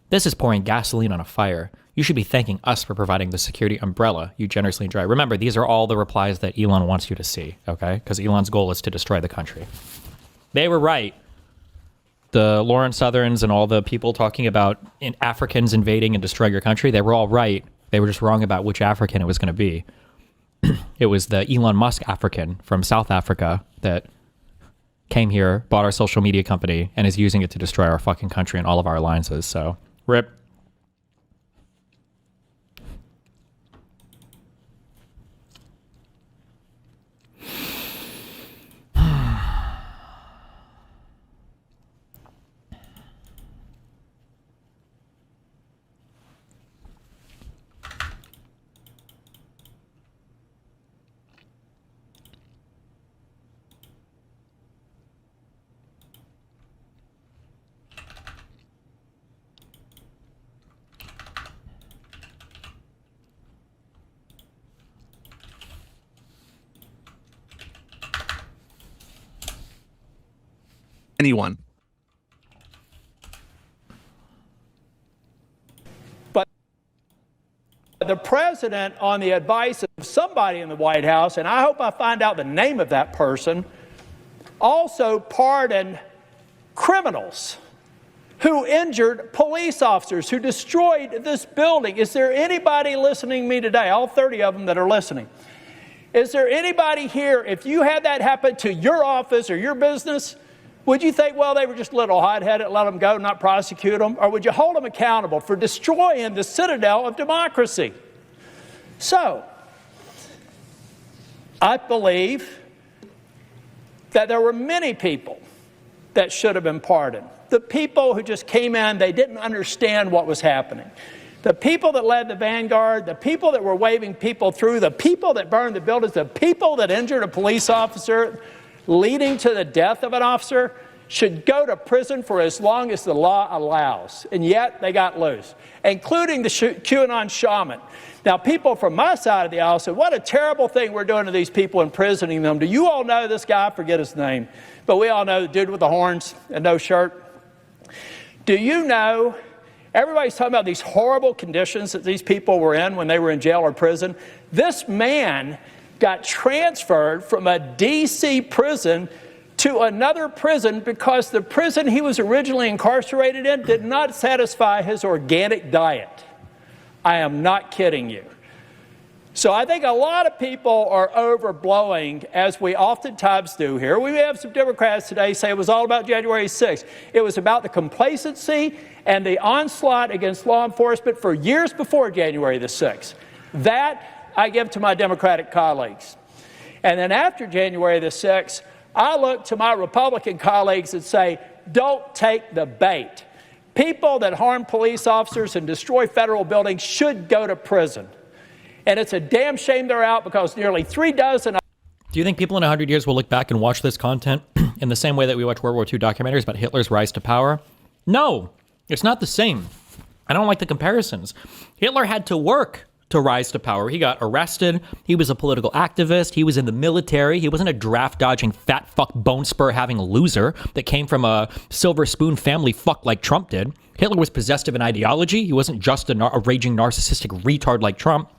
This is pouring gasoline on a fire. You should be thanking us for providing the security umbrella you generously enjoy. Remember, these are all the replies that Elon wants you to see, okay? Because Elon's goal is to destroy the country. They were right. The Lawrence Southerns and all the people talking about Africans invading and destroying your country, they were all right. They were just wrong about which African it was going to be. It was the Elon Musk African from South Africa that came here, bought our social media company, and is using it to destroy our fucking country and all of our alliances. So, rip. Anyone. But the president, on the advice of somebody in the White House, and I hope I find out the name of that person, also pardoned criminals who injured police officers, who destroyed this building. Is there anybody listening to me today, all 30 of them that are listening? Is there anybody here, if you had that happen to your office or your business, would you think, well, they were just a little hot-headed, let them go, not prosecute them? Or would you hold them accountable for destroying the citadel of democracy? So, I believe that there were many people that should have been pardoned. The people who just came in, they didn't understand what was happening. The people that led the vanguard, the people that were waving people through, the people that burned the buildings, the people that injured a police officer, leading to the death of an officer, should go to prison for as long as the law allows. And yet they got loose, including the QAnon shaman. Now, people from my side of the aisle said, what a terrible thing we're doing to these people, imprisoning them. Do you all know this guy? I forget his name. But we all know the dude with the horns and no shirt. Do you know, everybody's talking about these horrible conditions that these people were in when they were in jail or prison. This man got transferred from a D.C. prison to another prison because the prison he was originally incarcerated in did not satisfy his organic diet. I am not kidding you. So I think a lot of people are overblowing, as we oftentimes do here. We have some Democrats today say it was all about January 6th. It was about the complacency and the onslaught against law enforcement for years before January the 6th. That I give to my Democratic colleagues. And then after January the 6th, I look to my Republican colleagues and say, don't take the bait. People that harm police officers and destroy federal buildings should go to prison. And it's a damn shame they're out because nearly 3 dozen. Do you think people in 100 years will look back and watch this content in the same way that we watch World War II documentaries about Hitler's rise to power? No, it's not the same. I don't like the comparisons. Hitler had to work to rise to power. He got arrested. He was a political activist. He was in the military. He wasn't a draft-dodging, fat fuck, bone spur-having loser that came from a silver spoon family fuck like Trump did. Hitler was possessed of an ideology. He wasn't just a raging narcissistic retard like Trump.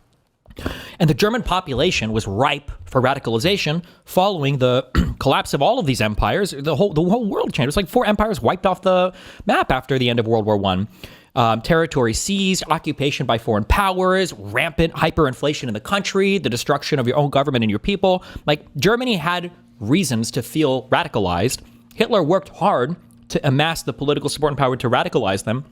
And the German population was ripe for radicalization following the collapse of all of these empires. The whole world changed. It was like 4 empires wiped off the map after the end of World War I. Territory seized, occupation by foreign powers, rampant hyperinflation in the country, the destruction of your own government and your people. Like, Germany had reasons to feel radicalized. Hitler worked hard to amass the political support and power to radicalize them.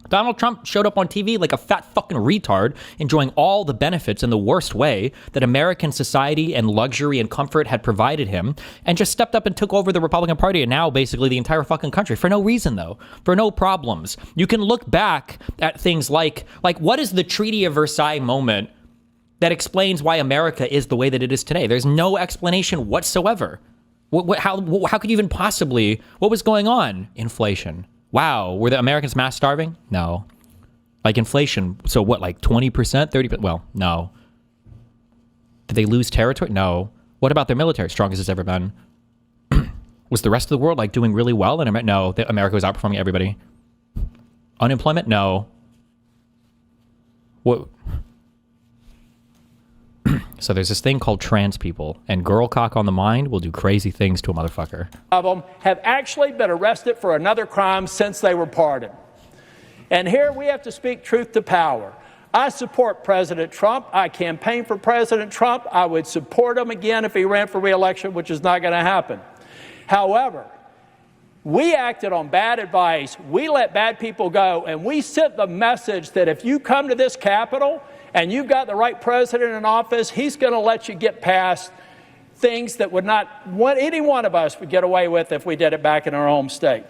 Donald Trump showed up on TV like a fat fucking retard, enjoying all the benefits in the worst way that American society and luxury and comfort had provided him, and just stepped up and took over the Republican Party and now basically the entire fucking country for no reason, though, for no problems. You can look back at things like what is the Treaty of Versailles moment that explains why America is the way that it is today? There's no explanation whatsoever. How could you even possibly? What was going on? Inflation. Wow, were the Americans mass starving? No. Like inflation, so what, like 20%, 30%? Well, no. Did they lose territory? No. What about their military? Strongest it's ever been. Was the rest of the world like doing really well? And no, America was outperforming everybody. Unemployment? No. What? So there's this thing called trans people, and girl cock on the mind will do crazy things to a motherfucker. Of them have actually been arrested for another crime since they were pardoned. And here we have to speak truth to power. I support President Trump. I campaign for President Trump. I would support him again if he ran for re-election, which is not going to happen. However, we acted on bad advice. We let bad people go, and we sent the message that if you come to this Capitol and you've got the right president in office, he's going to let you get past things that would not any one of us would get away with if we did it back in our home state.